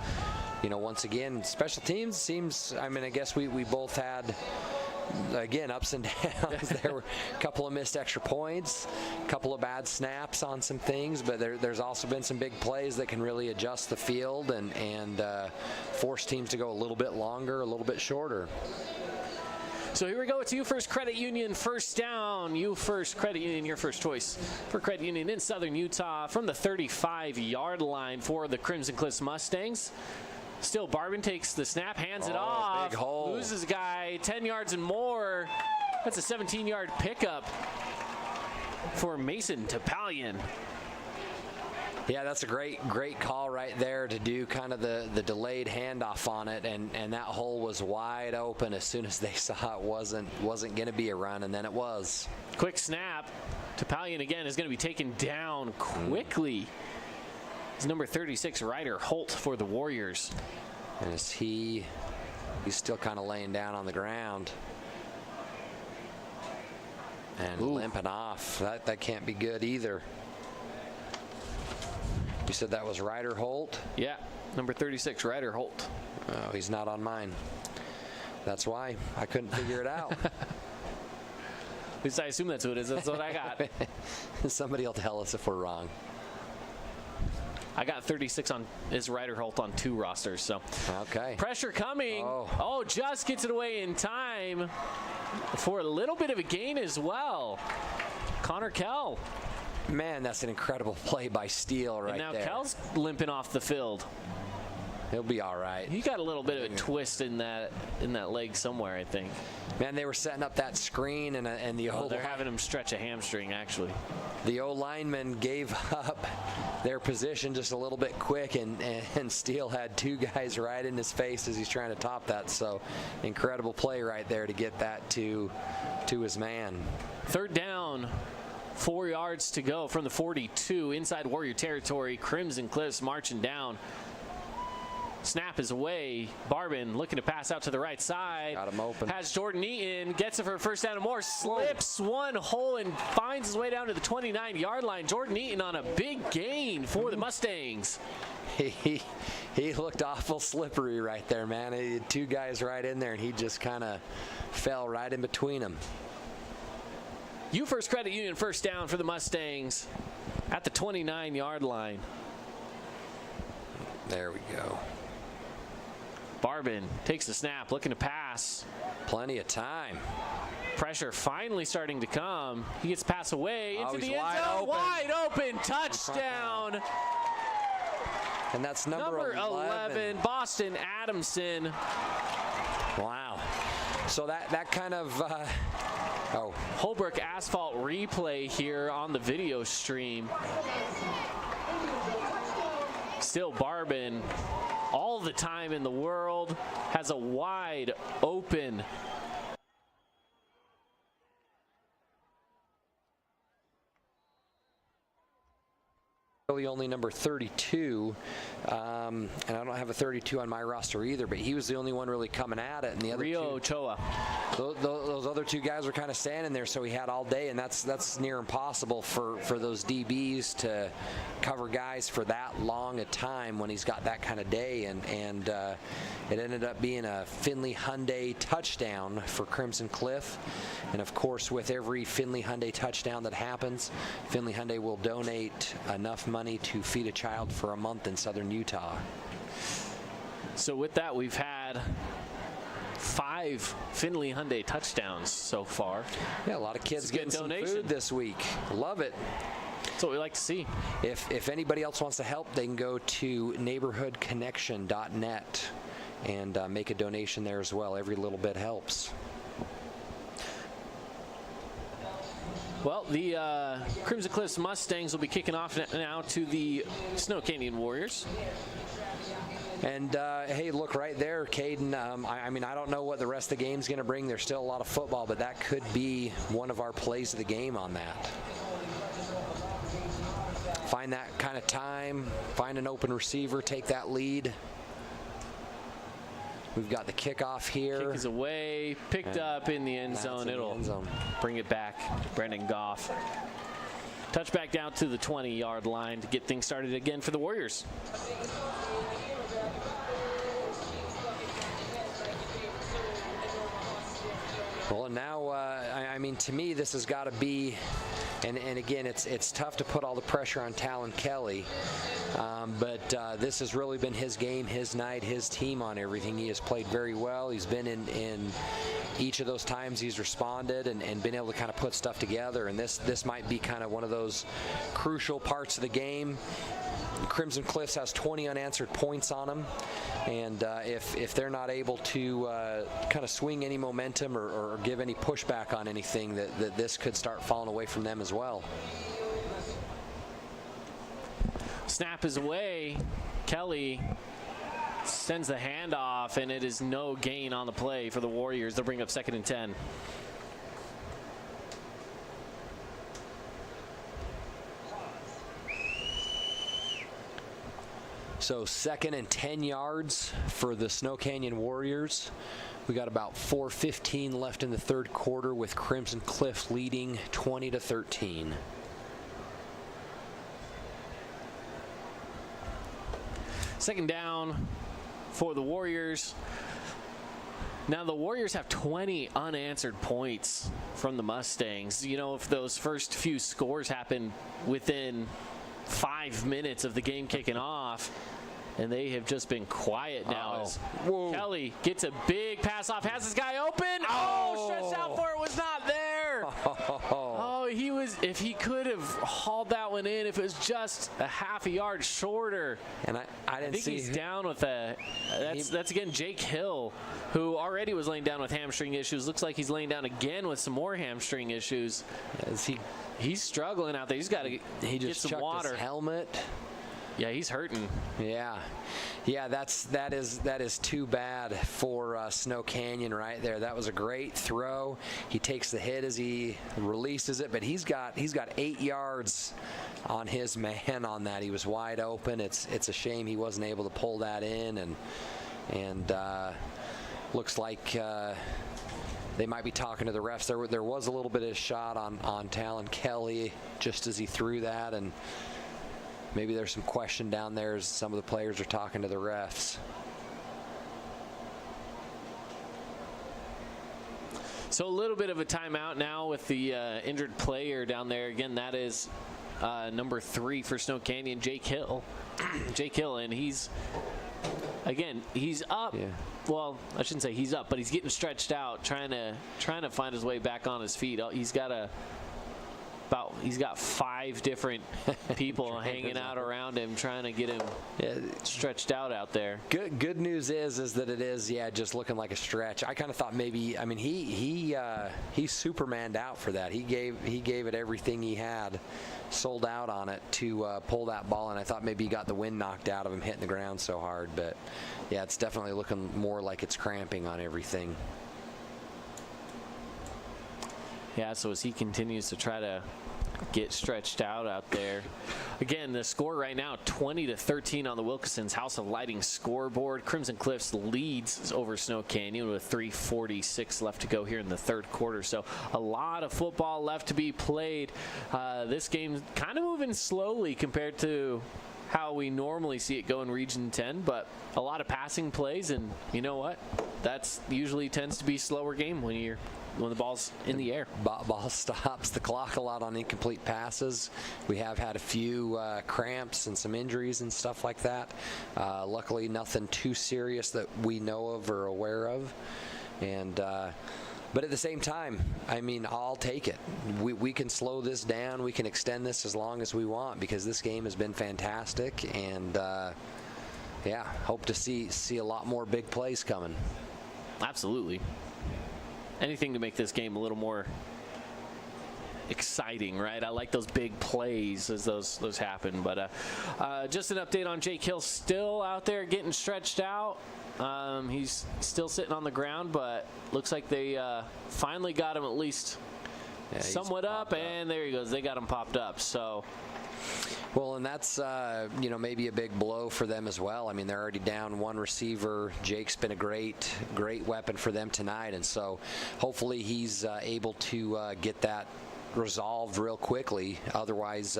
you know, once again, special teams seems, I mean, I guess we both had, again, ups and downs. There were a couple of missed extra points, a couple of bad snaps on some things, but there's also been some big plays that can really adjust the field and force teams to go a little bit longer, a little bit shorter. So here we go. It's You First Credit Union, first down. You First Credit Union, your first choice for Credit Union in Southern Utah from the 35-yard line for the Crimson Cliffs Mustangs. Still, Barbin takes the snap, hands it off, big hole. Loses a guy 10 yards and more. That's a 17-yard pickup for Mason Topalian. Yeah, that's a great call right there to do kind of the delayed handoff on it, and that hole was wide open as soon as they saw it wasn't going to be a run, and then it was. Quick snap. Topalian again is going to be taken down quickly. It's number 36, Ryder Holt for the Warriors. And as he's still kind of laying down on the ground and limping off. That can't be good either. You said that was Ryder Holt? Yeah, number 36, Ryder Holt. Oh, he's not on mine. That's why I couldn't figure it out. At least I assume that's who it is. That's what I got. Somebody will tell us if we're wrong. I got 36 on is Ryder Holt on 2 rosters. So okay. Pressure coming. Oh, just gets it away in time for a little bit of a gain as well. Connor Kell. Man, that's an incredible play by Steele right there. And now Kell's limping off the field. He'll be all right. He got a little bit of a twist in that leg somewhere, I think. Man, they were setting up that screen, and the they're having him stretch a hamstring, actually. The O-lineman gave up their position just a little bit quick, and Steele had 2 guys right in his face as he's trying to top that. So, incredible play right there to get that to his man. Third down. 4 yards to go from the 42 inside Warrior territory. Crimson Cliffs marching down. Snap is away. Barbin looking to pass out to the right side. Got him open. Has Jordan Eaton. Gets it for a first down and more. Slips one hole and finds his way down to the 29-yard line. Jordan Eaton on a big gain for the Mustangs. He looked awful slippery right there, man. He had 2 guys right in there, and he just kind of fell right in between them. You First Credit Union, first down for the Mustangs at the 29-yard line. There we go. Barbin takes the snap, looking to pass. Plenty of time. Pressure finally starting to come. He gets pass away into the end zone. Wide open. Touchdown. And that's number 11, Boston Adamson. Wow. So that kind of Holbrook asphalt replay here on the video stream. Still Barbin, all the time in the world, has a wide open really only number 32, and I don't have a 32 on my roster either, but he was the only one really coming at it, and the other Rio Ochoa. Those other two guys were kind of standing there, so he had all day, and that's near impossible for those DBs to cover guys for that long a time when he's got that kind of day, and it ended up being a Finley Hyundai touchdown for Crimson Cliff. And of course, with every Finley Hyundai touchdown that happens, Finley Hyundai will donate enough money to feed a child for a month in southern Utah. So with that, we've had 5 Finley Hyundai touchdowns so far. Yeah, a lot of kids getting some food this week. Love it. That's what we like to see. If anybody else wants to help, they can go to neighborhoodconnection.net and make a donation there as well. Every little bit helps. Well, the Crimson Cliffs Mustangs will be kicking off now to the Snow Canyon Warriors. And, hey, look right there, Caden. I mean, I don't know what the rest of the game's going to bring. There's still a lot of football, but that could be one of our plays of the game on that. Find that kind of time, find an open receiver, take that lead. We've got the kickoff here. Kick is away, picked up in the end zone. It'll bring it back. Brendan Goff. Touchback down to the 20-yard line to get things started again for the Warriors. Well, and now, I mean, to me, this has got to be, and again, it's tough to put all the pressure on Talon Kelly, but this has really been his game, his night, his team on everything. He has played very well. He's been in each of those times he's responded and been able to kind of put stuff together, and this might be kind of one of those crucial parts of the game. Crimson Cliffs has 20 unanswered points on them, and if they're not able to kind of swing any momentum or give any pushback on anything, that this could start falling away from them as well. Snap is away. Kelly sends the handoff, and it is no gain on the play for the Warriors. They'll bring up 2nd and 10. So 2nd and 10 yards for the Snow Canyon Warriors. We got about 4:15 left in the third quarter with Crimson Cliff leading 20-13. Second down for the Warriors. Now the Warriors have 20 unanswered points from the Mustangs. You know, if those first few scores happen within 5 minutes of the game kicking off, and they have just been quiet now. As Kelly gets a big pass off, has this guy open. Stretched out for it, was not there. He was, if he could have hauled that one in, if it was just a half a yard shorter. And I didn't see. He's down with a, that's again Jake Hill, who already was laying down with hamstring issues. Looks like he's laying down again with some more hamstring issues. He's struggling out there. He's got to get some water. His helmet. Yeah, he's hurting. Yeah, that is too bad for Snow Canyon right there. That was a great throw. He takes the hit as he releases it, but he's got 8 yards on his man on that. He was wide open. It's a shame he wasn't able to pull that in, and looks like they might be talking to the refs. There was a little bit of a shot on Talon Kelly just as he threw that, and maybe there's some question down there as some of the players are talking to the refs. So a little bit of a timeout now with the injured player down there. Again, that is number 3 for Snow Canyon, Jake Hill. Jake Hill, and he's up. Yeah. Well, I shouldn't say he's up, but he's getting stretched out, trying to find his way back on his feet. He's got 5 different people hanging out around him, trying to get him stretched out there. Good news is that it is just looking like a stretch. I kind of thought maybe, I mean, he Supermaned out for that. He gave it everything he had, sold out on it to pull that ball, and I thought maybe he got the wind knocked out of him hitting the ground so hard. But yeah, it's definitely looking more like it's cramping on everything. Yeah, so as he continues to try to get stretched out there. Again, the score right now, 20-13 on the Wilkinson's House of Lighting scoreboard. Crimson Cliffs leads over Snow Canyon with 3:46 left to go here in the third quarter. So a lot of football left to be played. This game kind of moving slowly compared to how we normally see it go in Region 10, but a lot of passing plays, and you know what? That's usually tends to be a slower game when the ball's in the air. Ball stops the clock a lot on incomplete passes. We have had a few cramps and some injuries and stuff like that. Luckily, nothing too serious that we know of or aware of. And but at the same time, I mean, I'll take it. We can slow this down. We can extend this as long as we want because this game has been fantastic. And hope to see a lot more big plays coming. Absolutely. Anything to make this game a little more exciting, right? I like those big plays as those happen. But just an update on Jake Hill, still out there getting stretched out. He's still sitting on the ground, but looks like they finally got him at least somewhat up, and there he goes. They got him popped up. So. Well, and that's, maybe a big blow for them as well. I mean, they're already down one receiver. Jake's been a great weapon for them tonight. And so hopefully he's able to get that resolved real quickly. Otherwise,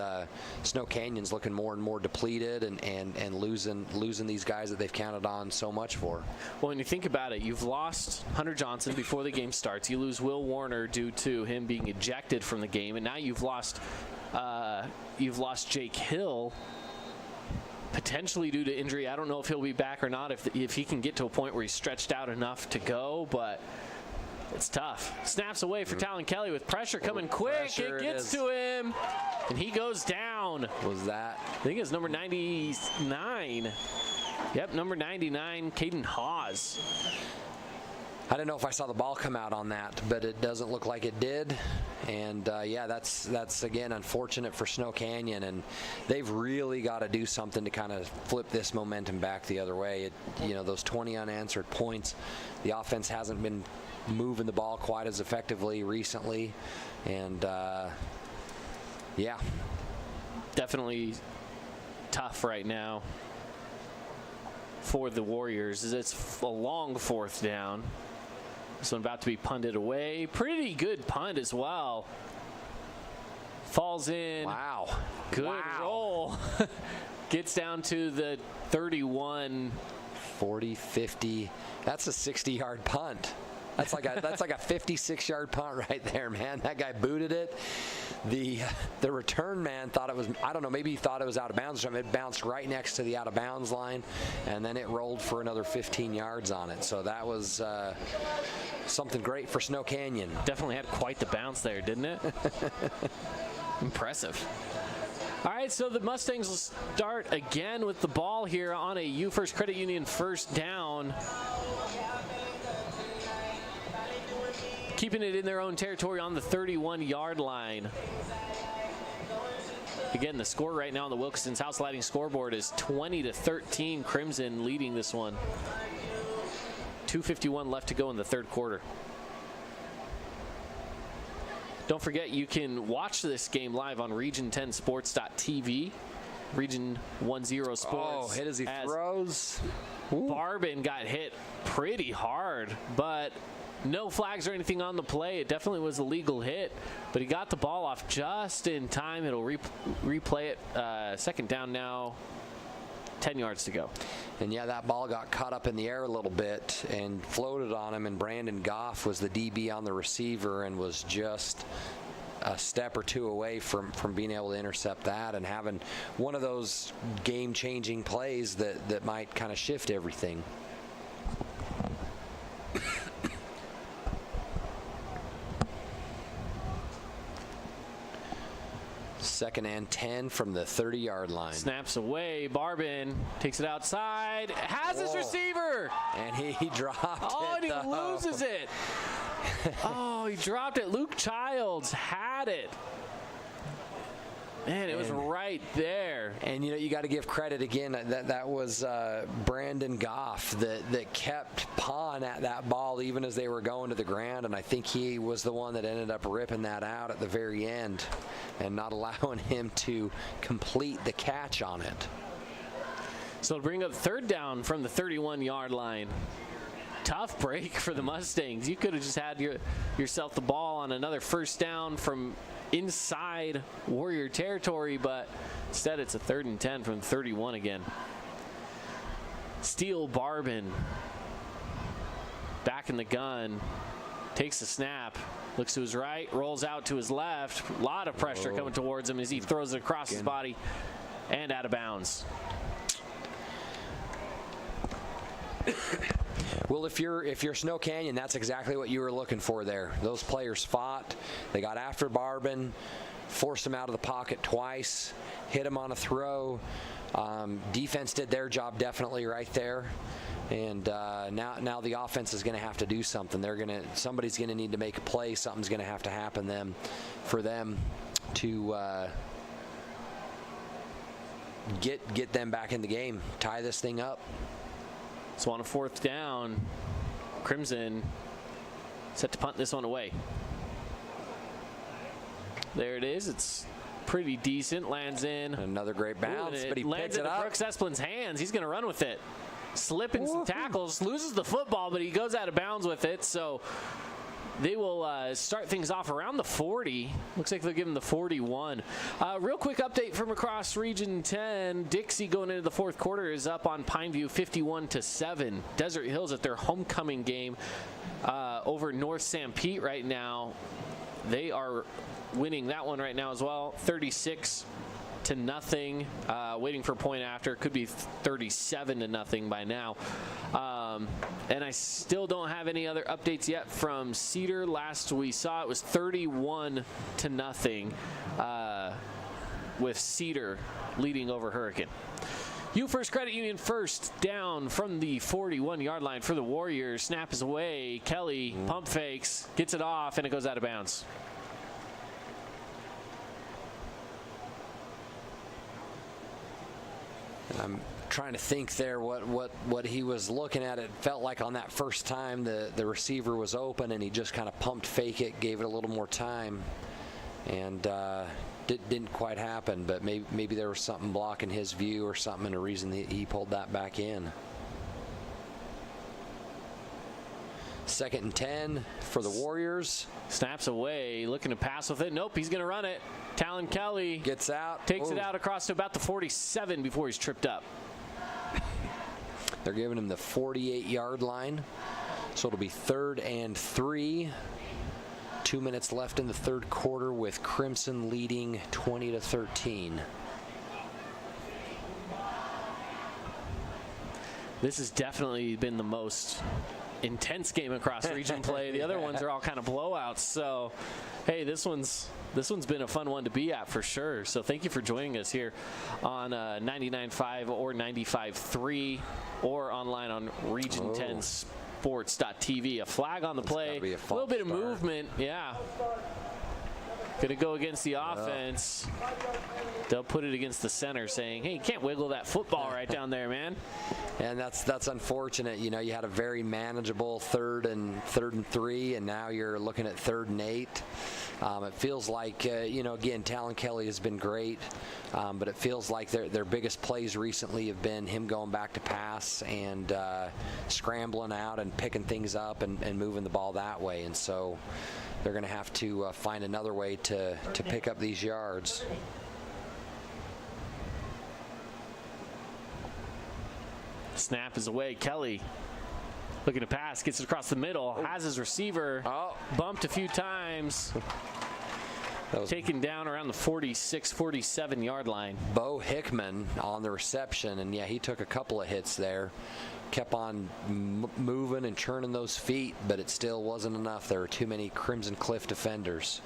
Snow Canyon's looking more and more depleted and losing these guys that they've counted on so much for. Well, when you think about it, you've lost Hunter Johnson before the game starts. You lose Will Warner due to him being ejected from the game. And now you've lost Jake Hill, potentially due to injury. I don't know if he'll be back or not, if he can get to a point where he's stretched out enough to go, but it's tough. Snaps away for Talon Kelly with pressure coming quick. It gets to him, and he goes down. Was that? I think it's number 99. Yep, number 99, Caden Hawes. I don't know if I saw the ball come out on that, but it doesn't look like it did. And that's again unfortunate for Snow Canyon, and they've really got to do something to kind of flip this momentum back the other way. Those 20 unanswered points, the offense hasn't been moving the ball quite as effectively recently, and definitely tough right now for the Warriors. It's a long fourth down. This one about to be punted away. Pretty good punt as well. Falls in. Wow. Good roll. Gets down to the 31. 40, 50. That's a 60-yard punt. That's like a 56-yard punt right there, man. That guy booted it. The return man thought it was, I don't know, maybe he thought it was out of bounds. It bounced right next to the out of bounds line, and then it rolled for another 15 yards on it. So that was something great for Snow Canyon. Definitely had quite the bounce there, didn't it? Impressive. All right, so the Mustangs will start again with the ball here on a U First Credit Union first down. Keeping it in their own territory on the 31-yard line. Again, the score right now on the Wilkinson's House Lighting scoreboard is 20-13. Crimson leading this one. 2:51 left to go in the third quarter. Don't forget, you can watch this game live on region10sports.tv. Region 10 Sports. Oh, hit as he throws. Barbin got hit pretty hard, but no flags or anything on the play. It definitely was a legal hit, but he got the ball off just in time. It'll replay it. Second down now, 10 yards to go. And yeah, that ball got caught up in the air a little bit and floated on him, and Brandon Goff was the DB on the receiver and was just a step or two away from being able to intercept that and having one of those game-changing plays that might kind of shift everything. Second and 10 from the 30-yard line. Snaps away. Barbin takes it outside. Has his receiver. And he dropped it. Oh, and he loses it. Oh, he dropped it. Luke Childs had it. Man, it was right there. And, you got to give credit again. That was Brandon Goff that kept pawing at that ball even as they were going to the ground. And I think he was the one that ended up ripping that out at the very end and not allowing him to complete the catch on it. So to bring up third down from the 31-yard line. Tough break for the Mustangs. You could have just had yourself the ball on another first down from inside Warrior territory, but instead it's a 3rd and 10 from 31 again. Steele Barbin back in the gun, takes the snap, looks to his right, rolls out to his left. A lot of pressure coming towards him as he throws it across his body and out of bounds. Well, if you're Snow Canyon, that's exactly what you were looking for there. Those players fought. They got after Barbin, forced him out of the pocket twice, hit him on a throw. Defense did their job definitely right there. And now the offense is going to have to do something. Somebody's going to need to make a play. Something's going to have to happen for them to get them back in the game, tie this thing up. So on a 4th down, Crimson set to punt this one away. There it is. It's pretty decent. Lands in. Another great bounce, but he lands picks it into up. Brooks Esplin's hands. He's going to run with it. Slipping some tackles, loses the football, but he goes out of bounds with it. So they will start things off around the 40. Looks like they'll give him the 41. Real quick update from across Region 10. Dixie going into the 4th quarter is up on Pineview 51-7. Desert Hills at their homecoming game over North St. Pete right now. They are winning that one right now as well, 36-0. Waiting for a point after. Could be 37-0 by now. And I still don't have any other updates yet from Cedar. Last we saw it was 31-0 with Cedar leading over Hurricane. U First Credit Union first down from the 41-yard line for the Warriors. Snap is away. Kelly pump fakes, gets it off, and it goes out of bounds. I'm trying to think there what he was looking at. It felt like on that first time the receiver was open and he just kind of pumped fake it, gave it a little more time, and didn't quite happen. But maybe there was something blocking his view or something, and a reason that he pulled that back in. 2nd and 10 for the Warriors. Snaps away, looking to pass with it. Nope, he's going to run it. Talon Kelly gets out, takes it out across to about the 47 before he's tripped up. They're giving him the 48-yard line, so it'll be 3rd and 3. 2 minutes left in the 3rd quarter with Crimson leading 20-13. This has definitely been the most intense game across region play. The other ones are all kind of blowouts. So, hey, this one's been a fun one to be at for sure. So thank you for joining us here on 99.5 or 95.3 or online on Region 10 Sports.tv. A flag on the play. A little bit of movement. Yeah. Going to go against the offense. They'll put it against the center, saying, hey, you can't wiggle that football right down there, man. And that's unfortunate. You had a very manageable 3rd and 3, and now you're looking at 3rd and 8. It feels like, again, Talon Kelly has been great, but it feels like their biggest plays recently have been him going back to pass and scrambling out and picking things up and moving the ball that way. And so they're going to have to find another way to pick up these yards. Snap is away. Kelly looking to pass, gets it across the middle, has his receiver bumped a few times. taken down around the 46, 47-yard line. Bo Hickman on the reception, and yeah, he took a couple of hits there. Kept on moving and churning those feet, but it still wasn't enough. There were too many Crimson Cliff defenders.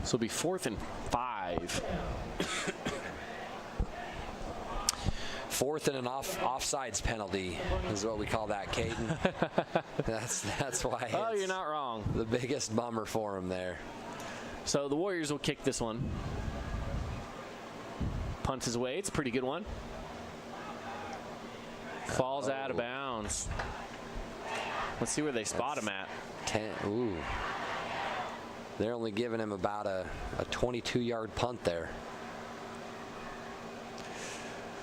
So it'll be 4th and 5. 4th and an offsides penalty is what we call that, Caden. that's why. Oh, you're not wrong. The biggest bummer for him there. So the Warriors will kick this one. Punt his way. It's a pretty good one. Falls out of bounds. Let's see where they spot him at. 10. Ooh. They're only giving him about a 22-yard punt there.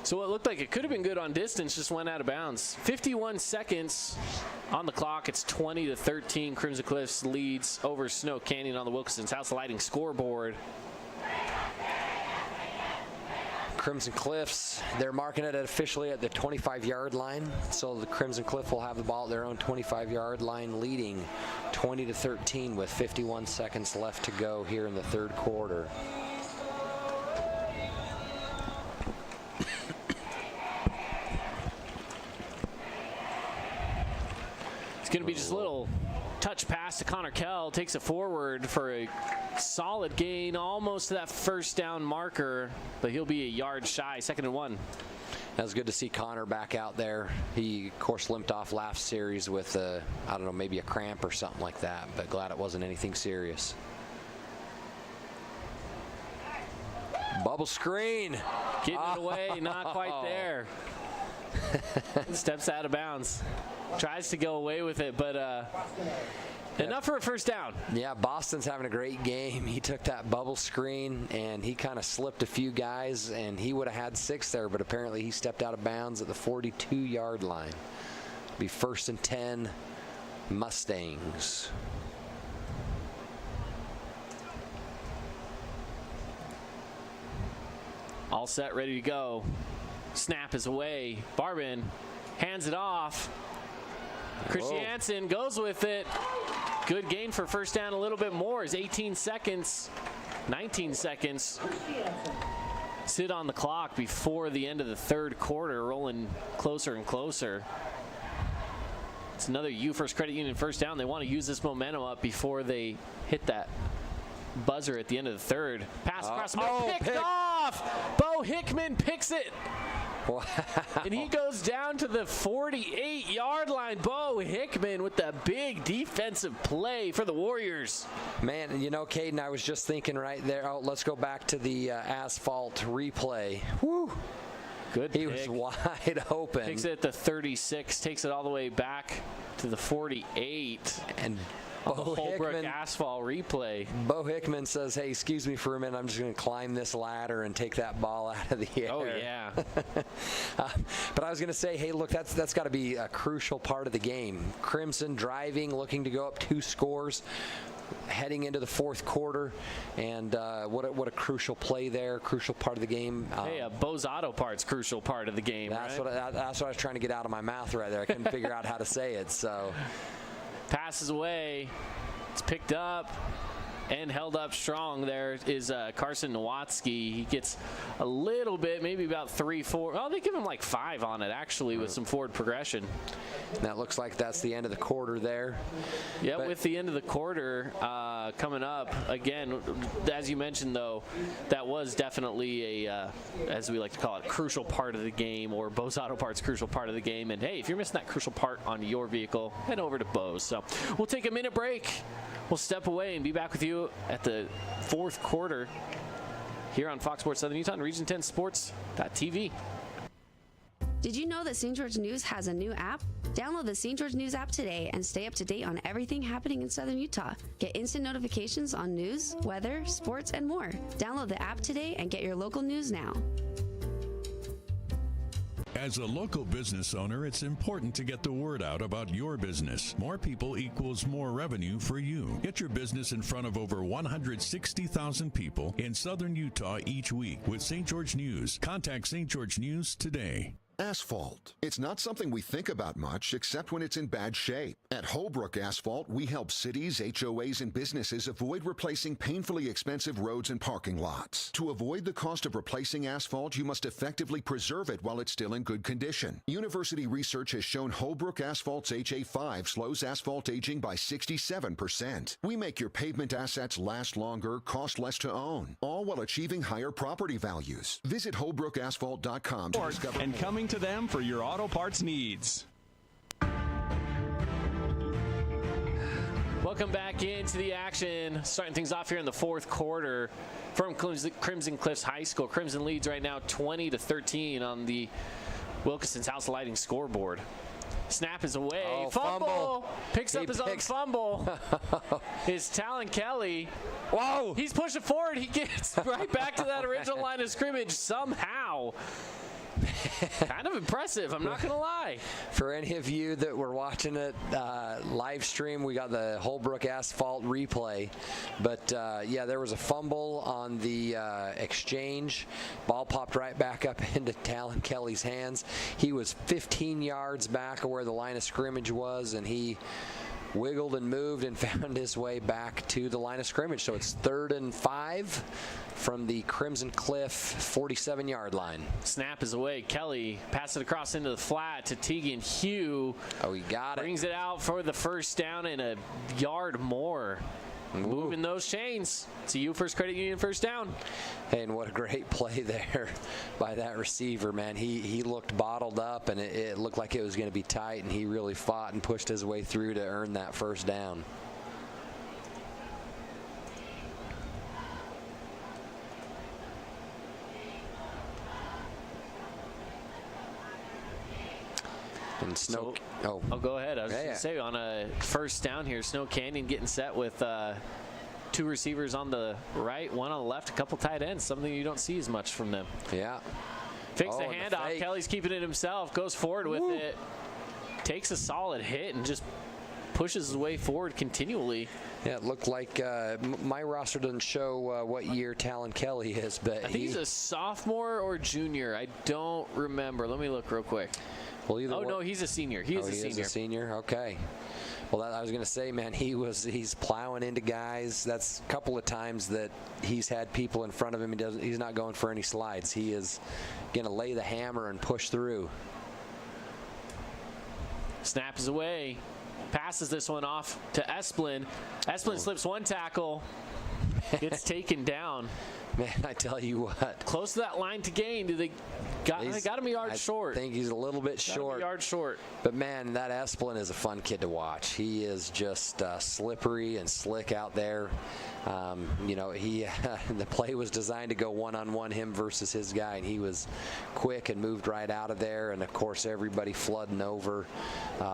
So it looked like it could have been good on distance, just went out of bounds. 51 seconds on the clock. It's 20-13. Crimson Cliffs leads over Snow Canyon on the Wilkinson's House Lighting scoreboard. Crimson Cliffs, they're marking it officially at the 25-yard line. So the Crimson Cliff will have the ball at their own 25-yard line, leading 20-13 with 51 seconds left to go here in the third quarter. It's going to be just a little touch pass to Connor Kell. Takes it forward for a solid gain, almost to that first down marker, but he'll be a yard shy. 2nd and 1. That was good to see Connor back out there. He, of course, limped off last series with, I don't know, maybe a cramp or something like that, but glad it wasn't anything serious. Bubble screen. Getting it away, not quite there. Steps out of bounds. Tries to go away with it, but enough for a first down. Yeah, Boston's having a great game. He took that bubble screen, and he kind of slipped a few guys, and he would have had 6 there, but apparently he stepped out of bounds at the 42-yard line. Be 1st and 10, Mustangs. All set, ready to go. Snap is away. Barbin hands it off. Christiansen goes with it. Good gain for first down a little bit more. Is 18 seconds, 19 seconds. Sit on the clock before the end of the third quarter, rolling closer and closer. It's another First Credit Union first down. They want to use this momentum up before they hit that buzzer at the end of the third. Pass across the middle, picked off. Bo Hickman picks it. Wow. And he goes down to the 48-yard line. Bo Hickman with the big defensive play for the Warriors. Man, you know, Caden, I was just thinking right there. Oh, let's go back to the asphalt replay. Woo. Good He pick. was wide open. Picks it at the 36, takes it all the way back to the 48. And the Holbrook asphalt replay. Bo Hickman says, hey, excuse me for a minute. I'm just going to climb this ladder and take that ball out of the air. Oh, yeah. But I was going to say, hey, look, that's got to be a crucial part of the game. Crimson driving, looking to go up 2 scores, heading into the fourth quarter. And what a crucial play there, crucial part of the game. Hey, Bo's Auto Parts, crucial part of the game, that's right? That's what I was trying to get out of my mouth right there. I couldn't figure out how to say it, so... Passes away. It's picked up and held up strong. There is Carson Nowatzki. He gets a little bit, maybe about 3, 4. Oh, they give him like 5 on it, actually, with some forward progression. That looks like that's the end of the quarter there. Yeah, with the end of the quarter coming up, again, as you mentioned, though, that was definitely a, as we like to call it, crucial part of the game, or Bo's Auto Parts crucial part of the game. And, hey, if you're missing that crucial part on your vehicle, head over to Bo's. So we'll take a minute break. We'll step away and be back with you at the fourth quarter here on Fox Sports Southern Utah and Region 10 Sports.tv. Did you know that St. George News has a new app? Download the St. George News app today and stay up to date on everything happening in Southern Utah. Get instant notifications on news, weather, sports, and more. Download the app today and get your local news now. As a local business owner, it's important to get the word out about your business. More people equals more revenue for you. Get your business in front of over 160,000 people in Southern Utah each week with St. George News. Contact St. George News today. Asphalt. It's not something we think about much except when it's in bad shape. At Holbrook Asphalt, we help cities, HOAs, and businesses avoid replacing painfully expensive roads and parking lots. To avoid the cost of replacing asphalt, you must effectively preserve it while it's still in good condition. University research has shown Holbrook Asphalt's HA5 slows asphalt aging by 67%. We make your pavement assets last longer, cost less to own, all while achieving higher property values. Visit holbrookasphalt.com to discover and coming to them for your auto parts needs. Welcome back into the action. Starting things off here in the fourth quarter from Crimson Cliffs High School. Crimson leads right now 20-13 on the Wilkinson's House Lighting scoreboard. Snap is away. Oh, fumble. Picks up his own fumble. Is Talon Kelly. Whoa. He's pushing forward. He gets right back to that original line of scrimmage somehow. Kind of impressive, I'm not going to lie. For any of you that were watching it live stream, we got the Holbrook Asphalt replay. But, yeah, there was a fumble on the exchange. Ball popped right back up into Talon Kelly's hands. He was 15 yards back of where the line of scrimmage was, and he wiggled and moved and found his way back to the line of scrimmage. So it's 3rd and 5 from the Crimson Cliff 47-yard line. Snap is away. Kelly passes it across into the flat to Tegan Hugh. Oh, he got it. Brings it out for the first down and a yard more. Moving those chains. It's a U First Credit Union first down. Hey, and what a great play there by that receiver, man. He looked bottled up, and it looked like it was going to be tight, and he really fought and pushed his way through to earn that first down. And Snow. Oh, go ahead. I was going to say, on a first down here, Snow Canyon getting set with 2 receivers on the right, 1 on the left, a couple tight ends, something you don't see as much from them. Yeah. Fakes the handoff. Kelly's keeping it himself, goes forward with it, takes a solid hit, and just pushes his way forward continually. Yeah, it looked like my roster doesn't show what year Talon Kelly is, but I think he's a sophomore or junior. I don't remember. Let me look real quick. Well, no, he's a senior. He is a senior. Is a senior. Okay. Well, I was going to say, man, he's plowing into guys. That's a couple of times that he's had people in front of him. He's not going for any slides. He is going to lay the hammer and push through. Snap is away. Passes this one off to Esplin. Esplin slips one tackle. Gets taken down. Man, I tell you what. Close to that line to gain. They got him a yard short. I think he's a little bit short. A yard short. But, man, that Esplin is a fun kid to watch. He is just slippery and slick out there. You know, the play was designed to go one-on-one, him versus his guy, and he was quick and moved right out of there. And, of course, everybody flooding over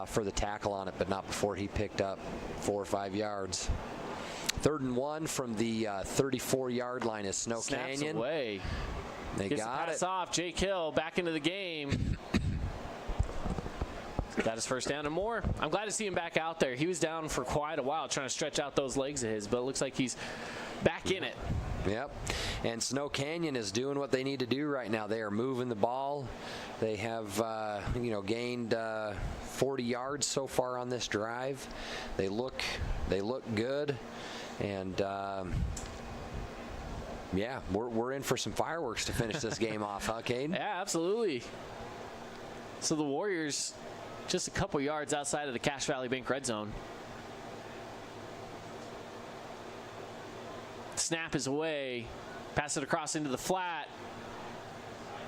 for the tackle on it, but not before he picked up 4 or 5 yards. 3rd and 1 from the 34-yard line is Snow Snaps Canyon. Away. They Gets got the pass it. off. Jake Hill back into the game. Got his first down and more. I'm glad to see him back out there. He was down for quite a while trying to stretch out those legs of his, but it looks like he's back in it. Yep. And Snow Canyon is doing what they need to do right now. They are moving the ball. They have, gained 40 yards so far on this drive. They look good. And, yeah, we're in for some fireworks to finish this game off, huh, Caden? Yeah, absolutely. So the Warriors just a couple yards outside of the Cache Valley Bank red zone. Snap is away. Pass it across into the flat.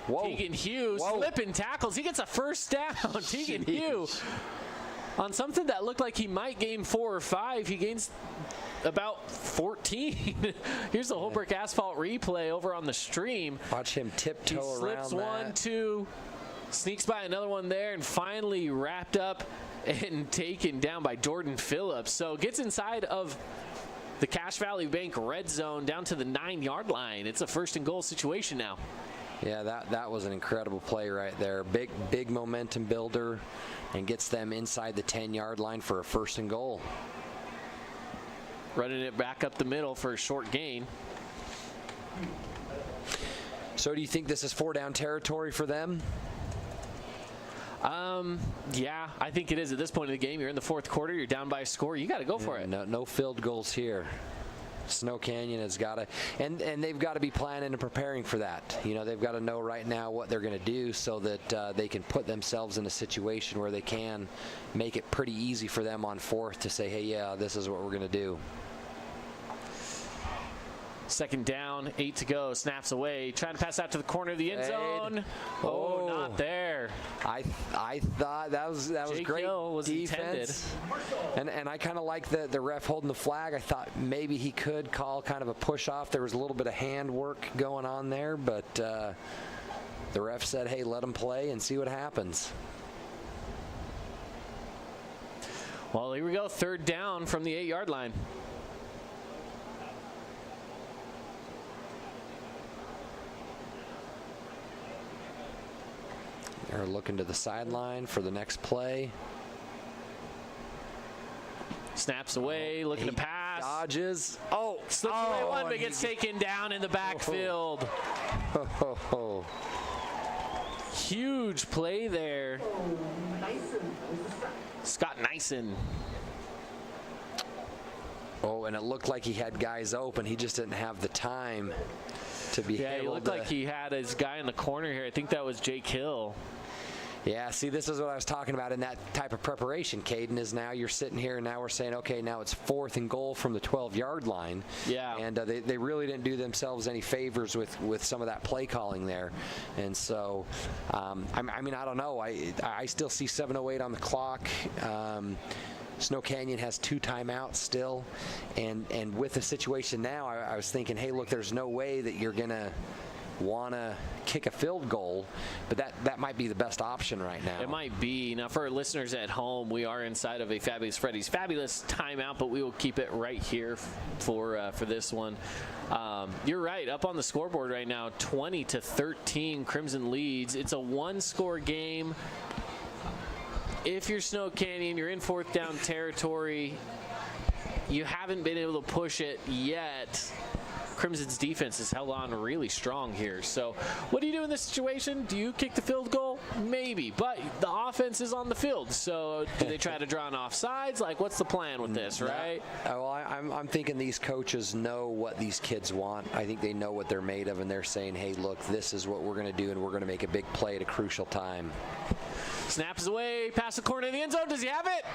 Whoa. Tegan Hughes slipping tackles. He gets a first down. Tegan Hughes on something that looked like he might gain 4 or 5. He gains about 14. Here's the Holbrook Asphalt replay over on the stream. Watch him tiptoe around that. Slips 1, 2, sneaks by another one there, and finally wrapped up and taken down by Jordan Phillips. So gets inside of the Cache Valley Bank red zone down to the 9-yard line. It's a 1st and goal situation now. Yeah, that was an incredible play right there. Big momentum builder, and gets them inside the 10-yard line for a 1st and goal. Running it back up the middle for a short gain. So do you think this is 4-down territory for them? Yeah, I think it is at this point in the game. You're in the fourth quarter. You're down by a score. You got to go for it. No field goals here. Snow Canyon has got to, and they've got to be planning and preparing for that. They've got to know right now what they're going to do so that they can put themselves in a situation where they can make it pretty easy for them on fourth to say, hey, yeah, this is what we're going to do. Second down, 8 to go. Snaps away. Trying to pass out to the corner of the end zone. Oh, not there. I thought that was great defense. And I kind of like the ref holding the flag. I thought maybe he could call kind of a push off. There was a little bit of hand work going on there, but the ref said, hey, let him play and see what happens. Well, here we go. Third down from the 8-yard line. They're looking to the sideline for the next play. Snaps away, looking to pass. Dodges. Slips away one, but gets taken down in the backfield. Huge play there. Scott Nyson. And it looked like he had guys open. He just didn't have the time to be able to. Yeah, he looked like he had his guy in the corner here. I think that was Jake Hill. Yeah, see, this is what I was talking about in that type of preparation, Caden, is now you're sitting here and now we're saying, okay, now it's 4th and goal from the 12-yard line. Yeah. And they really didn't do themselves any favors with some of that play calling there. And so, I don't know. I still see 7:08 on the clock. Snow Canyon has 2 timeouts still. And with the situation now, I was thinking, hey, look, there's no way that you're going to want to kick a field goal, but that might be the best option right now. It might be. Now, for our listeners at home, we are inside of a Fabulous Freddy's Fabulous timeout, but we will keep it right here for this one. You're right. Up on the scoreboard right now, 20-13, Crimson leads. It's a 1-score game. If you're Snow Canyon, you're in 4th down territory. You haven't been able to push it yet. Crimson's defense has held on really strong here. So what do you do in this situation? Do you kick the field goal? Maybe, but the offense is on the field. So do they try to draw an offsides? Like, what's the plan with this, right? Well, I'm thinking these coaches know what these kids want. I think they know what they're made of, and they're saying, hey, look, this is what we're going to do, and we're going to make a big play at a crucial time. Snaps away, past the corner of the end zone. Does he have it?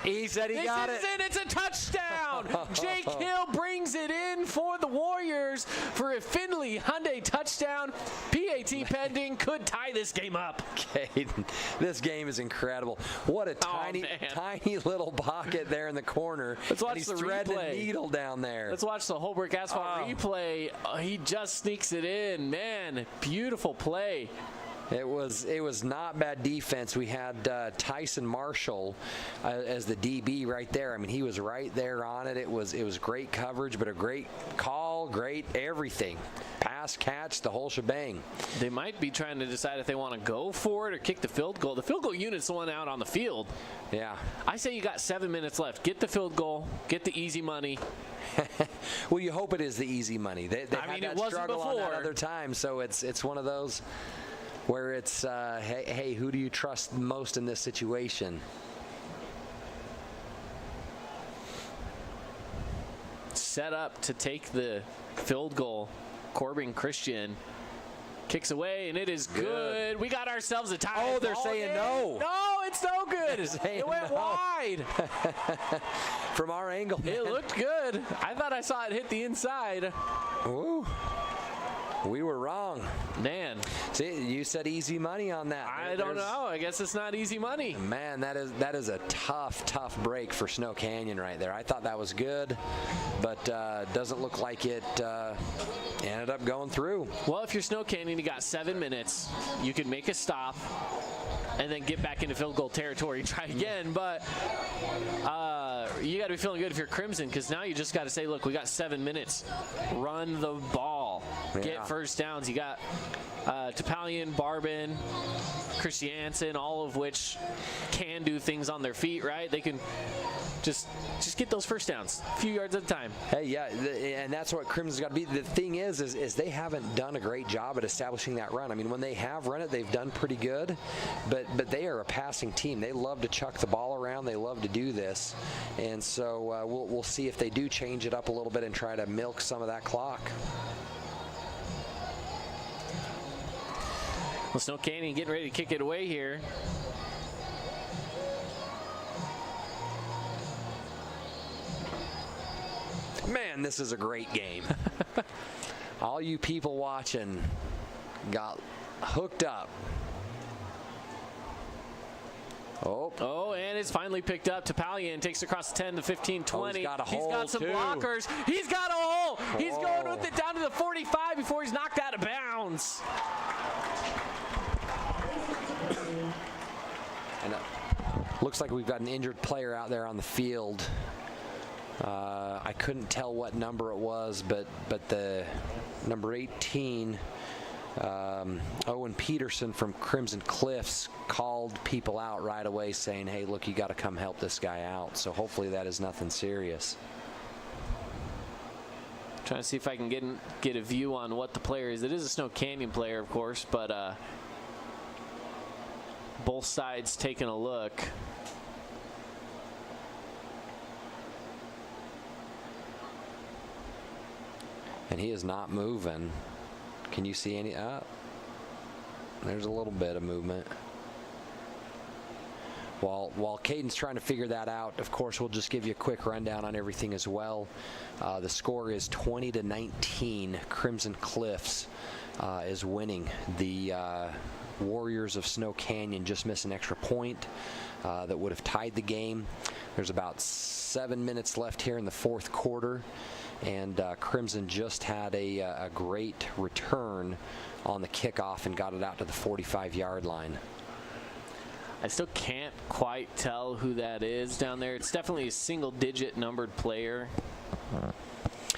He said he got it. It's a touchdown. Jake Hill brings it in for the Warriors for a Findlay Hyundai touchdown. PAT pending, could tie this game up. Caden, this game is incredible. What a tiny little pocket there in the corner. Let's watch he's the threading replay. The needle down there. Let's watch the Holbrook Asphalt replay. He just sneaks it in. Man, beautiful play. It was not bad defense. We had Tyson Marshall as the DB right there. I mean, he was right there on it. It was great coverage, but a great call, great everything. Pass, catch, the whole shebang. They might be trying to decide if they want to go for it or kick the field goal. The field goal unit's the one out on the field. Yeah. I say you got 7 minutes left. Get the field goal. Get the easy money. Well, you hope it is the easy money. They had that struggle on that other time, so it's one of those where it's, hey, who do you trust most in this situation? Set up to take the field goal. Corbin Christian kicks away, and it is good. We got ourselves a tie. Oh, they're saying no. No, it's no good. It went wide. From our angle. It looked good. I thought I saw it hit the inside. Ooh. We were wrong. Man. See, you said easy money on that. I don't know. I guess it's not easy money. Man, that is a tough break for Snow Canyon right there. I thought that was good, but doesn't look like it ended up going through. Well, if you're Snow Canyon, you got 7 minutes. You can make a stop and then get back into field goal territory, try again. But you got to be feeling good if you're Crimson, because now you just got to say, look, we got 7 minutes. Run the ball. Yeah. Get first downs. You got Topalian, Barbin, Christiansen, all of which can do things on their feet, right? They can Just get those first downs, a few yards at a time. Hey, yeah, and that's what Crimson's got to be. The thing is they haven't done a great job at establishing that run. I mean, when they have run it, they've done pretty good, but they are a passing team. They love to chuck the ball around. They love to do this, and so we'll see if they do change it up a little bit and try to milk some of that clock. Well, Snow Canyon getting ready to kick it away here. Man, this is a great game. All you people watching got hooked up. Oh, and it's finally picked up. Topalian takes it across the 10, the 15, 20. He's got a hole, He's got some too. blockers. He's got a hole. He's going with it down to the 45 before he's knocked out of bounds. And looks like we've got an injured player out there on the field. I couldn't tell what number it was, but the number 18, Owen Peterson from Crimson Cliffs, called people out right away saying, hey, look, you got to come help this guy out. So hopefully that is nothing serious. Trying to see if I can get a view on what the player is. It is a Snow Canyon player, of course, but both sides taking a look. And he is not moving. Can you see any? There's a little bit of movement. While Caden's trying to figure that out, of course, we'll just give you a quick rundown on everything as well. The score is 20-19. Crimson Cliffs is winning. The Warriors of Snow Canyon just missed an extra point that would have tied the game. There's about 7 minutes left here in the fourth quarter. And Crimson just had a great return on the kickoff and got it out to the 45-yard line. I still can't quite tell who that is down there. It's definitely a single-digit numbered player.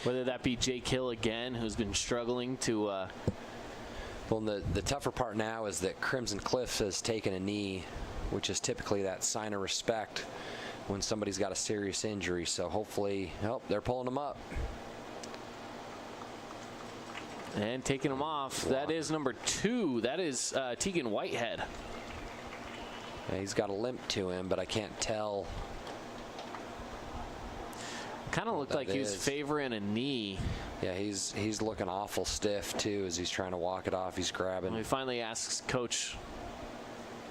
Whether that be Jake Hill again, who's been struggling to... Well, the tougher part now is that Crimson Cliffs has taken a knee, which is typically that sign of respect when somebody's got a serious injury. So hopefully, they're pulling them up. And taking them off. That is number 2. That is Tegan Whitehead. Yeah, he's got a limp to him, but I can't tell. Kind of looked like he was favoring a knee. Yeah, he's looking awful stiff too as he's trying to walk it off. He's grabbing. Well, he finally asks Coach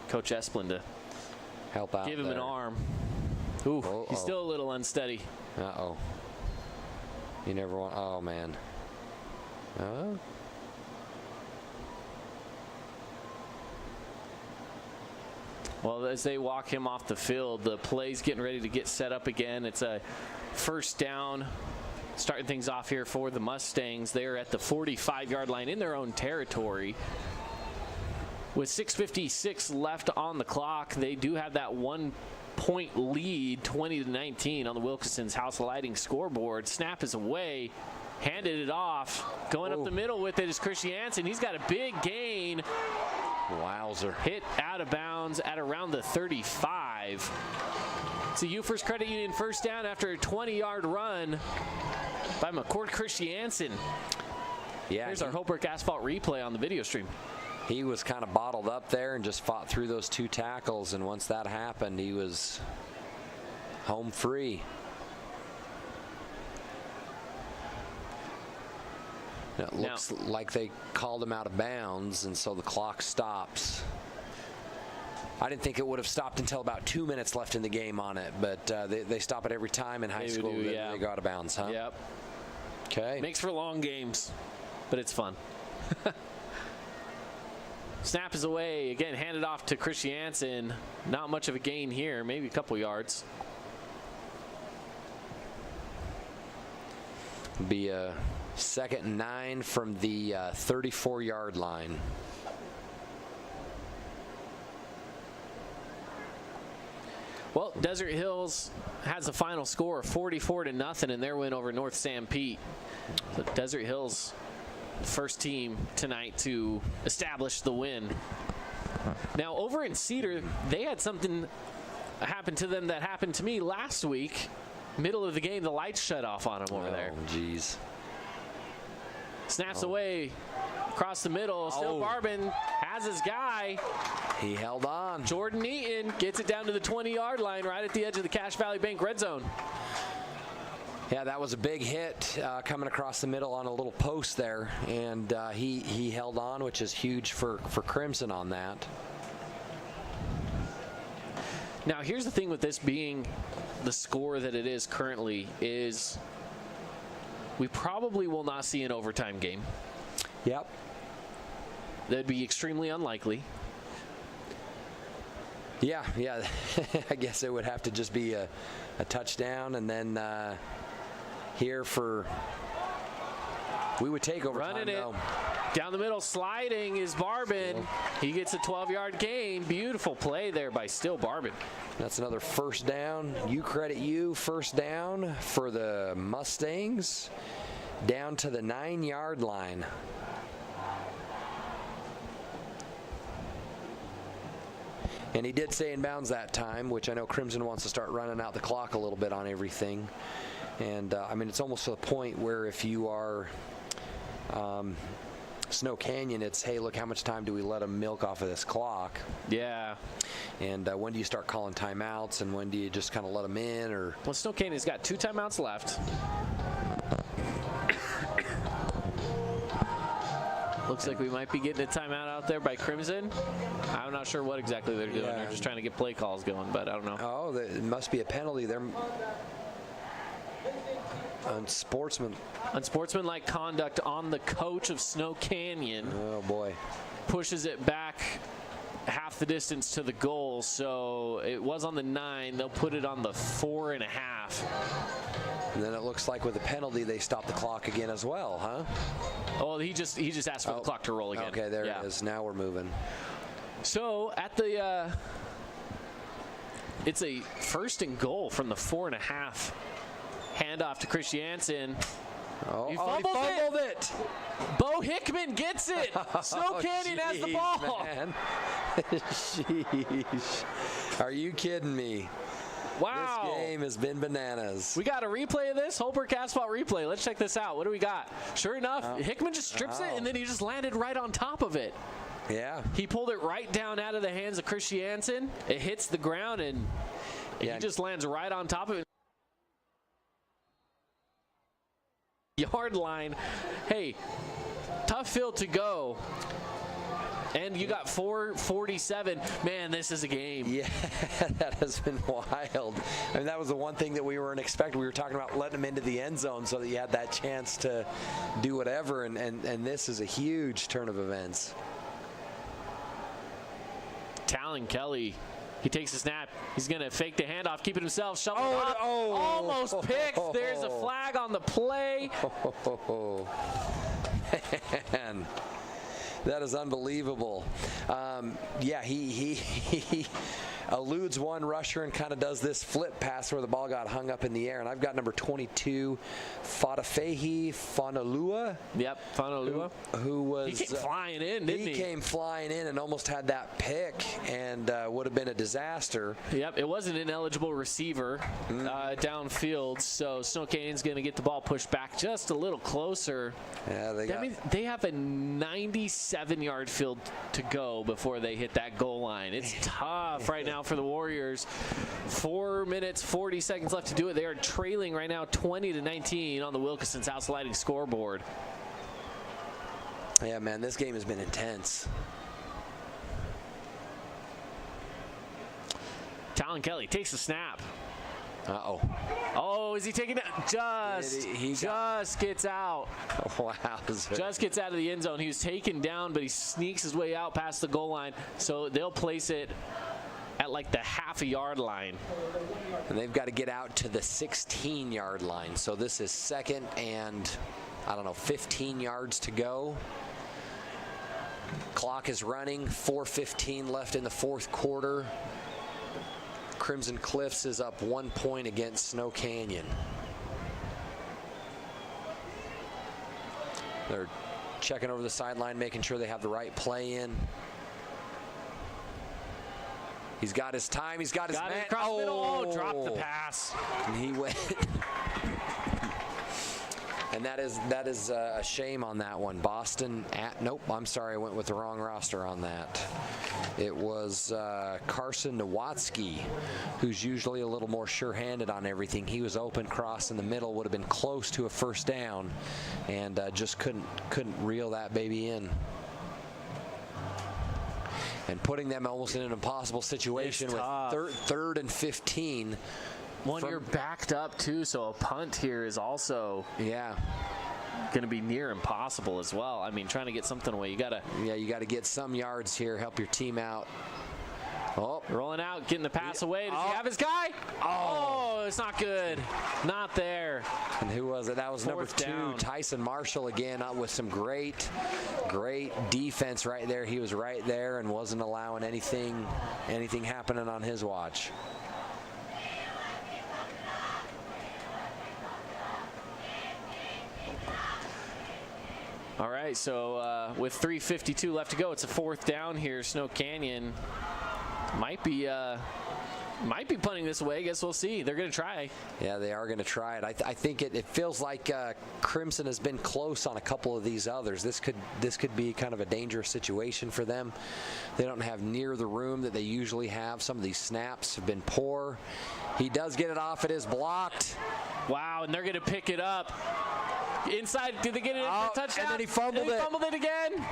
Esplin to help out. Give him there. an arm. Ooh, he's still a little unsteady. Uh-oh. You never want... Oh, man. Well, as they walk him off the field, the play's getting ready to get set up again. It's a first down, starting things off here for the Mustangs. They're at the 45-yard line in their own territory. With 6:56 left on the clock, they do have that 1-point lead, 20-19 on the Wilkinson's House Lighting scoreboard. Snap is away, handed it off. Going up the middle with it is Christiansen. He's got a big gain. Wowzer. Hit out of bounds at around the 35. It's a Ufers Credit Union first down after a 20-yard run by McCord Christiansen. Yeah, here's our Holbrook Asphalt replay on the video stream. He was kind of bottled up there and just fought through those 2 tackles, and once that happened, he was home free. It looks like they called him out of bounds, and so the clock stops. I didn't think it would have stopped until about 2 minutes left in the game on it, but they stop it every time in high school. They go out of bounds, huh? Yep. Okay. Makes for long games, but it's fun. Snap is away. Again, handed off to Christiansen. Not much of a gain here, maybe a couple yards. Be a 2nd and 9 from the 34-yard line. Well, Desert Hills has a final score of 44-0 in their win over North San Pete. So Desert Hills, first team tonight to establish the win. Now, over in Cedar, they had something happened to them that happened to me last week. Middle of the game, the lights shut off on him over there. Oh, jeez. Snaps away across the middle. Still Barbin has his guy. He held on. Jordan Eaton gets it down to the 20-yard line right at the edge of the Cache Valley Bank red zone. Yeah, that was a big hit coming across the middle on a little post there, and he held on, which is huge for Crimson on that. Now, here's the thing with this being the score that it is currently is we probably will not see an overtime game. Yep. That'd be extremely unlikely. Yeah. I guess it would have to just be a touchdown, and then here for we would take overtime. Running it though. Down the middle, sliding is Barbin. He gets a 12-yard gain. Beautiful play there by Still Barbin. That's another first down. You credit you, first down for the Mustangs, down to the 9-yard line. And he did stay in bounds that time, which I know Crimson wants to start running out the clock a little bit on everything. And, I mean, it's almost to the point where if you are Snow Canyon, it's, hey, look, how much time do we let them milk off of this clock? Yeah. And when do you start calling timeouts, and when do you just kind of let them in? Or well, Snow Canyon's got 2 timeouts left. Looks like we might be getting a timeout out there by Crimson. I'm not sure what exactly they're doing. Yeah. They're just trying to get play calls going, but I don't know. Oh, it must be a penalty there. Unsportsmanlike conduct on the coach of Snow Canyon. Oh, boy. Pushes it back half the distance to the goal. So it was on the 9. They'll put it on the 4.5. And then it looks like with a penalty, they stop the clock again as well, huh? Oh, he just asked for the clock to roll again. Okay, there it is. Now we're moving. So at the, it's a 1st and goal from the 4.5. Handoff to Christiansen. He fumbled it. Bo Hickman gets it. Snow Canyon has the ball. Man. Sheesh. Are you kidding me? Wow. This game has been bananas. We got a replay of this. Holbrook Asphalt replay. Let's check this out. What do we got? Sure enough, Hickman just strips it, and then he just landed right on top of it. Yeah. He pulled it right down out of the hands of Christiansen. It hits the ground, and he just lands right on top of it. Yard line. Hey, tough field to go. And you got 4:47. Man, this is a game. Yeah, that has been wild. I mean, that was the one thing that we weren't expecting. We were talking about letting them into the end zone so that you had that chance to do whatever. And this is a huge turn of events. Talon Kelly. He takes a snap. He's going to fake the handoff, keep it himself, shovel it up. Almost picked. There's a flag on the play. Man, that is unbelievable. Yeah, he eludes one rusher and kind of does this flip pass where the ball got hung up in the air. And I've got number 22, Fadafehi Fanalua. Yep, Fanalua. Who was... He came flying in, didn't he? He came flying in and almost had that pick and would have been a disaster. Yep, it was an ineligible receiver downfield, so Snow Canyon's going to get the ball pushed back just a little closer. Yeah, they have a 97-yard field to go before they hit that goal line. It's tough right now for the Warriors. 4 minutes, 40 seconds left to do it. They are trailing right now 20-19 on the Wilkinson South Sliding scoreboard. Yeah, man, this game has been intense. Talon Kelly takes the snap. Uh-oh. Oh, is he taking it? Just gets out. Wow. Just gets out of the end zone. He was taken down, but he sneaks his way out past the goal line. So they'll place it at like the half-a-yard line. And they've got to get out to the 16-yard line. So this is 2nd and, 15 yards to go. Clock is running. 4:15 left in the 4th quarter. Crimson Cliffs is up 1 point against Snow Canyon. They're checking over the sideline, making sure they have the right play in. He's got his time. He's got his man. Across the middle. Oh, dropped the pass. And he went. And that is a shame on that one. Boston nope, I'm sorry, I went with the wrong roster on that. It was Carson Nowatzki, who's usually a little more sure-handed on everything. He was open, cross in the middle, would have been close to a first down, and just couldn't reel that baby in. And putting them almost in an impossible situation with third and 15. You're backed up too, so a punt here is also going to be near impossible as well. I mean, trying to get something away, you got to get some yards here, help your team out. Oh, rolling out, getting the pass away. Does he have his guy? Oh, it's not good. Not there. And who was it? That was number 2, down. Tyson Marshall again, with some great defense right there. He was right there and wasn't allowing anything happening on his watch. All right, so with 3:52 left to go, it's a 4th down here. Snow Canyon might be punting this away. I guess we'll see. They're going to try. Yeah, they are going to try it. I think it feels like Crimson has been close on a couple of these others. This could be kind of a dangerous situation for them. They don't have near the room that they usually have. Some of these snaps have been poor. He does get it off. It is blocked. Wow, and they're going to pick it up. Inside, did they get it in for a touchdown? And then he fumbled it again.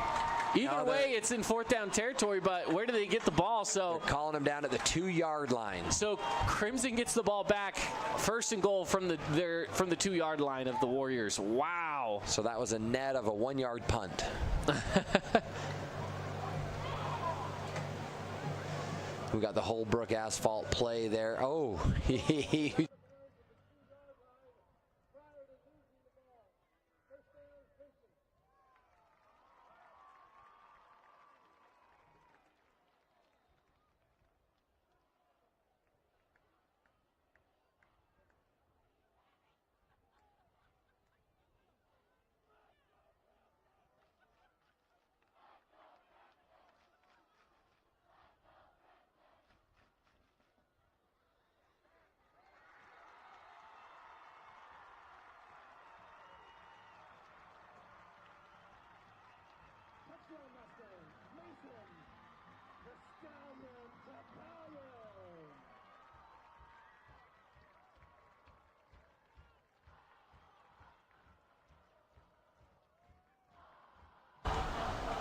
Either way, it's in 4th down territory, but where do they get the ball? So they're calling him down at the 2-yard line. So Crimson gets the ball back, 1st and goal from the 2-yard line of the Warriors. Wow. So that was a net of a 1-yard punt. We got the Holbrook asphalt play there. Oh,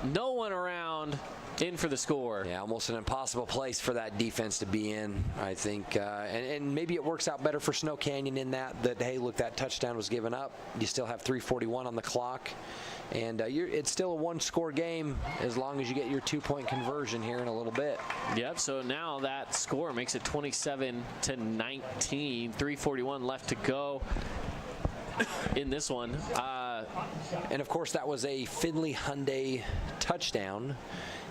no one around, in for the score. Yeah, almost an impossible place for that defense to be in, I think. And maybe it works out better for Snow Canyon in that, hey, look, that touchdown was given up. You still have 3:41 on the clock. And it's still a 1-score game as long as you get your 2-point conversion here in a little bit. Yep, so now that score makes it 27-19. 3:41 left to go in this one. And of course, that was a Findlay Hyundai touchdown,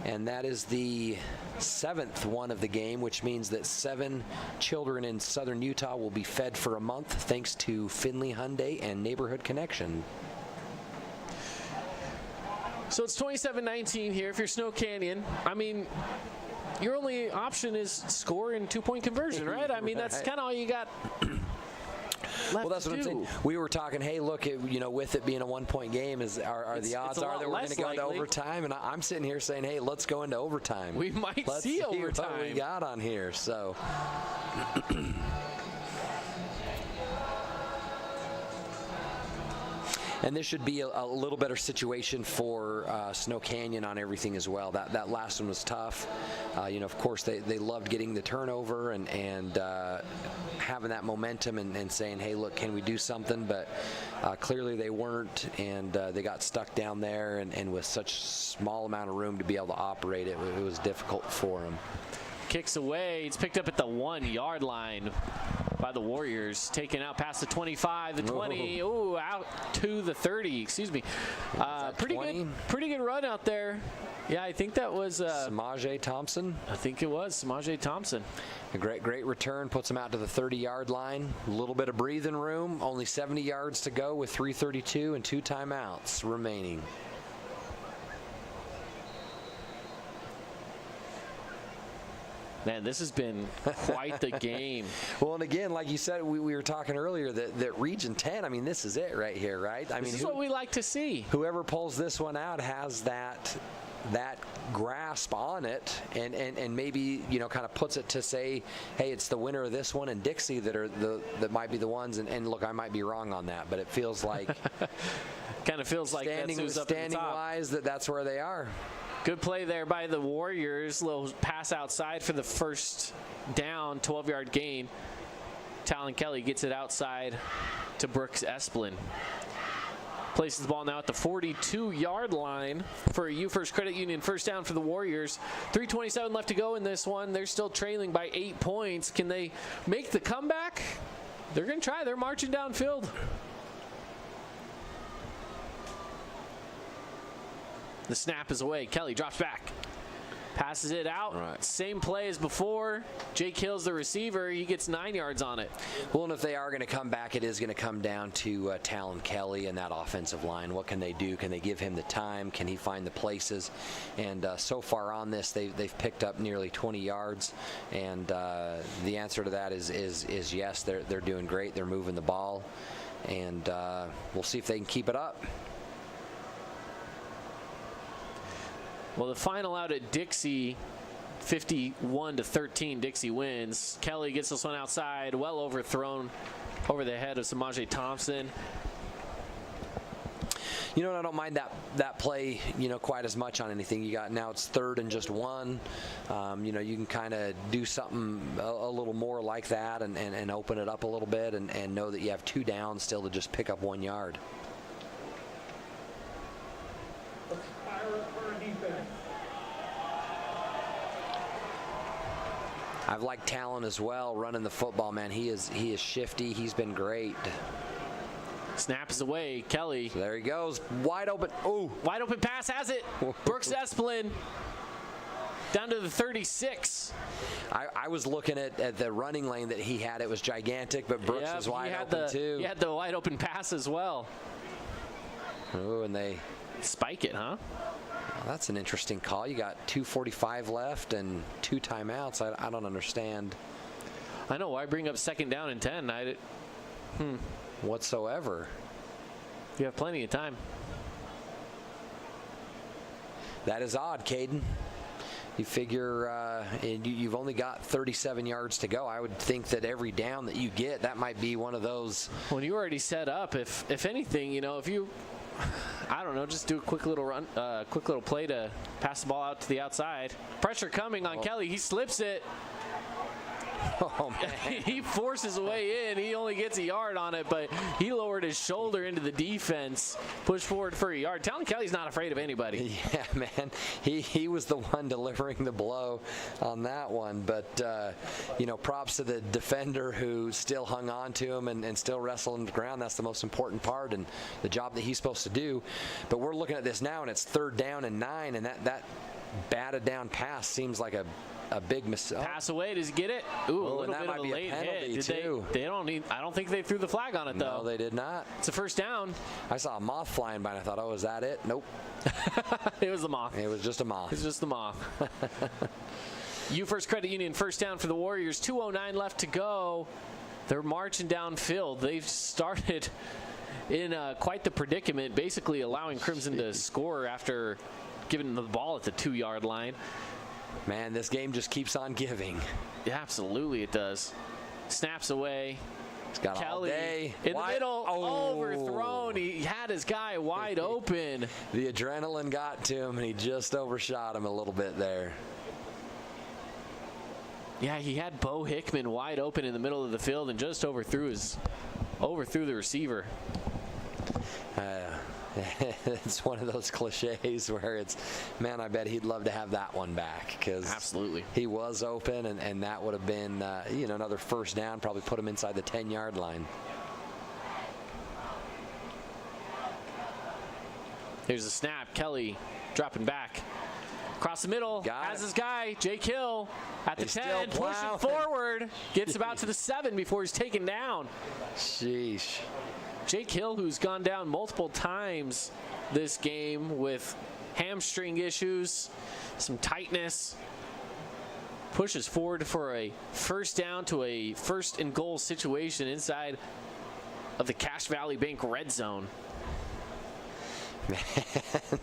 and that is the 7th one of the game, which means that 7 children in southern Utah will be fed for a month thanks to Findlay Hyundai and Neighborhood Connection. So it's 27-19 here if you're Snow Canyon. I mean, your only option is score and 2-point conversion, right? I mean, that's kind of all you got. Well, that's what I'm saying. We were talking, hey, look, with it being a 1-point game, are the odds are that we're going to go into overtime? And I'm sitting here saying, hey, let's go into overtime. We might see overtime. What we got on here. So. And this should be a little better situation for Snow Canyon on everything as well. That last one was tough. Of course, they loved getting the turnover and having that momentum and saying, hey, look, can we do something? But clearly they weren't, and they got stuck down there. And with such small amount of room to be able to operate it was difficult for them. Kicks away. It's picked up at the 1-yard line by the Warriors. Taken out past the 25, the 20, out to the 30, excuse me. Pretty good run out there. Yeah, I think that was Samaje Thompson. I think it was Samaje Thompson. A great return, puts him out to the 30-yard line. A little bit of breathing room, only 70 yards to go with 3:32 and 2 timeouts remaining. Man, this has been quite the game. Well, and again, like you said, we were talking earlier that Region 10, I mean, this is it right here, right? This is what we like to see. Whoever pulls this one out has that grasp on it, and maybe, you know, kind of puts it to say, hey, it's the winner of this one and Dixie that might be the ones. And look, I might be wrong on that, but it feels like kind of feels like that's who's up at the top. Standing-wise, that's where they are. Good play there by the Warriors. Little pass outside for the first down, 12-yard gain. Talon Kelly gets it outside to Brooks Esplin. Places the ball now at the 42-yard line for a U-First Credit Union first down for the Warriors. 3:27 left to go in this one. They're still trailing by 8 points. Can they make the comeback? They're going to try. They're marching downfield. The snap is away. Kelly drops back. Passes it out. Right. Same play as before. Jake Hill's the receiver. He gets 9 yards on it. Well, and if they are going to come back, it is going to come down to Talon Kelly and that offensive line. What can they do? Can they give him the time? Can he find the places? And so far on this, they've picked up nearly 20 yards. And the answer to that is yes. They're doing great. They're moving the ball. And we'll see if they can keep it up. Well, the final out at Dixie, 51-13, Dixie wins. Kelly gets this one outside, well overthrown over the head of Samaje Thompson. You know, I don't mind that play, you know, quite as much on anything. You got now it's 3rd and just 1. You know, you can kind of do something a little more like that and open it up a little bit and know that you have 2 downs still to just pick up 1 yard. I've liked Talon as well, running the football, man. He is shifty. He's been great. Snap is away. Kelly. So there he goes. Wide open. Oh, wide open pass has it. Brooks Esplin down to the 36. I was looking at the running lane that he had. It was gigantic, but Brooks was wide open too. He had the wide open pass as well. Oh, and they spike it, huh? Well, that's an interesting call. You got 2:45 left and 2 timeouts. I don't understand. I know. Why bring up 2nd down and 10? Whatsoever. You have plenty of time. That is odd, Caden. You figure you've only got 37 yards to go. I would think that every down that you get, that might be one of those. Well, you already set up. If anything, you know, if you, I don't know, just do a quick little run, quick little play to pass the ball out to the outside. Pressure coming on Kelly. He slips it. Oh, man. He forces a way in. He only gets a yard on it, but he lowered his shoulder into the defense, pushed forward for a yard. Talon Kelly's not afraid of anybody. Yeah, man. He was the one delivering the blow on that one. But, you know, props to the defender who still hung on to him and still wrestled him to the ground. That's the most important part and the job that he's supposed to do. But we're looking at this now, and it's 3rd down and 9, and that batted down pass seems like a big mistake. Pass away. Does he get it? Ooh, a little bit of a late hit. They don't need. I don't think they threw the flag on it though. No, they did not. It's a 1st down. I saw a moth flying by and I thought, oh, is that it? Nope. It was the moth. It was just a moth. It's just the moth. U-First Credit Union 1st down for the Warriors. 2:09 left to go. They're marching downfield. They've started in quite the predicament, basically allowing Crimson to score after giving them the ball at the 2-yard line. Man, this game just keeps on giving. Yeah, absolutely it does. Snaps away. He's got Kelly all day. In the middle, overthrown. He had his guy wide open. The adrenaline got to him, and he just overshot him a little bit there. Yeah, he had Bo Hickman wide open in the middle of the field and just overthrew the receiver. It's one of those cliches where it's, man, I bet he'd love to have that one back because absolutely he was open, and that would have been you know, another 1st down, probably put him inside the 10-yard line. Here's the snap. Kelly dropping back across the middle. Has his guy Jake Hill at the 10, pushing forward, gets about to the 7 before he's taken down. Sheesh. Jake Hill, who's gone down multiple times this game with hamstring issues, some tightness. pushes forward for a first down to a first and goal situation inside of the Cache Valley Bank red zone. Man,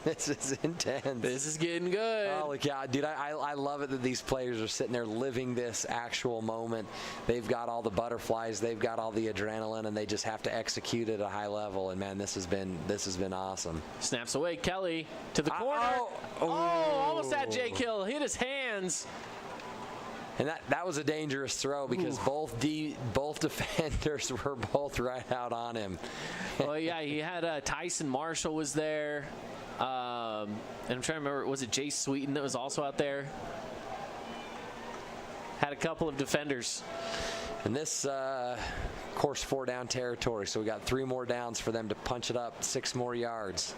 this is intense. This is getting good. Holy cow, dude, I love it that these players are sitting there living this actual moment. They've got all the butterflies, they've got all the adrenaline, and they just have to execute at a high level. And man, this has been awesome. Snaps away, Kelly to the corner. Almost had Jake Hill. Hit his hands. And that was a dangerous throw because both defenders were both right out on him. Well, yeah, he had Tyson Marshall was there. And I'm trying to remember, was it Jay Sweeten that was also out there? Had a couple of defenders. And this, of course, 4-down territory. So we got 3 more downs for them to punch it up 6 more yards.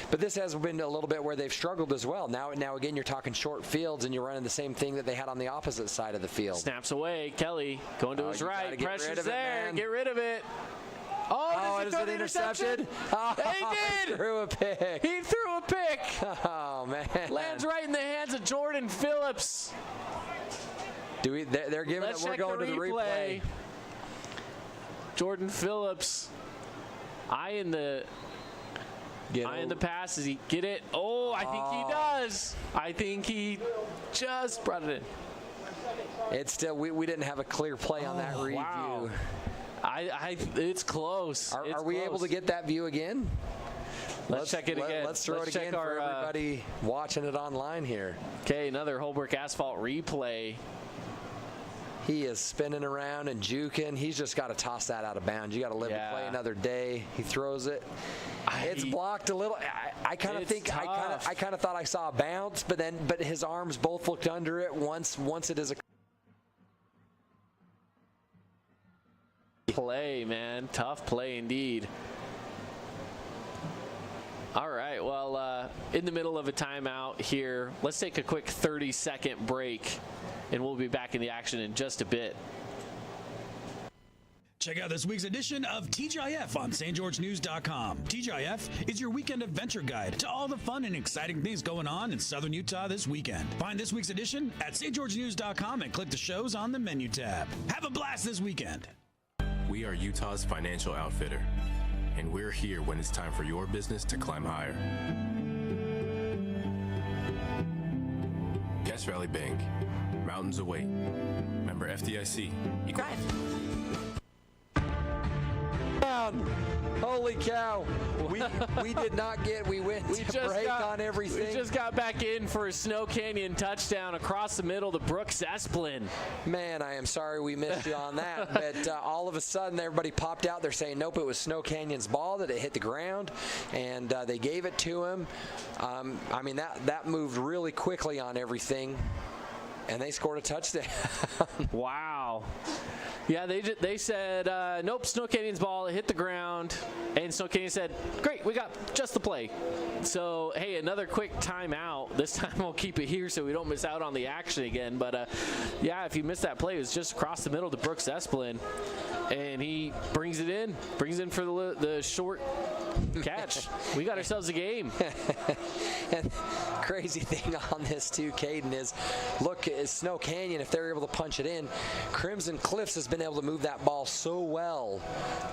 But this has been a little bit where they've struggled as well. Now again, you're talking short fields, and you're running the same thing that they had on the opposite side of the field. Snaps away. Kelly going to his right. Pressure's there. Get rid of it. Is it interception? He did. Threw a pick. He threw a pick. Oh, man. Lands right in the hands of Jordan Phillips. They're giving Let's it. We're going to the replay. Jordan Phillips eyeing the pass. Does he get it? I think he does. I think he just brought it in. It's still, we didn't have a clear play on that review. Wow. It's close. Are we able to get that view again? Let's check it again. Let's throw it again for everybody watching it online here. Okay, another Holbrook Asphalt replay. He is spinning around and juking. He's just got to toss that out of bounds. You got to live to play another day. He throws it. It's blocked a little. I kind of thought I saw a bounce, but his arms both looked under it once it is a play, man. Tough play indeed. All right, well, in the middle of a timeout here, let's take a quick 30-second break, and we'll be back in the action in just a bit. Check out this week's edition of TGIF on stgeorgenews.com. TGIF is your weekend adventure guide to all the fun and exciting things going on in southern Utah this weekend. Find this week's edition at stgeorgenews.com and click the shows on the menu tab. Have a blast this weekend. We are Utah's financial outfitter, and we're here when it's time for your business to climb higher. Cache Valley Bank, mountains await. Member FDIC. Holy cow. We did not get, we went to break on everything. We just got back in for a Snow Canyon touchdown across the middle to Brooks Esplin. Man, I am sorry we missed you on that. But all of a sudden, everybody popped out there saying, nope, it was Snow Canyon's ball, that it hit the ground, and they gave it to him. I mean, that moved really quickly on everything, and they scored a touchdown. Wow. Yeah, they said, nope, Snow Canyon's ball, it hit the ground. And Snow Canyon said, great, we got just the play. So, hey, another quick timeout. This time we'll keep it here so we don't miss out on the action again. But, yeah, if you missed that play, it was just across the middle to Brooks Esplin. And he brings it in for the short catch. We got ourselves a game. And crazy thing on this, too, Caden, is look, Snow Canyon, if they're able to punch it in, Crimson Cliffs has been able to move that ball so well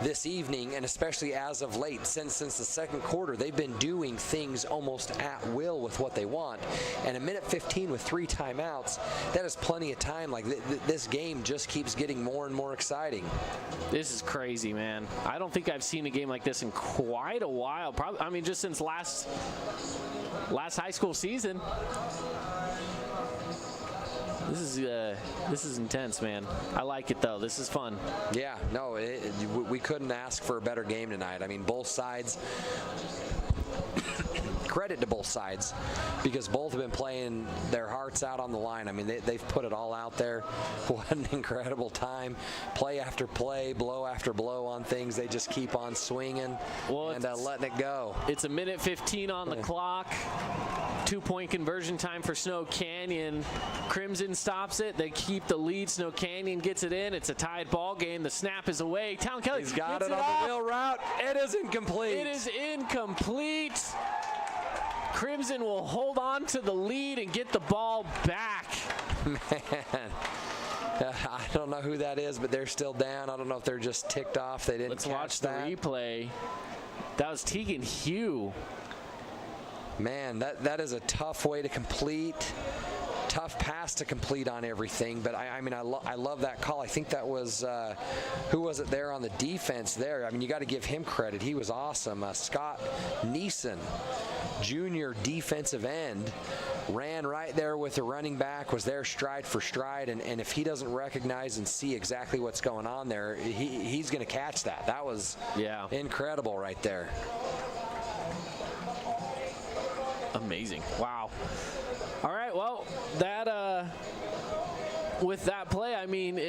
this evening, and especially as of late, since the second quarter, they've been doing things almost at will with what they want. And a minute 15 with 3 timeouts, that is plenty of time. Like this game just keeps getting more and more exciting. This is crazy, man. I don't think I've seen a game like this in quite a while. Probably, I mean, just since last high school season. This is intense, man. I like it, though. This is fun. Yeah, no, we couldn't ask for a better game tonight. I mean, both sides, credit to both sides, because both have been playing their hearts out on the line. I mean, they've put it all out there. What an incredible time. Play after play, blow after blow on things. They just keep on swinging and letting it go. It's a minute 15 on the clock. 2-point conversion time for Snow Canyon. Crimson stops it. They keep the lead. Snow Canyon gets it in. It's a tied ball game. The snap is away. Town Kelly He's got it on the wheel route. It is incomplete. It is incomplete. Crimson will hold on to the lead and get the ball back. Man. I don't know who that is, but they're still down. I don't know if they're just ticked off. They didn't Let's catch watch that. the replay. That was Tegan Hugh. Man, that is a tough way to complete. Tough pass to complete on everything, but I love that call. I think that was, who was it there on the defense there? I mean, you got to give him credit. He was awesome. Scott Neeson, junior defensive end, ran right there with the running back, was there stride for stride, and if he doesn't recognize and see exactly what's going on there, he's going to catch that. That was incredible right there. Amazing. Wow. All right, well, that with that play, I mean,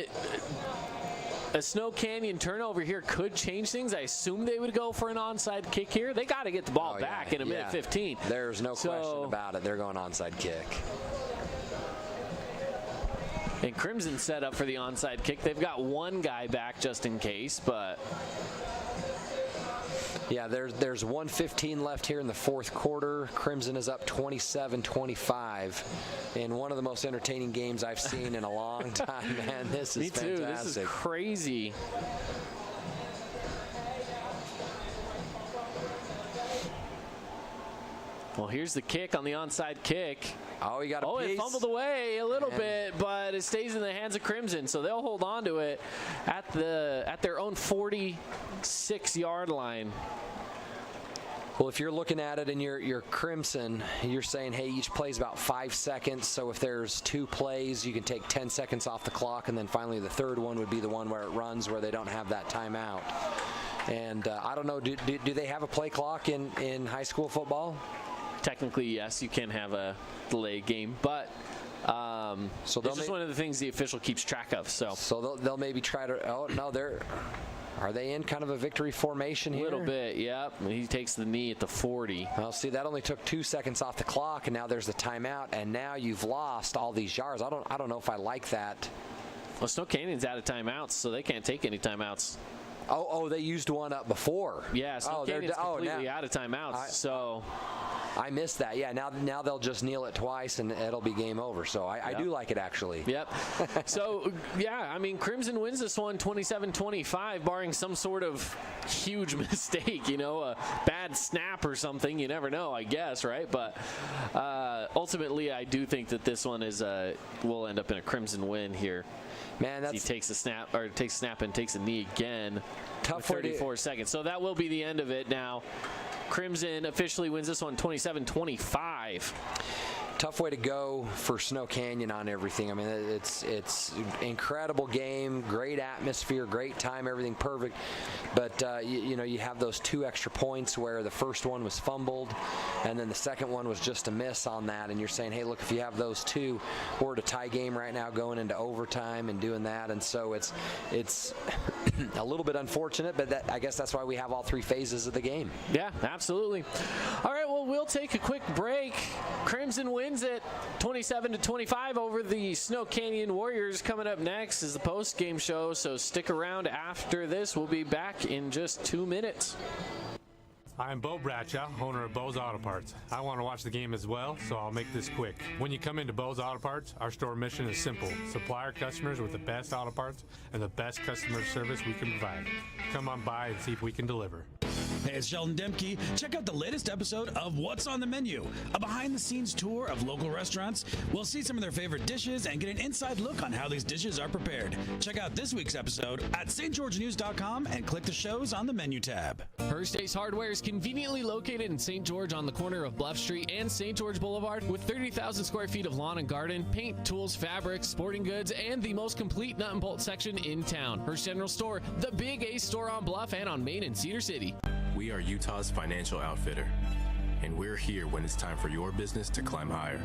a Snow Canyon turnover here could change things. I assume they would go for an onside kick here. They got to get the ball back in a minute 15. There's no question about it. They're going onside kick. And Crimson set up for the onside kick. They've got one guy back just in case, but... Yeah, there's 1:15 left here in the fourth quarter. Crimson is up 27-25 in one of the most entertaining games I've seen in a long time, man. This is fantastic. Me too. This is crazy. Well, here's the kick on the onside kick. Oh, he got a piece. It fumbled away a little bit, but it stays in the hands of Crimson, so they'll hold on to it at their own 46-yard line. Well, if you're looking at it and you're Crimson, you're saying, hey, each play's about 5 seconds. So if there's 2 plays, you can take 10 seconds off the clock, and then finally the third one would be the one where it runs, where they don't have that timeout. And I don't know, do they have a play clock in high school football? Technically, yes, you can have a delay game, but so it's just one of the things the official keeps track of. So they'll maybe try to. Oh no, are they in kind of a victory formation here? A little bit, yep. He takes the knee at the 40. Well, see, that only took 2 seconds off the clock, and now there's the timeout, and now you've lost all these yards. I don't know if I like that. Well, Snow Canyon's out of timeouts, so they can't take any timeouts. Oh, they used one up before. Yeah, Snow Canyon's completely out of timeouts. I missed that. Yeah, now they'll just kneel it twice and it'll be game over. So I do like it, actually. Yep. So, yeah, I mean, Crimson wins this one 27-25, barring some sort of huge mistake, a bad snap or something. You never know, I guess, right? But ultimately, I do think that this one will end up in a Crimson win here. Man, he takes a snap and takes a knee again. Tough 34 seconds. So that will be the end of it now. Crimson officially wins this one 27-25. Tough way to go for Snow Canyon on everything. I mean, it's incredible game, great atmosphere, great time, everything perfect. But you have those 2 extra points where the first one was fumbled, and then the second one was just a miss on that. And you're saying, hey, look, if you have those 2, we're at a tie game right now, going into overtime and doing that. And so it's a little bit unfortunate, but I guess that's why we have all 3 phases of the game. Yeah, absolutely. All right, well, we'll take a quick break. Crimson wins it 27-25 over the Snow Canyon Warriors. Coming up next is the post-game show, so stick around after this. We'll be back in just 2 minutes. I'm Bo Bradshaw, owner of Bo's Auto Parts. I want to watch the game as well, so I'll make this quick. When you come into Bo's Auto Parts, our store mission is simple. Supply our customers with the best auto parts and the best customer service we can provide. Come on by and see if we can deliver. Hey, it's Sheldon Demke. Check out the latest episode of What's on the Menu, a behind-the-scenes tour of local restaurants. We'll see some of their favorite dishes and get an inside look on how these dishes are prepared. Check out this week's episode at stgeorgenews.com and click the shows on the menu tab. First Ace Hardware is conveniently located in St. George on the corner of Bluff Street and St. George Boulevard with 30,000 square feet of lawn and garden, paint, tools, fabrics, sporting goods, and the most complete nut and bolt section in town. First General Store, the Big Ace store on Bluff and on Main in Cedar City. We are Utah's financial outfitter, and we're here when it's time for your business to climb higher.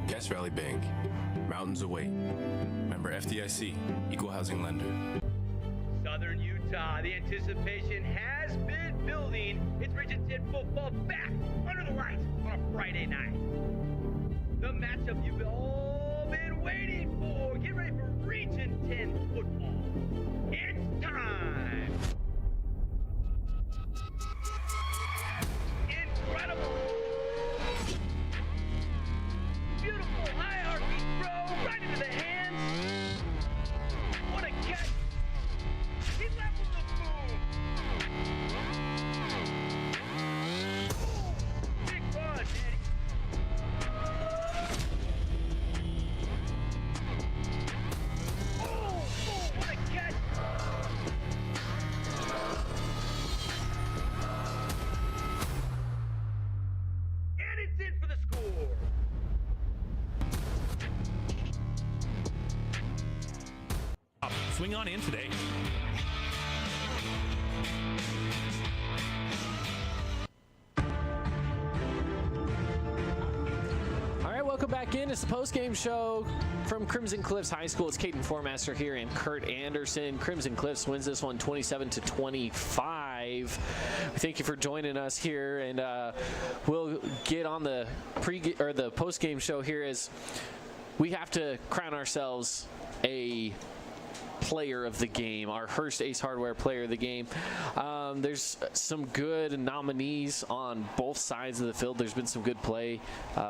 Cache Valley Bank, mountains await. Member FDIC, equal housing lender. Southern Utah, the anticipation has been building. It's Region 10 football back under the lights on a Friday night. The matchup you've all been waiting for. Get ready for Region 10 football. It's time! Incredible! Swing on in today. Welcome back in. It's the post-game show from Crimson Cliffs High School. It's Caden Formaster here and Kurt Anderson. Crimson Cliffs wins this one 27-25. Thank you for joining us here, and we'll get on the post-game show here as we have to crown ourselves a player of the game, our Hearst Ace Hardware player of the game. There's some good nominees on both sides of the field. There's been some good play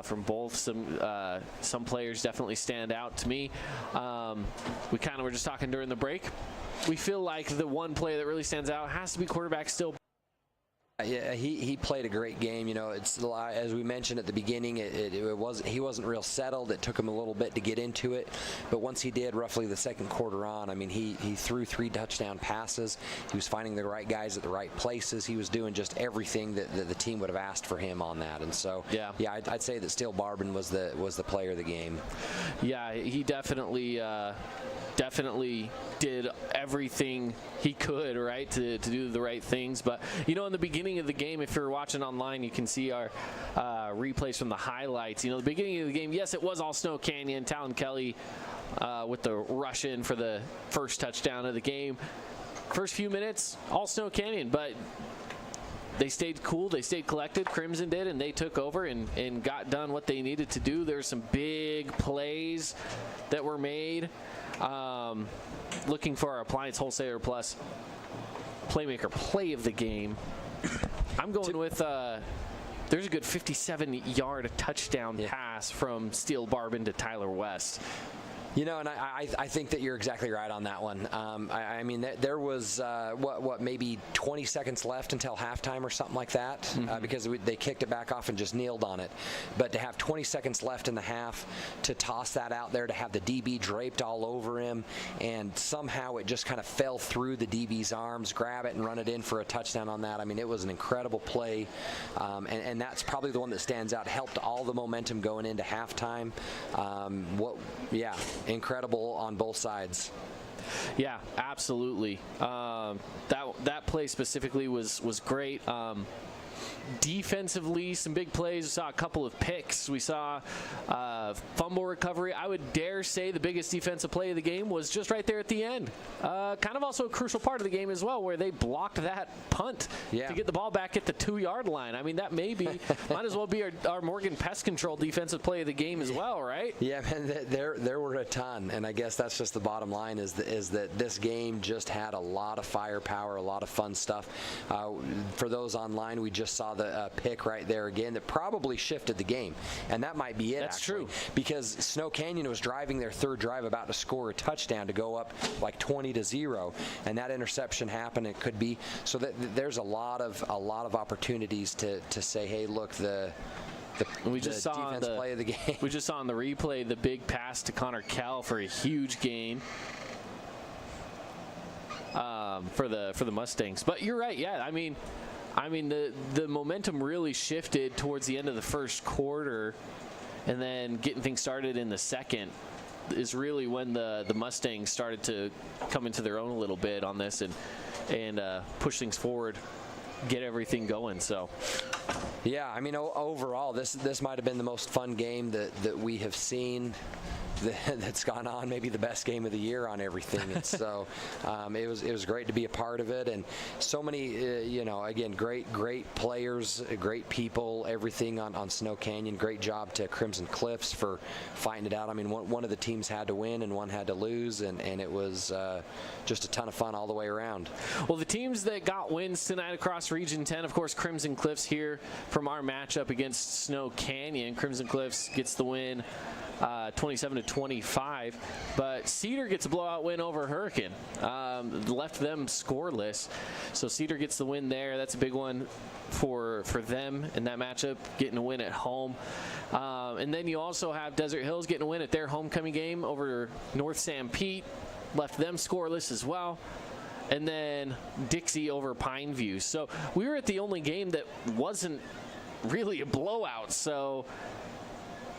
from both. Some players definitely stand out to me. We kind of were just talking during the break. We feel like the one play that really stands out has to be quarterback still. Yeah, he played a great game. You know, it's as we mentioned at the beginning, he wasn't real settled. It took him a little bit to get into it, but once he did, roughly the second quarter on, I mean, he threw 3 touchdown passes. He was finding the right guys at the right places. He was doing just everything that the team would have asked for him on that. And so, yeah, I'd say that Steele Barbin was the player of the game. Yeah, he definitely did everything he could, right, to do the right things. But, you know, in the beginning of the game, if you're watching online, you can see our replays from the highlights. You know, the beginning of the game, yes, it was all Snow Canyon. Talon Kelly with the rush in for the first touchdown of the game. First few minutes, all Snow Canyon, but they stayed cool, they stayed collected, Crimson did, and they took over and got done what they needed to do. There were some big plays that were made. Looking for our Appliance Wholesaler Plus Playmaker play of the game. I'm going with there's a good 57-yard touchdown pass from Steele Barbin to Tyler West. You know, and I think that you're exactly right on that one. I mean, there was, maybe 20 seconds left until halftime or something like that, because they kicked it back off and just kneeled on it. But to have 20 seconds left in the half, to toss that out there, to have the DB draped all over him, and somehow it just kind of fell through the DB's arms, grab it and run it in for a touchdown on that. I mean, it was an incredible play, and that's probably the one that stands out. Helped all the momentum going into halftime. Incredible on both sides. Yeah, absolutely. That play specifically was great. Defensively, some big plays. We saw a couple of picks. We saw fumble recovery. I would dare say the biggest defensive play of the game was just right there at the end. Kind of also a crucial part of the game as well, where they blocked that punt to get the ball back at the 2-yard line. I mean, that might as well be our Morgan Pest Control defensive play of the game as well, right? Yeah, man, there were a ton, and I guess that's just the bottom line is that this game just had a lot of firepower, a lot of fun stuff. For those online, we just saw the pick right there again that probably shifted the game, and that might be it. That's actually, true, because Snow Canyon was driving their third drive, about to score a touchdown to go up like 20-0, and that interception happened. It could be so that there's a lot of opportunities to say, hey, look, we just saw defense play of the game. We just saw on the replay the big pass to Connor Kell for a huge gain. For the Mustangs. But you're right, yeah. I mean the momentum really shifted towards the end of the first quarter, and then getting things started in the second is really when the Mustangs started to come into their own a little bit on this and push things forward, get everything going. So yeah, I mean, overall this might have been the most fun game that we have seen that's gone on, maybe the best game of the year on everything. And so it was great to be a part of it, and so many again, great players, great people, everything on Snow Canyon. Great job to Crimson Cliffs for fighting it out. I mean, one of the teams had to win and one had to lose, and it was just a ton of fun all the way around. Well, the teams that got wins tonight across Region 10, of course, Crimson Cliffs here from our matchup against Snow Canyon. Crimson Cliffs gets the win 27-25, but Cedar gets a blowout win over Hurricane. Left them scoreless, so Cedar gets the win there. That's a big one for them in that matchup, getting a win at home. And then you also have Desert Hills getting a win at their homecoming game over North San Pete. Left them scoreless as well. And then Dixie over Pineview. So we were at the only game that wasn't really a blowout. So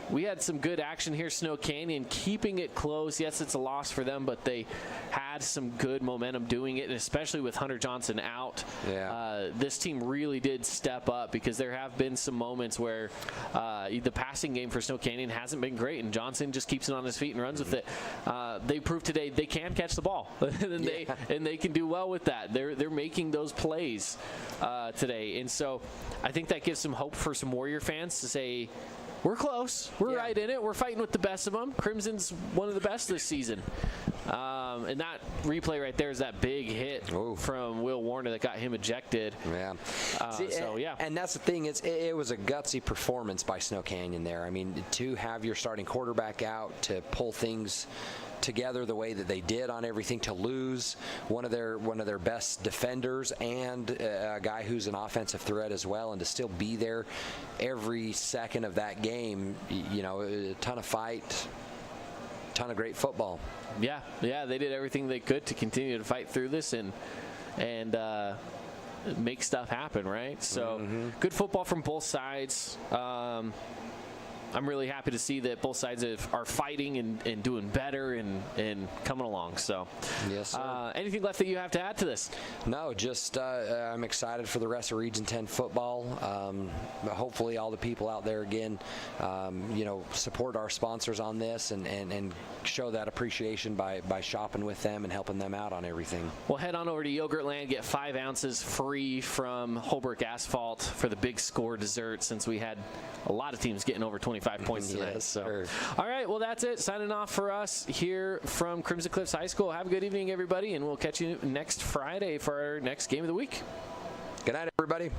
we had some good action here. Snow Canyon keeping it close. Yes, it's a loss for them, but they had some good momentum doing it, and especially with Hunter Johnson out. Yeah. This team really did step up because there have been some moments where the passing game for Snow Canyon hasn't been great, and Johnson just keeps it on his feet and runs with it. They proved today they can catch the ball, and they can do well with that. They're making those plays today, and so I think that gives some hope for some Warrior fans to say, we're close. We're right in it. We're fighting with the best of them. Crimson's one of the best this season. And that replay right there is that big hit from Will Warner that got him ejected. Yeah. And that's the thing. It was a gutsy performance by Snow Canyon there. I mean, to have your starting quarterback out, to pull things together the way that they did on everything, to lose one of their best defenders and a guy who's an offensive threat as well, and to still be there every second of that game, a ton of fight, ton of great football. Yeah, they did everything they could to continue to fight through this and make stuff happen, right? So good football from both sides. I'm really happy to see that both sides are fighting and doing better and coming along. So, yes, sir. Anything left that you have to add to this? No, just I'm excited for the rest of Region 10 football. Hopefully, all the people out there again, support our sponsors on this and show that appreciation by shopping with them and helping them out on everything. Well, head on over to Yogurtland, get 5 ounces free from Holbrook Asphalt for the big score dessert, since we had a lot of teams getting over 25 points tonight. Yes, so, sir. all right, well, that's it. Signing off for us here from Crimson Cliffs High School. Have a good evening, everybody, and we'll catch you next Friday for our next game of the week. Good night, everybody.